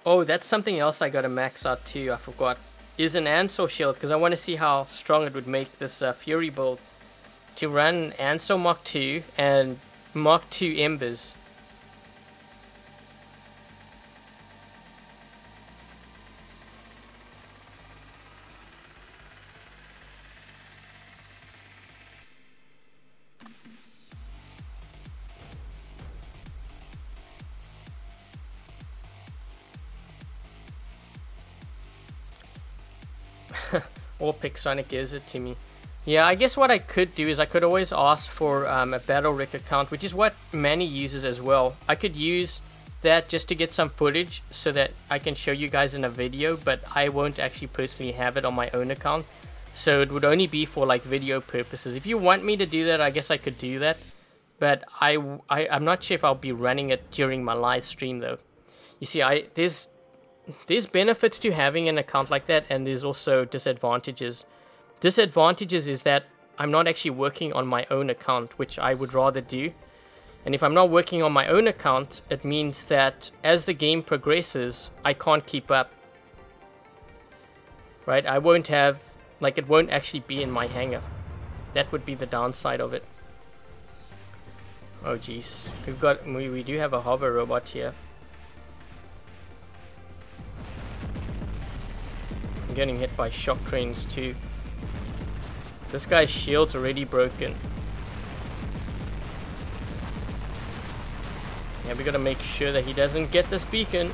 Oh, that's something else I gotta max out too. I forgot. Is an Ansel shield, because I want to see how strong it would make this Fury build. To run Ansel Mach 2 and Mach 2 Embers. Or Pixonic gives it to me. Yeah, I guess what I could do is I could always ask for a Battle Rec account, which is what Manny uses as well. I could use that just to get some footage so that I can show you guys in a video, but I won't actually personally have it on my own account. So it would only be for like video purposes. If you want me to do that, I guess I could do that. But I'm not sure if I'll be running it during my live stream though. You see, there's benefits to having an account like that, and there's also disadvantages. Disadvantages is that I'm not actually working on my own account, which I would rather do. And if I'm not working on my own account, it means that as the game progresses, I can't keep up. Right? I won't have, like, it won't actually be in my hangar. That would be the downside of it. Oh jeez. We do have a hover robot here. I'm getting hit by shock trains too. This guy's shield's already broken. Yeah, we gotta make sure that he doesn't get this beacon.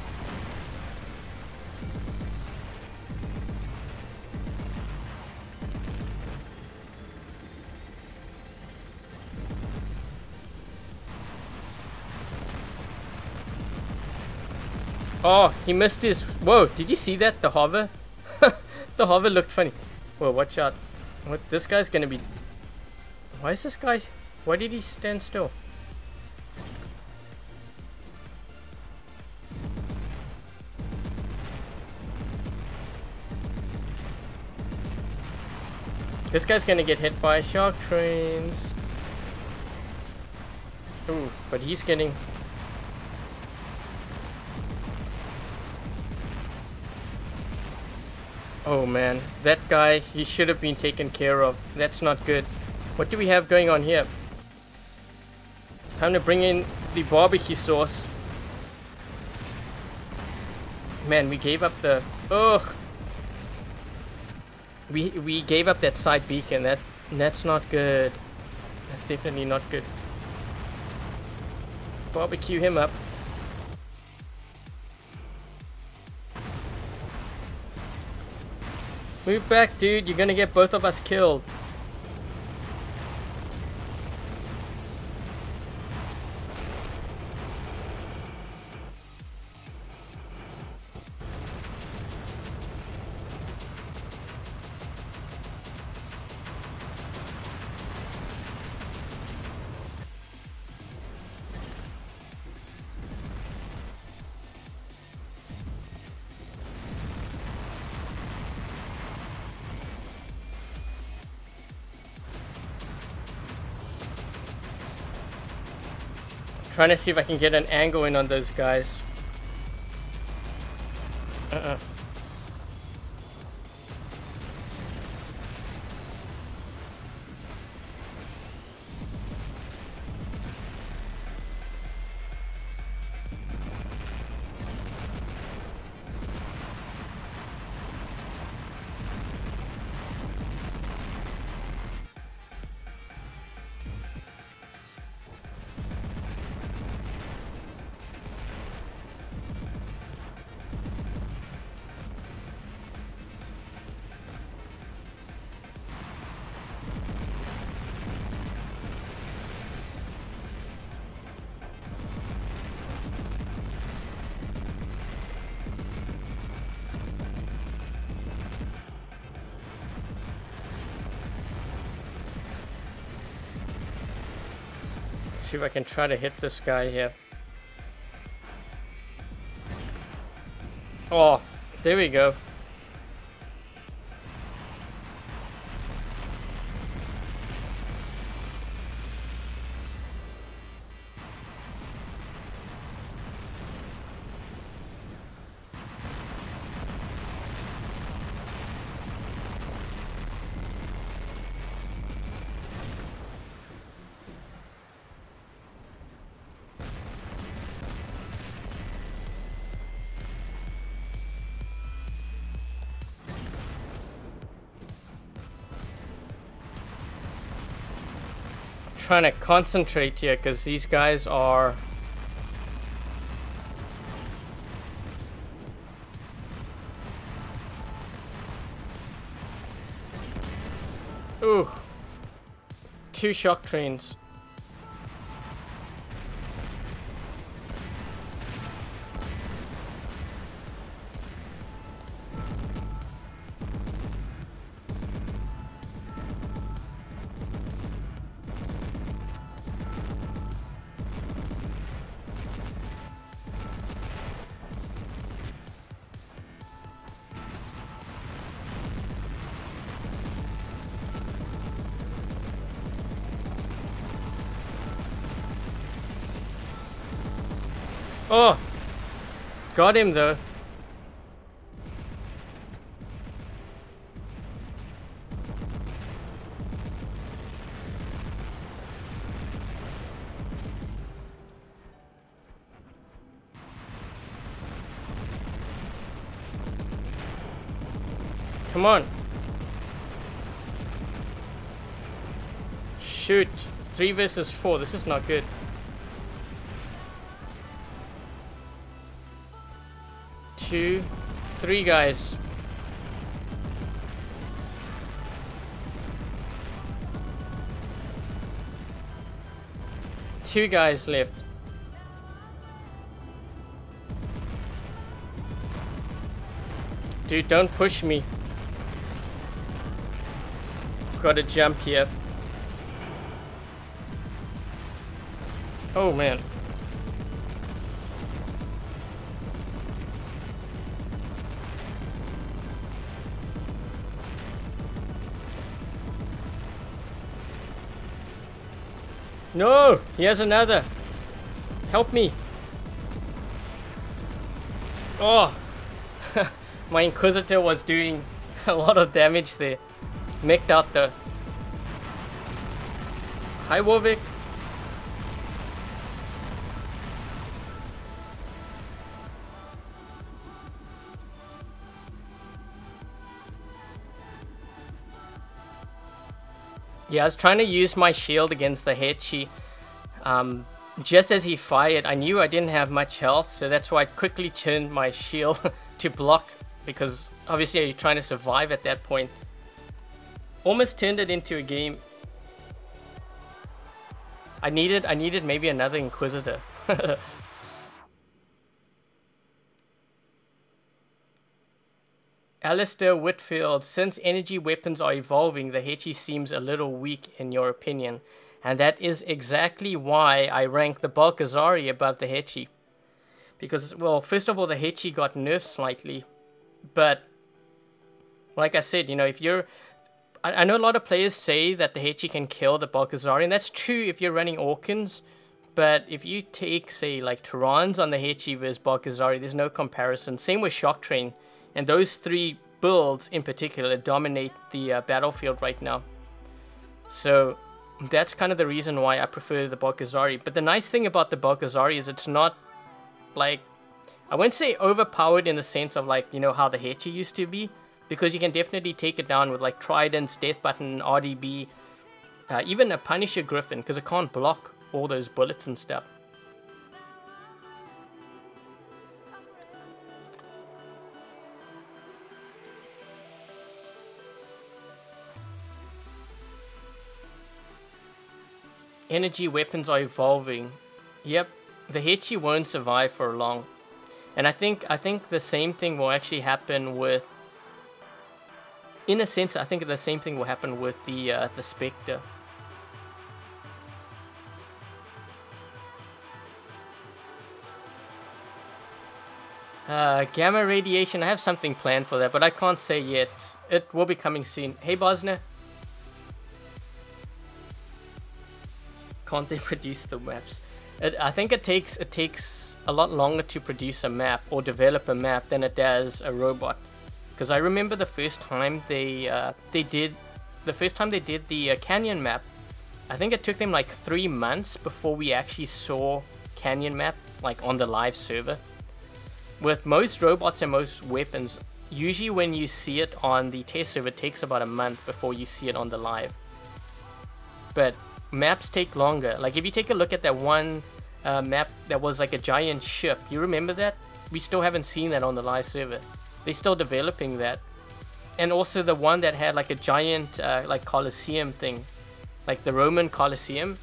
Oh, he missed his... Whoa, did you see that? The hover? The hover looked funny. Whoa, watch out. What? This guy's gonna be... Why is this guy... Why did he stand still? This guy's gonna get hit by shock trains. Ooh, but he's getting... Oh man, that guy, he should have been taken care of. That's not good. What do we have going on here? Time to bring in the barbecue sauce. Man, we gave up the... Ugh! We gave up that side beacon. That's not good. That's definitely not good. Barbecue him up. Move back, dude. You're gonna get both of us killed. Trying to see if I can get an angle in on those guys. See if I can try to hit this guy here. Oh, there we go. Trying to concentrate here because these guys are ooh, 2 shock trains. Oh, got him though. Come on. Shoot. 3 versus 4. This is not good. 2, 3 guys. Two guys left. Dude, don't push me. Got to jump here. Oh man. No, he has another. Help me. Oh, my Inquisitor was doing a lot of damage there. Mech'd out though. Hi, Warwick. Yeah, I was trying to use my shield against the Hechi. Just as he fired, I knew I didn't have much health, so that's why I quickly turned my shield to block, because obviously you're trying to survive at that point. Almost turned it into a game. I needed maybe another Inquisitor. Alistair Whitfield, since energy weapons are evolving, the Hechi seems a little weak in your opinion. And that is exactly why I rank the Balkazari above the Hechi. Because, well, first of all, the Hechi got nerfed slightly. But, like I said, you know, if you're... I know a lot of players say that the Hechi can kill the Balkazari, and that's true if you're running Orkans. But if you take, say, like Tehran's on the Hechi versus Balkazari, there's no comparison. Same with Shock Train. And those three builds in particular dominate the battlefield right now. So that's kind of the reason why I prefer the Balkazari. But the nice thing about the Balkazari is it's not like, I wouldn't say overpowered in the sense of like, you know, how the Hechi used to be. Because you can definitely take it down with like Tridents, Death Button, RDB, even a Punisher Griffin, because it can't block all those bullets and stuff. Energy weapons are evolving. Yep, the Hechi won't survive for long. And I think the same thing will actually happen with, in a sense, I think the same thing will happen with the Spectre. Gamma radiation, I have something planned for that, but I can't say yet. It will be coming soon. Hey Bosna. Can't they produce the maps? I think it takes a lot longer to produce a map or develop a map than it does a robot. Because I remember the first time they did the Canyon map, I think it took them like 3 months before we actually saw Canyon map like on the live server. With most robots and most weapons, usually when you see it on the test server, it takes about a month before you see it on the live. But maps take longer. Like if you take a look at that one map that was like a giant ship, you remember that? We still haven't seen that on the live server. They're still developing that. And also the one that had like a giant like Colosseum thing, like the Roman Colosseum.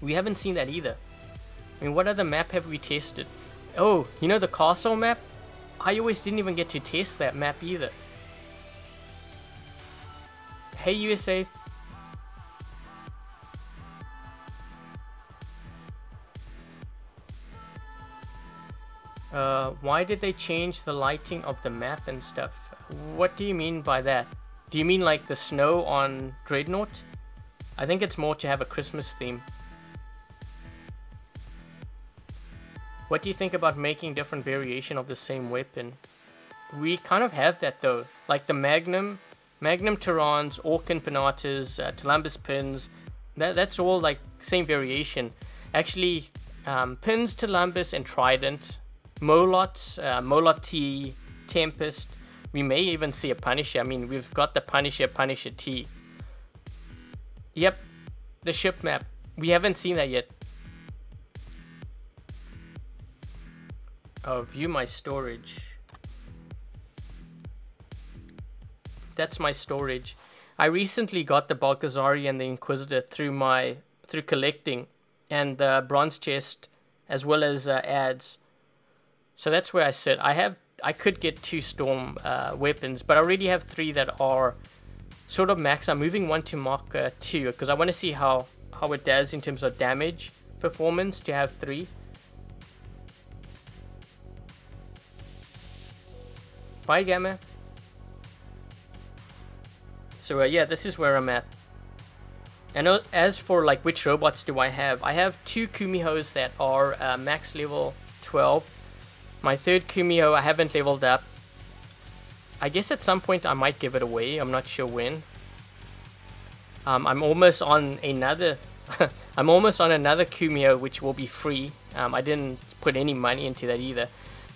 We haven't seen that either. I mean, what other map have we tested? Oh, you know the castle map? I always didn't even get to test that map either. Hey USA. Why did they change the lighting of the map and stuff? What do you mean by that? Do you mean like the snow on Dreadnought? I think it's more to have a Christmas theme. What do you think about making different variation of the same weapon? We kind of have that though. Like the Magnum Terrans, Orkan Pinatas, Tulumbus Pins. That's all like same variation. Actually, Pins, Tulumbus and Trident. Molots, Molot T, Tempest. We may even see a Punisher. I mean, we've got the Punisher T. Yep, the ship map. We haven't seen that yet. Oh, view my storage. That's my storage. I recently got the Balkazari and the Inquisitor through collecting, and the bronze chest as well as ads. So that's where I sit. I could get 2 storm weapons, but I already have 3 that are sort of max. I'm moving one to Mach 2 because I want to see how it does in terms of damage performance to have 3. Bye, Gamma. So yeah, this is where I'm at. And as for like which robots do I have 2 Kumihos that are max level 12. My 3rd Kumio I haven't leveled up. I guess at some point I might give it away. I'm not sure when. I'm almost on another I'm almost on another Kumio which will be free. I didn't put any money into that either.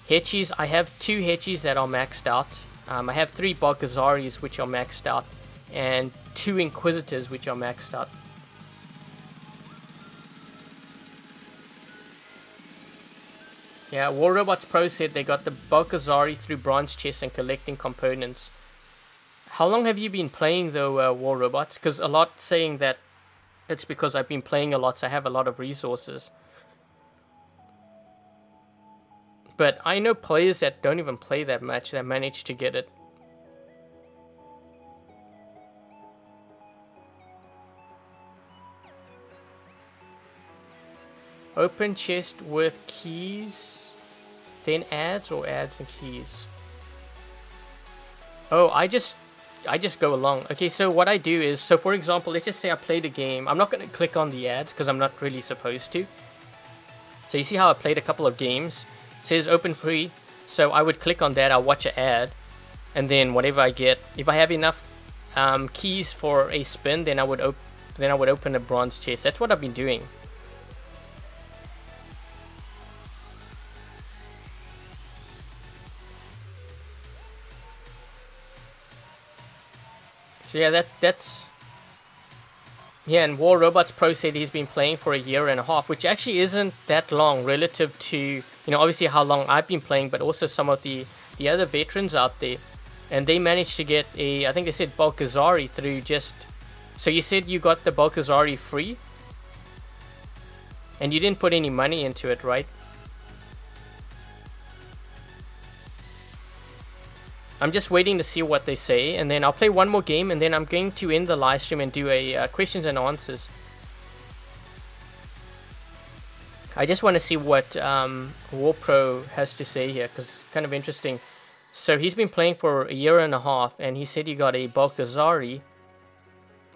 Hechis, I have 2 Hechis that are maxed out. I have 3 Balkazaris which are maxed out. And 2 Inquisitors which are maxed out. Yeah, War Robots Pro said they got the Balkazari through bronze chests and collecting components. How long have you been playing though, War Robots? Because a lot saying that it's because I've been playing a lot, so I have a lot of resources. But I know players that don't even play that much that manage to get it. Open chest with keys, then ads or ads and keys? Oh, I just just go along. Okay, so what I do is, so for example, let's just say I played a game. I'm not going to click on the ads because I'm not really supposed to. So you see how I played a couple of games? It says open free. So I would click on that, I'll watch an ad, and then whatever I get, if I have enough keys for a spin, then I would open a bronze chest. That's what I've been doing. So yeah, that's... Yeah, and War Robots Pro said he's been playing for a year and a half, which actually isn't that long relative to, you know, obviously how long I've been playing, but also some of the other veterans out there. And they managed to get a, I think they said Balkazari through just... So you said you got the Balkazari free? And you didn't put any money into it, right? I'm just waiting to see what they say, and then I'll play one more game, and then I'm going to end the live stream and do a questions and answers. I just want to see what WarPro has to say here, because it's kind of interesting. So he's been playing for a year and a half, and he said he got a Balkazari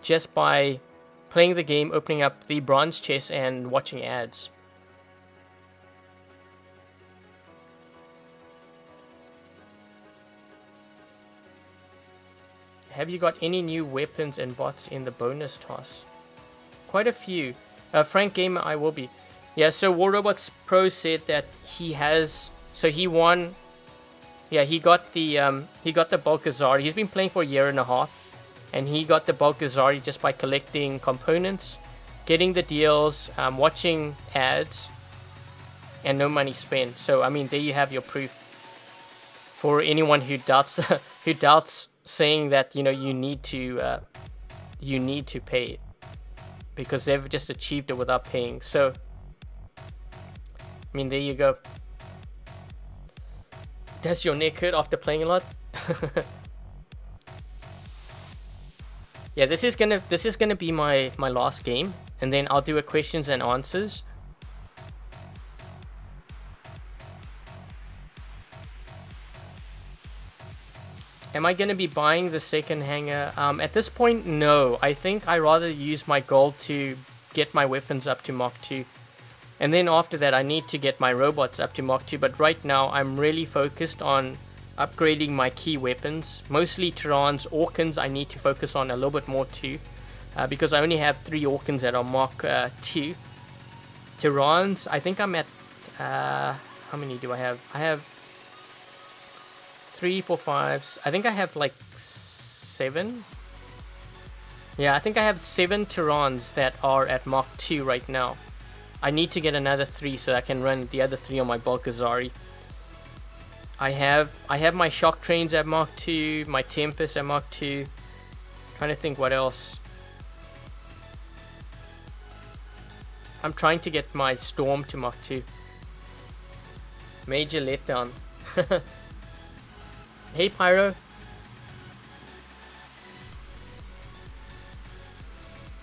just by playing the game, opening up the bronze chest, and watching ads. Have you got any new weapons and bots in the bonus toss? Quite a few. Frank Gamer, I will be. Yeah, so War Robots Pro said that he has... So he won... Yeah, he got the Balkazari. He's been playing for a year and a half. And he got the Balkazari just by collecting components, getting the deals, watching ads, and no money spent. So, I mean, there you have your proof. For anyone who doubts... who doubts saying that, you know, you need to pay, because they've just achieved it without paying. So I mean, there you go. Does your neck hurt after playing a lot? Yeah, this is gonna be my last game, and then I'll do a questions and answers. Am I going to be buying the second hangar? At this point, no. I think I rather use my gold to get my weapons up to Mach 2. And then after that, I need to get my robots up to Mach 2. But right now, I'm really focused on upgrading my key weapons. Mostly Tyrans, Orkans I need to focus on a little bit more too. Because I only have 3 Orkans that are Mach 2. Tyrans, I think I'm at... how many do I have? I have 3, 4, 5. I think I have like 7. Yeah, I think I have 7 Tyrans that are at Mach 2 right now. I need to get another 3 so I can run the other 3 on my Balkazari. I have my shock trains at Mach 2, my Tempest at Mach 2. Trying to think what else. I'm trying to get my Storm to Mach 2. Major letdown. Hey Pyro.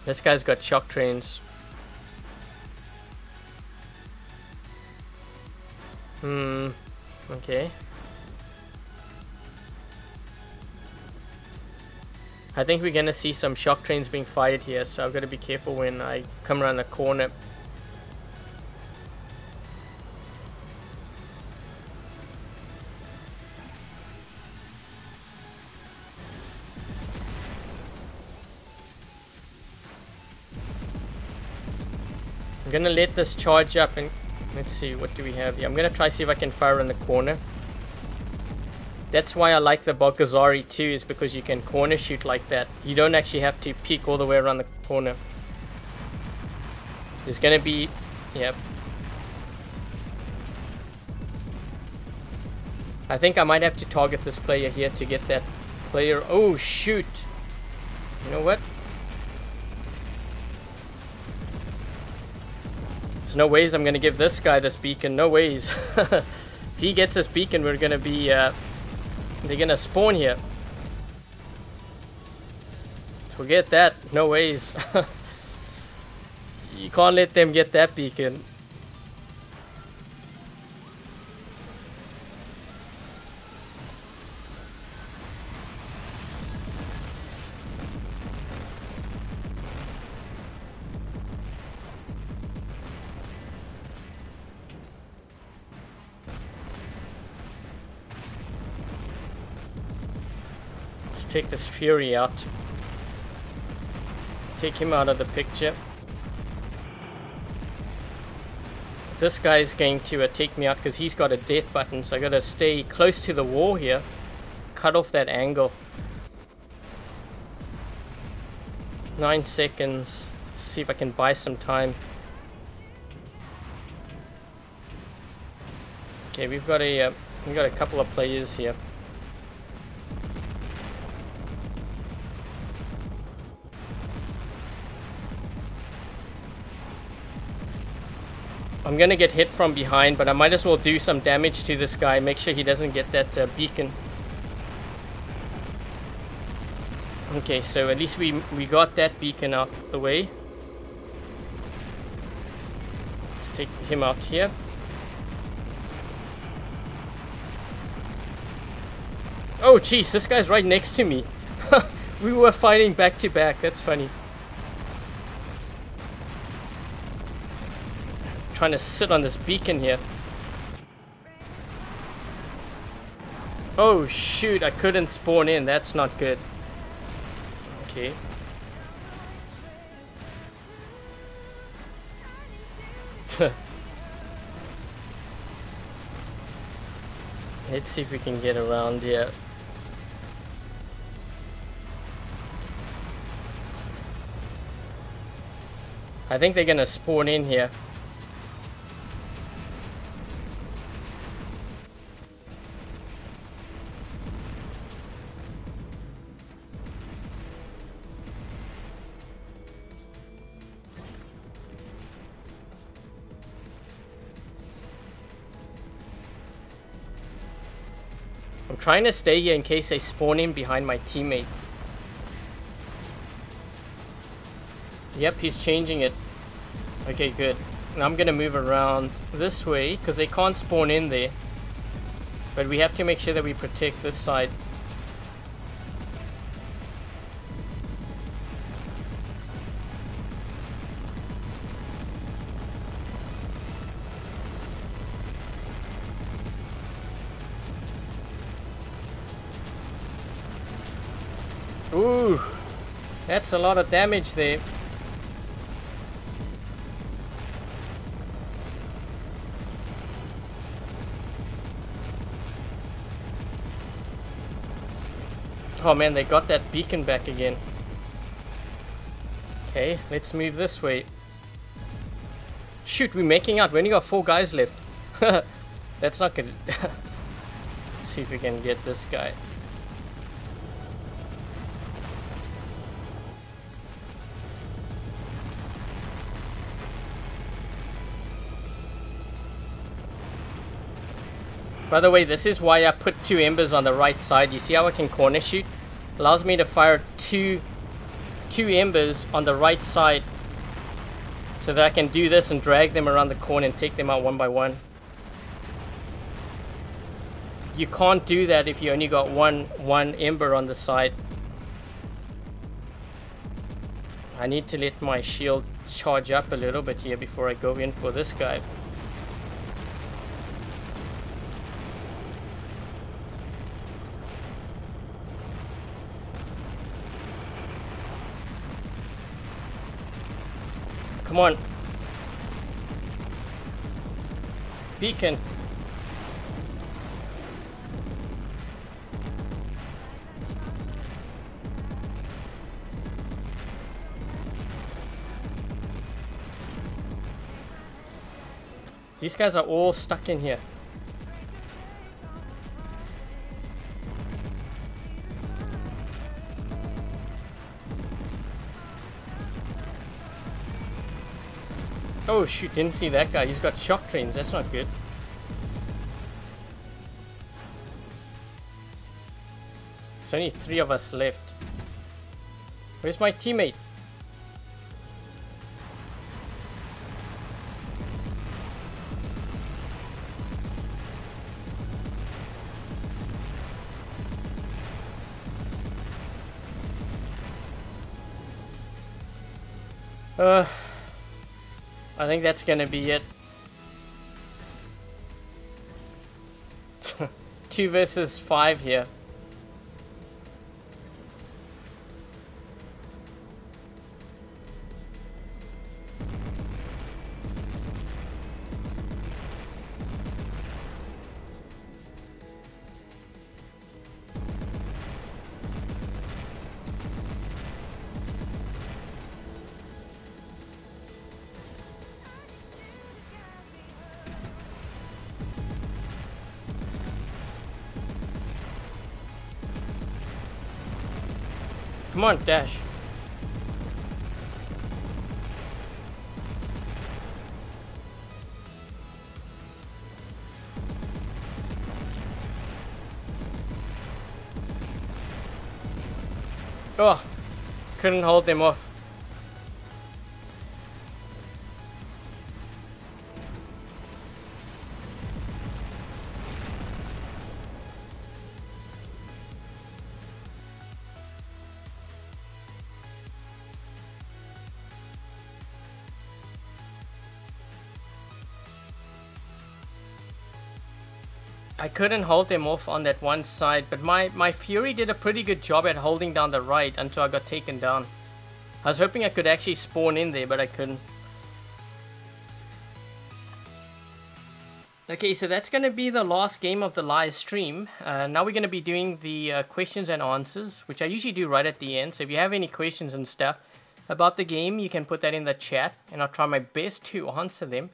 This guy's got shock trains. Okay. I think we're gonna see some shock trains being fired here, so I've got to be careful when I come around the corner. I'm gonna let this charge up and let's see, what do we have here? I'm gonna try see if I can fire in the corner. That's why I like the Balkazari too, is because you can corner shoot like that. You don't actually have to peek all the way around the corner. There's gonna be... Yep. I think I might have to target this player here to get that player... Oh shoot! You know what? There's no ways I'm gonna give this guy this beacon, no ways. If he gets this beacon, we're gonna be, they're gonna spawn here. Forget that, no ways. You can't let them get that beacon. take this Fury out. Take him out of the picture. This guy's going to take me out because he's got a death button, so I gotta stay close to the wall here. Cut off that angle. 9 seconds. See if I can buy some time. Okay, we've got a couple of players here. I'm gonna get hit from behind, but I might as well do some damage to this guy. Make sure he doesn't get that beacon. Okay, so at least we got that beacon out the way. Let's take him out here. Oh jeez, this guy's right next to me. We were fighting back to back. That's funny. Trying to sit on this beacon here. Oh shoot, I couldn't spawn in. That's not good. Okay. Let's see if we can get around here. I think they're gonna spawn in here. I'm trying to stay here in case they spawn in behind my teammate. Yep, he's changing it. Okay, good. Now I'm gonna move around this way because they can't spawn in there. But we have to make sure that we protect this side. Ooh, that's a lot of damage there. Oh man, they got that beacon back again. Okay, let's move this way. Shoot, we're making out. We only got 4 guys left. That's not good. Let's see if we can get this guy. By the way, this is why I put 2 embers on the right side. You see how I can corner shoot? Allows me to fire two embers on the right side so that I can do this and drag them around the corner and take them out one by one. You can't do that if you only got one ember on the side. I need to let my shield charge up a little bit here before I go in for this guy. Come on. Beacon. These guys are all stuck in here. Oh shoot, didn't see that guy. He's got shock trains. That's not good. There's only 3 of us left. Where's my teammate? I think that's gonna be it. 2 versus 5 here. Come on, dash. Oh, couldn't hold them off. I couldn't hold them off on that one side, but my Fury did a pretty good job at holding down the right until I got taken down. I was hoping I could actually spawn in there, but I couldn't. Okay, so that's going to be the last game of the live stream. Now we're going to be doing the questions and answers, which I usually do right at the end. So if you have any questions and stuff about the game, you can put that in the chat, and I'll try my best to answer them.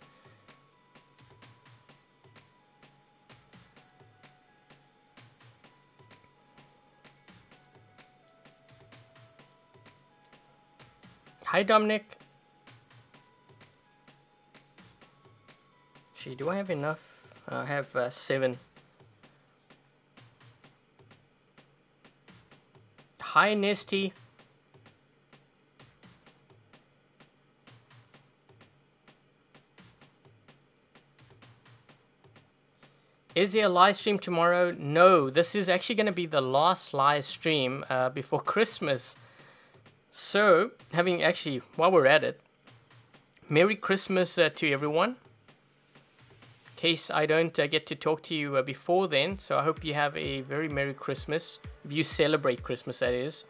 Hi Dominic. Actually, do I have enough? I have 7. Hi Nesty. Is there a live stream tomorrow? No, this is actually going to be the last live stream before Christmas. So, while we're at it, Merry Christmas to everyone. In case I don't get to talk to you before then, so I hope you have a very Merry Christmas. If you celebrate Christmas, that is.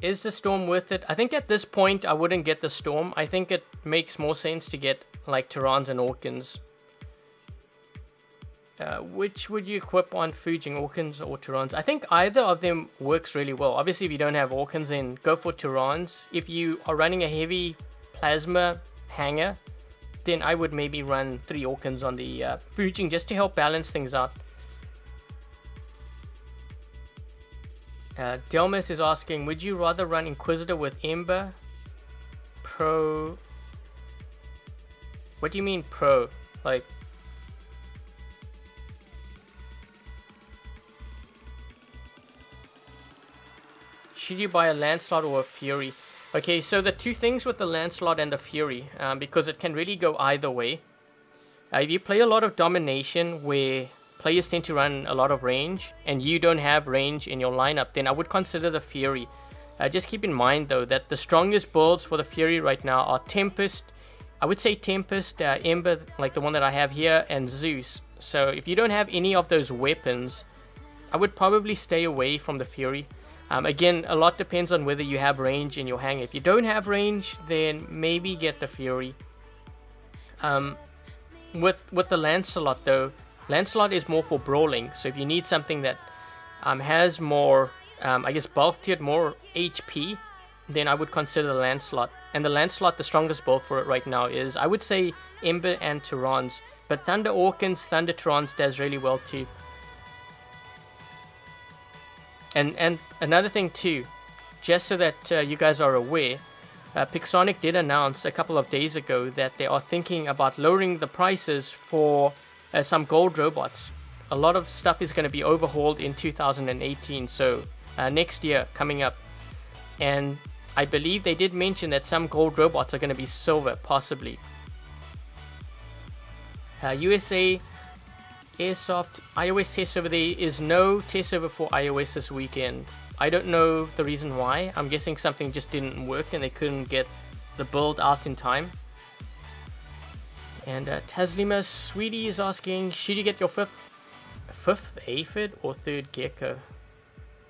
Is the storm worth it? I think at this point I wouldn't get the storm. I think it makes more sense to get like Terrans and Orkans. Which would you equip on Fujing, Orkans or Terrans? I think either of them works really well. Obviously, if you don't have Orkans, then go for Terrans. If you are running a heavy plasma hangar, then I would maybe run 3 Orkans on the Fujing just to help balance things out. Delmus is asking, would you rather run Inquisitor with Ember? Pro... What do you mean pro? Like... Should you buy a Lancelot or a Fury? Okay, so the two things with the Lancelot and the Fury, because it can really go either way. If you play a lot of domination where players tend to run a lot of range and you don't have range in your lineup, then I would consider the Fury. Just keep in mind though that the strongest builds for the Fury right now are Tempest. I would say Tempest, Ember, like the one that I have here, and Zeus. So if you don't have any of those weapons, I would probably stay away from the Fury. Again, a lot depends on whether you have range in your hangar. If you don't have range, then maybe get the Fury. With the Lancelot though, Lancelot is more for brawling. So if you need something that has more, I guess, bulk to it, more HP, then I would consider the Lancelot. And the Lancelot, the strongest build for it right now is, I would say, Ember and Terrans. But Thunder Orkans, Thunder Terrans does really well too. And another thing too, just so that you guys are aware, Pixonic did announce a couple of days ago that they are thinking about lowering the prices for some gold robots. A lot of stuff is going to be overhauled in 2018, so next year coming up. And I believe they did mention that some gold robots are going to be silver, possibly. USA Airsoft iOS test server. There is no test server for iOS this weekend. I don't know the reason why. I'm guessing something just didn't work and they couldn't get the build out in time. And Taslima Sweetie is asking, should you get your fifth aphid or 3rd gecko?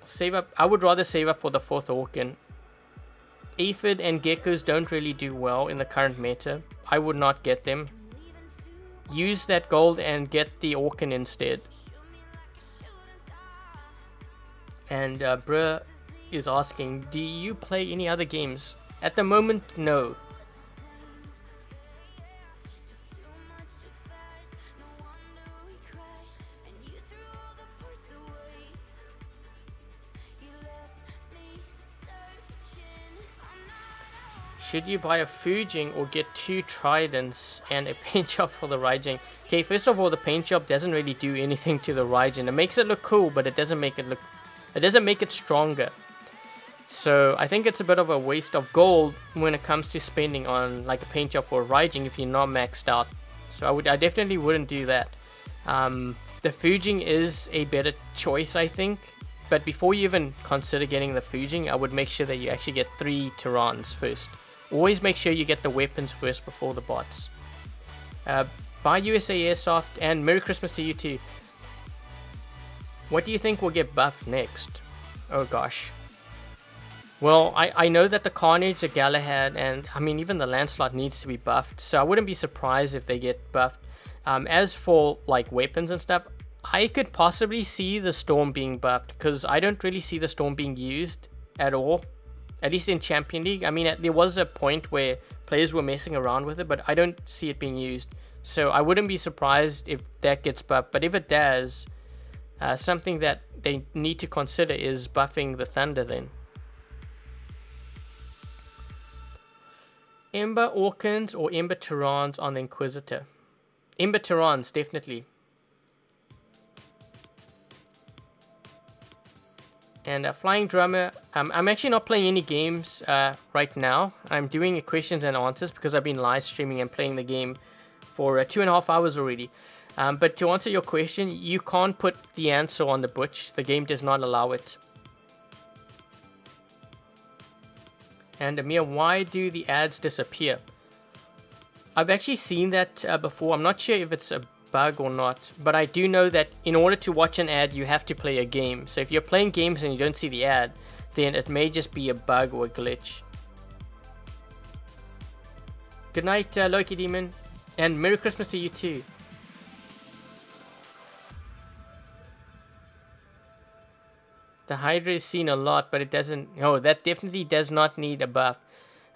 Save up. I would rather save up for the 4th Orkan. Aphid and geckos don't really do well in the current meta. I would not get them. Use that gold and get the Orkan instead. And Bruh is asking, do you play any other games? At the moment, no. Should you buy a Fujing or get 2 tridents and a paint job for the Raijin? Okay, first of all, the paint job doesn't really do anything to the Raijin. It makes it look cool, but it doesn't make it stronger. So I think it's a bit of a waste of gold when it comes to spending on like a paint job for a Raijin if you're not maxed out. So I definitely wouldn't do that. The Fujing is a better choice, I think. But before you even consider getting the Fujing, I would make sure that you actually get 3 Tyrans first. Always make sure you get the weapons first before the bots. Buy USA Airsoft, and Merry Christmas to you too. What do you think will get buffed next? Oh gosh. Well, I know that the Carnage, the Galahad, and I mean even the Lancelot needs to be buffed. So I wouldn't be surprised if they get buffed. As for like weapons and stuff, I could possibly see the Storm being buffed, because I don't really see the Storm being used at all, at least in Champion League. I mean, there was a point where players were messing around with it, but I don't see it being used. So I wouldn't be surprised if that gets buffed, but if it does, something that they need to consider is buffing the Thunder then. Ember Orkans or Ember Tyrans on the Inquisitor? Ember Tyrans, definitely. And Flying Drummer, I'm actually not playing any games right now. I'm doing questions and answers because I've been live streaming and playing the game for 2.5 hours already. But to answer your question, you can't put the answer on the butch. The game does not allow it. And Amir, why do the ads disappear? I've actually seen that before. I'm not sure if it's a bug or not, but I do know that in order to watch an ad you have to play a game. So if you're playing games and you don't see the ad, then it may just be a bug or a glitch. Good night, Loki Demon, and Merry Christmas to you too. The Hydra is seen a lot, but it doesn't. Oh, that definitely does not need a buff.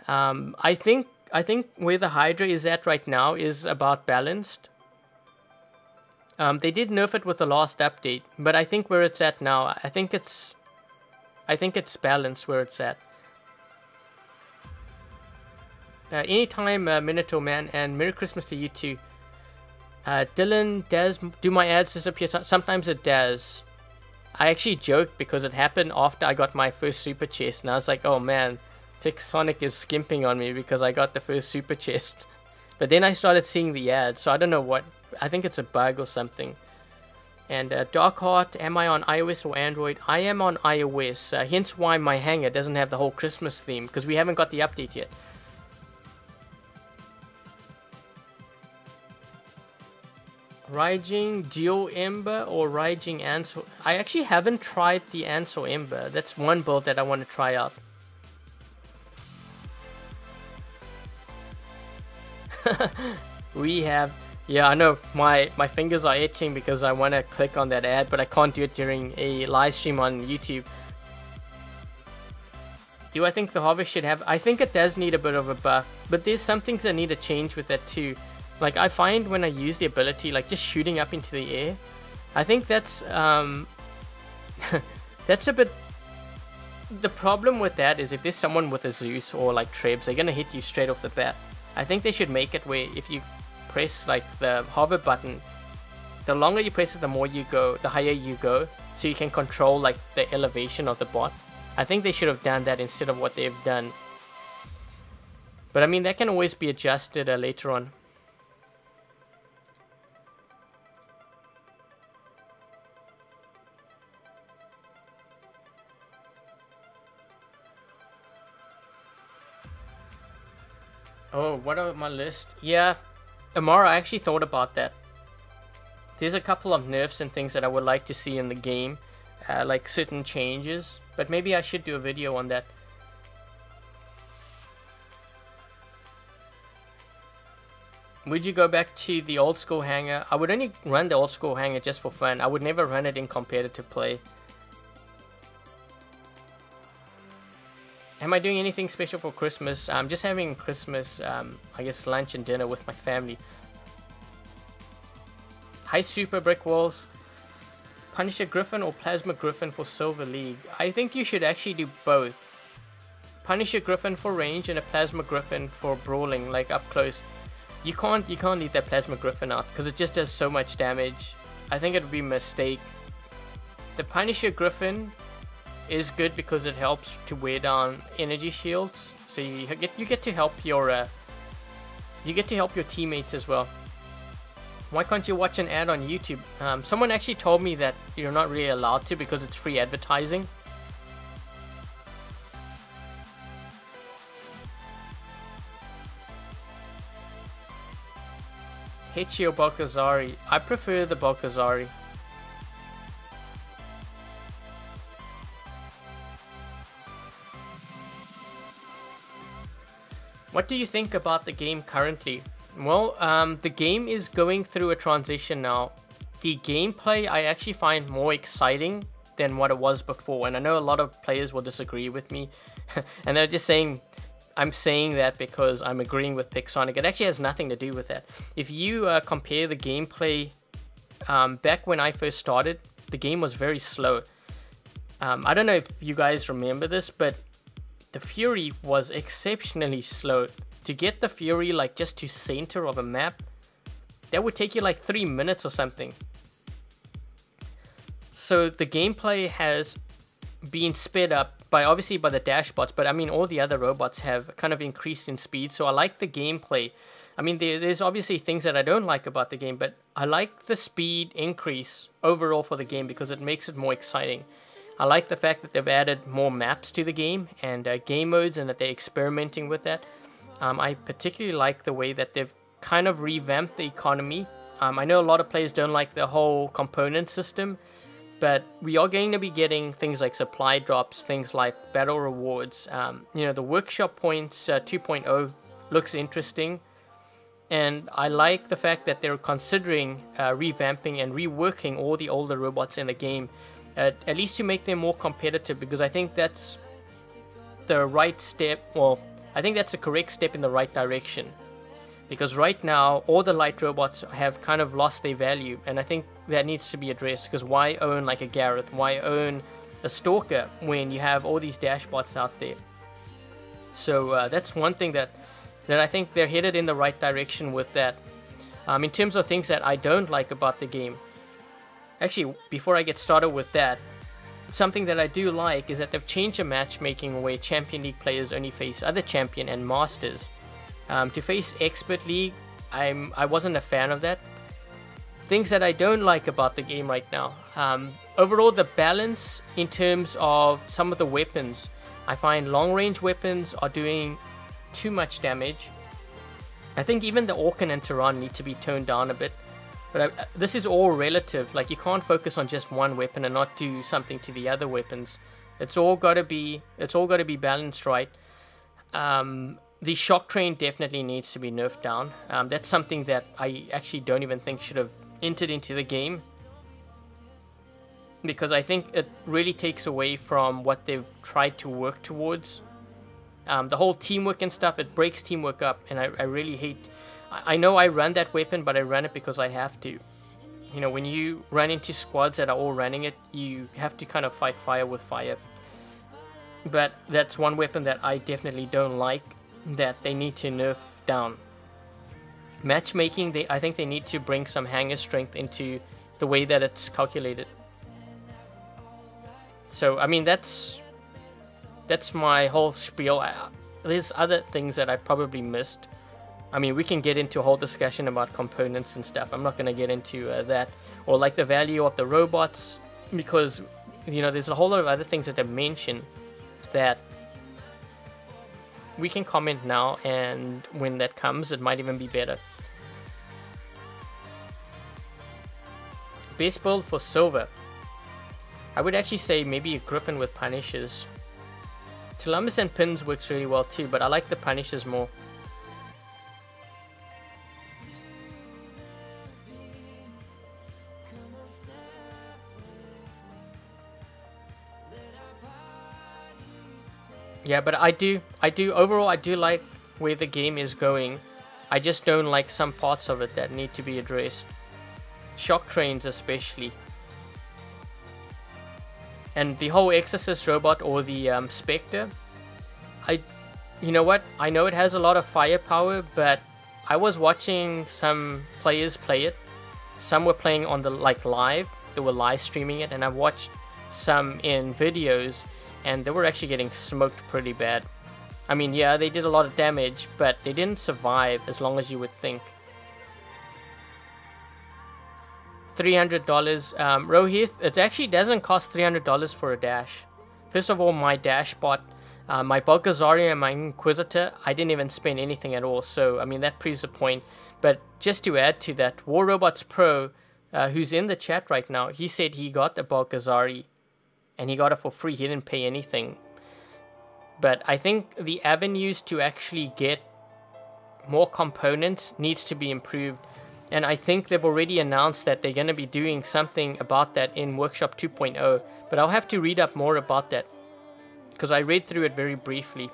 I think where the Hydra is at right now is about balanced. They did nerf it with the last update, but I think where it's at now, I think it's balanced where it's at. Anytime, Minotaur Man, and Merry Christmas to you too. Dylan, do my ads disappear? Sometimes it does. I actually joked because it happened after I got my first super chest, and I was like, oh man, Pixonic is skimping on me because I got the first super chest. But then I started seeing the ads, so I don't know what. I think it's a bug or something. And Darkheart, am I on iOS or Android? I am on iOS, hence why my hangar doesn't have the whole Christmas theme, because we haven't got the update yet. Raijing Dual Ember or Raijing Ansel? I actually haven't tried the Ansel Ember. That's one build that I want to try out. We have... Yeah, I know my fingers are itching because I want to click on that ad, but I can't do it during a live stream on YouTube. Do I think the Harvest should have... I think it does need a bit of a buff, but there's some things that need a change with that too. Like, I find when I use the ability, like just shooting up into the air, I think that's that's a bit... The problem with that is if there's someone with a Zeus or like Trebs, they're gonna hit you straight off the bat. I think they should make it where if you press like the hover button, the longer you press it, the more you go, the higher you go, so you can control like the elevation of the bot. I think they should have done that instead of what they've done. But I mean, that can always be adjusted later on. Oh, what about my list? Yeah, Amara, I actually thought about that. There's a couple of nerfs and things that I would like to see in the game, like certain changes, but maybe I should do a video on that. Would you go back to the old school hangar? I would only run the old school hangar just for fun. I would never run it in competitive play. Am I doing anything special for Christmas? I'm just having Christmas, I guess, lunch and dinner with my family. Hi, Super Brick Walls. Punisher Griffin or Plasma Griffin for Silver League? I think you should actually do both. Punisher Griffin for range and a Plasma Griffin for brawling, like up close. You can't leave that Plasma Griffin out because it just does so much damage. I think it would be a mistake. The Punisher Griffin is good because it helps to wear down energy shields, so you get to help your teammates as well. Why can't you watch an ad on YouTube? Someone actually told me that you're not really allowed to because it's free advertising. Heichi or Balkazari? I prefer the Balkazari. What do you think about the game currently? Well, the game is going through a transition now. The gameplay I actually find more exciting than what it was before, and I know a lot of players will disagree with me, and they're just saying I'm saying that because I'm agreeing with Pixonic. It actually has nothing to do with that. If you compare the gameplay back when I first started, the game was very slow. I don't know if you guys remember this, but the Fury was exceptionally slow. To get the Fury like just to center of a map, that would take you like 3 minutes or something. So the gameplay has been sped up by obviously by the dashbots, but I mean all the other robots have kind of increased in speed, so I like the gameplay. I mean there's obviously things that I don't like about the game, but I like the speed increase overall for the game because it makes it more exciting. I like the fact that they've added more maps to the game and game modes, and that they're experimenting with that. I particularly like the way that they've kind of revamped the economy. I know a lot of players don't like the whole component system, but we are going to be getting things like supply drops, things like battle rewards. You know, the workshop points 2.0 looks interesting, and I like the fact that they're considering revamping and reworking all the older robots in the game, at least to make them more competitive, because I think that's the right step. Well, I think that's a correct step in the right direction, because right now all the light robots have kind of lost their value, and I think that needs to be addressed. Because why own like a Gareth, why own a Stalker when you have all these dashbots out there? So that's one thing that I think they're headed in the right direction with that. In terms of things that I don't like about the game, actually before I get started with that, something that I do like is that they've changed the matchmaking where Champion League players only face other Champion and Masters. To face Expert League, I wasn't a fan of that. Things that I don't like about the game right now. Overall, the balance in terms of some of the weapons. I find long range weapons are doing too much damage. I think even the Orkan and Tehran need to be toned down a bit. But this is all relative. Like, you can't focus on just one weapon and not do something to the other weapons. It's all got to be balanced right. The shock train definitely needs to be nerfed down. That's something that I actually don't even think should have entered into the game, because I think it really takes away from what they've tried to work towards. The whole teamwork and stuff, it breaks teamwork up, and I really hate. I know I run that weapon, but I run it because I have to. You know, when you run into squads that are all running it, you have to kind of fight fire with fire. But that's one weapon that I definitely don't like, that they need to nerf down. Matchmaking, I think they need to bring some hangar strength into the way that it's calculated. So, I mean, that's my whole spiel. There's other things that I probably missed. I mean, we can get into a whole discussion about components and stuff. I'm not going to get into that. Or like the value of the robots, because, you know, there's a whole lot of other things that I mentioned that we can comment now, and when that comes, it might even be better. Best build for silver. I would actually say maybe a Griffin with Punishers. Columbus and Pins works really well too, but I like the Punishers more. Yeah, but I do overall I do like where the game is going. I just don't like some parts of it that need to be addressed. Shock trains especially. And the whole Exorcist robot, or the Spectre, You know what? I know it has a lot of firepower, but I was watching some players play it. Some were playing on the live. They were live streaming it, and I watched some in videos, and they were actually getting smoked pretty bad. I mean, yeah, they did a lot of damage, but they didn't survive as long as you would think. $300. Rohith, it actually doesn't cost $300 for a dash. First of all, my dash bot, my Balgazari and my Inquisitor, I didn't even spend anything at all. So, I mean, that proves the point. But just to add to that, War Robots Pro, who's in the chat right now, he said he got the Balgazari and he got it for free. He didn't pay anything. But I think the avenues to actually get more components needs to be improved. And I think they've already announced that they're going to be doing something about that in Workshop 2.0. But I'll have to read up more about that, because I read through it very briefly.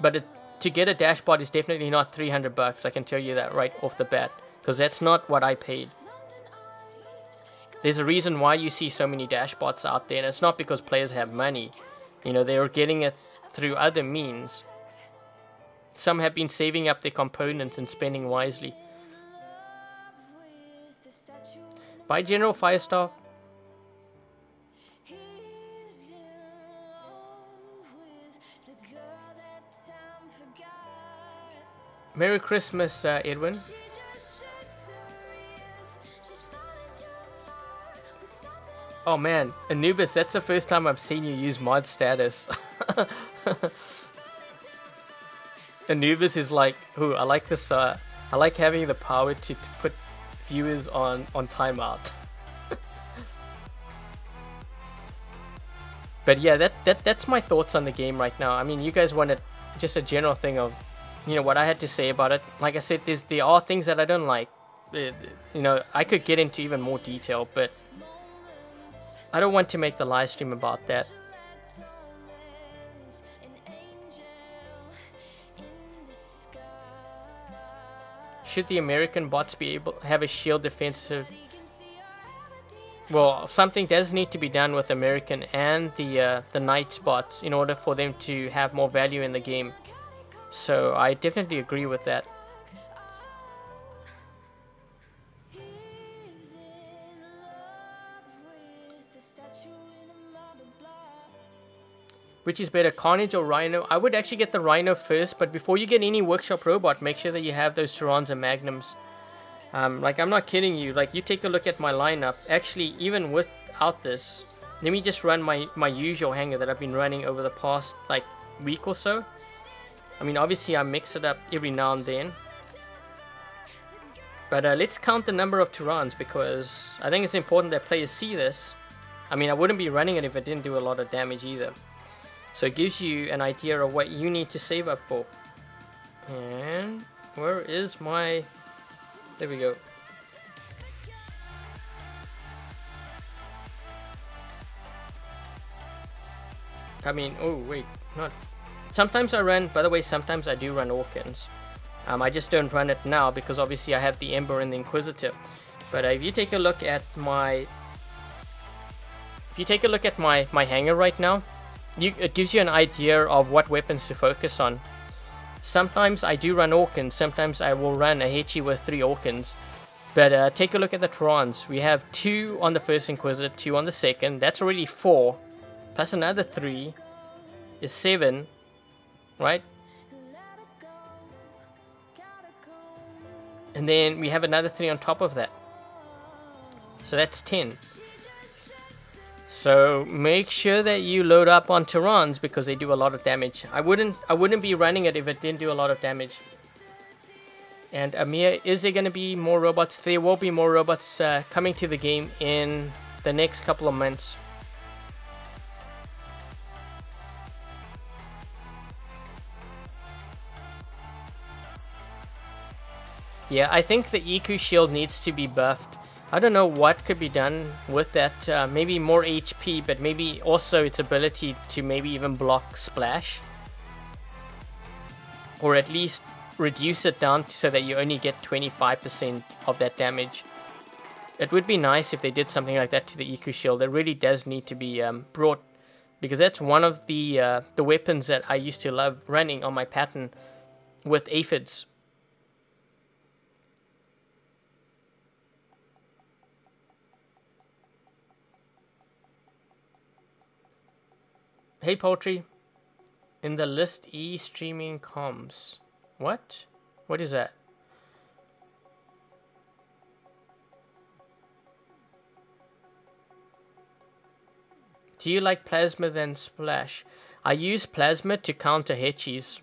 But to get a dashbot is definitely not $300. I can tell you that right off the bat, because that's not what I paid. There's a reason why you see so many dashbots out there, and it's not because players have money. You know, they're getting it through other means. Some have been saving up their components and spending wisely. Bye, General Firestar. Merry Christmas, Edwin. Oh man, Anubis, that's the first time I've seen you use mod status. Anubis is like, ooh, I like this, I like having the power to put viewers on timeout. But yeah, that's my thoughts on the game right now. I mean, you guys wanted just a general thing of, you know, what I had to say about it. Like I said, there are things that I don't like. You know, I could get into even more detail, but I don't want to make the live stream about that. Should the American bots be able to have a shield defensive? Well, something does need to be done with American and the Knights bots in order for them to have more value in the game. So I definitely agree with that. Which is better, Carnage or Rhino? I would actually get the Rhino first, but before you get any workshop robot, make sure that you have those Tyrans and Magnums. Like, I'm not kidding you. Like, you take a look at my lineup. Actually, even without this, let me just run my usual hangar that I've been running over the past, like, week or so. I mean, obviously, I mix it up every now and then. But let's count the number of Tyrans, because I think it's important that players see this. I mean, I wouldn't be running it if it didn't do a lot of damage either. So it gives you an idea of what you need to save up for. And where is my... There we go. I mean, oh wait, not... Sometimes I run, by the way, sometimes I do run Orkans. I just don't run it now because obviously I have the Ember and the Inquisitor. But if you take a look at my... If you take a look at my hangar right now, it gives you an idea of what weapons to focus on. Sometimes I do run Orkans, sometimes I will run a Hechi with 3 Orkans. But take a look at the Tyrans. We have 2 on the first Inquisitor, 2 on the second. That's already 4. Plus another 3 is 7, right? And then we have another 3 on top of that. So that's 10. So make sure that you load up on Tyrans because they do a lot of damage. I wouldn't be running it if it didn't do a lot of damage. And Amir, is there going to be more robots? There will be more robots coming to the game in the next couple of months. Yeah, I think the Eco Shield needs to be buffed. I don't know what could be done with that. Maybe more HP, but maybe also its ability to maybe even block splash. Or at least reduce it down so that you only get 25% of that damage. It would be nice if they did something like that to the Eco Shield. It really does need to be brought because that's one of the weapons that I used to love running on my pattern with aphids. Hey Poultry, in the list streaming comms. What? What is that? Do you like plasma than splash? I use plasma to counter hechies.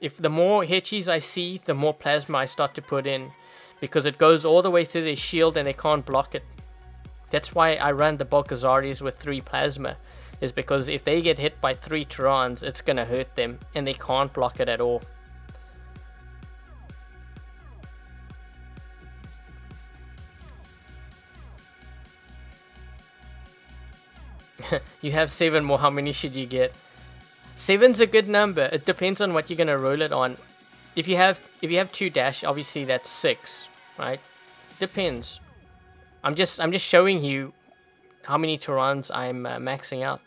If the more hechies I see, the more plasma I start to put in, because it goes all the way through their shield and they can't block it. That's why I run the Balkazaris with 3 plasma. Is because if they get hit by 3 Terrans, it's gonna hurt them and they can't block it at all. You have 7 more, how many should you get? 7's a good number. It depends on what you're gonna roll it on. If you have 2 dash, obviously that's 6, right? Depends. I'm just showing you how many Terrans I'm maxing out.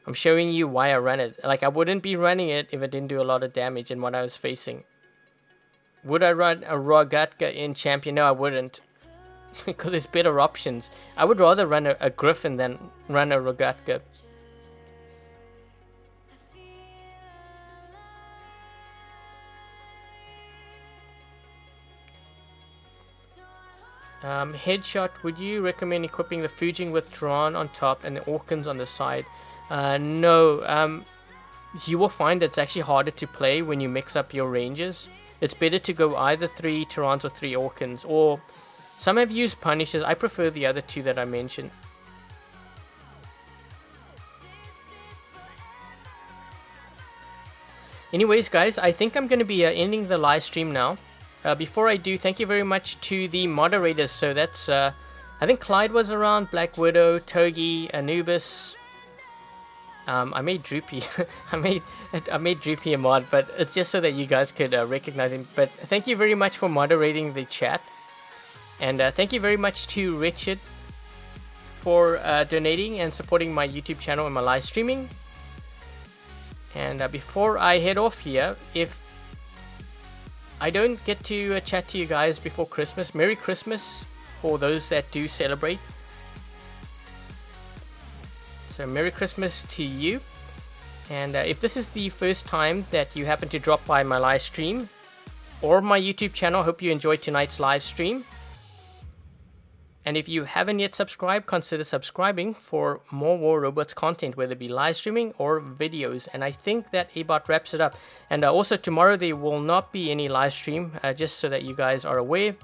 I'm showing you why I run it. Like, I wouldn't be running it if it didn't do a lot of damage in what I was facing. Would I run a Rogatka in Champion? No, I wouldn't. Because there's better options. I would rather run a Griffin than run a Rogatka. Headshot, would you recommend equipping the Fujing with Tron on top and the Orkans on the side? No. You will find it's actually harder to play when you mix up your ranges. It's better to go either 3 Terrans or 3 Orkans, or some have used Punishers. I prefer the other 2 that I mentioned. Anyways, guys, I think I'm going to be ending the live stream now. Before I do, thank you very much to the moderators. So that's, I think Clyde was around, Black Widow, Togi, Anubis. I made Droopy. I made Droopy a mod, but it's just so that you guys could recognize him. But thank you very much for moderating the chat. And thank you very much to Richard for donating and supporting my YouTube channel and my live streaming. And before I head off here, if I don't get to chat to you guys before Christmas, Merry Christmas for those that do celebrate. So Merry Christmas to you. And if this is the first time that you happen to drop by my live stream or my YouTube channel, hope you enjoyed tonight's live stream. And if you haven't yet subscribed, consider subscribing for more War Robots content, whether it be live streaming or videos. And I think that about wraps it up. And also tomorrow there will not be any live stream, just so that you guys are aware.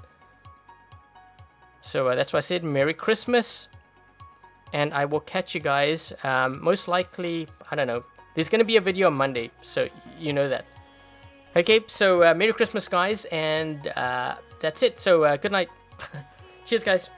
So that's why I said Merry Christmas. And I will catch you guys most likely, I don't know. There's going to be a video on Monday, so you know that. Okay, so Merry Christmas, guys. And that's it. So good night. Cheers, guys.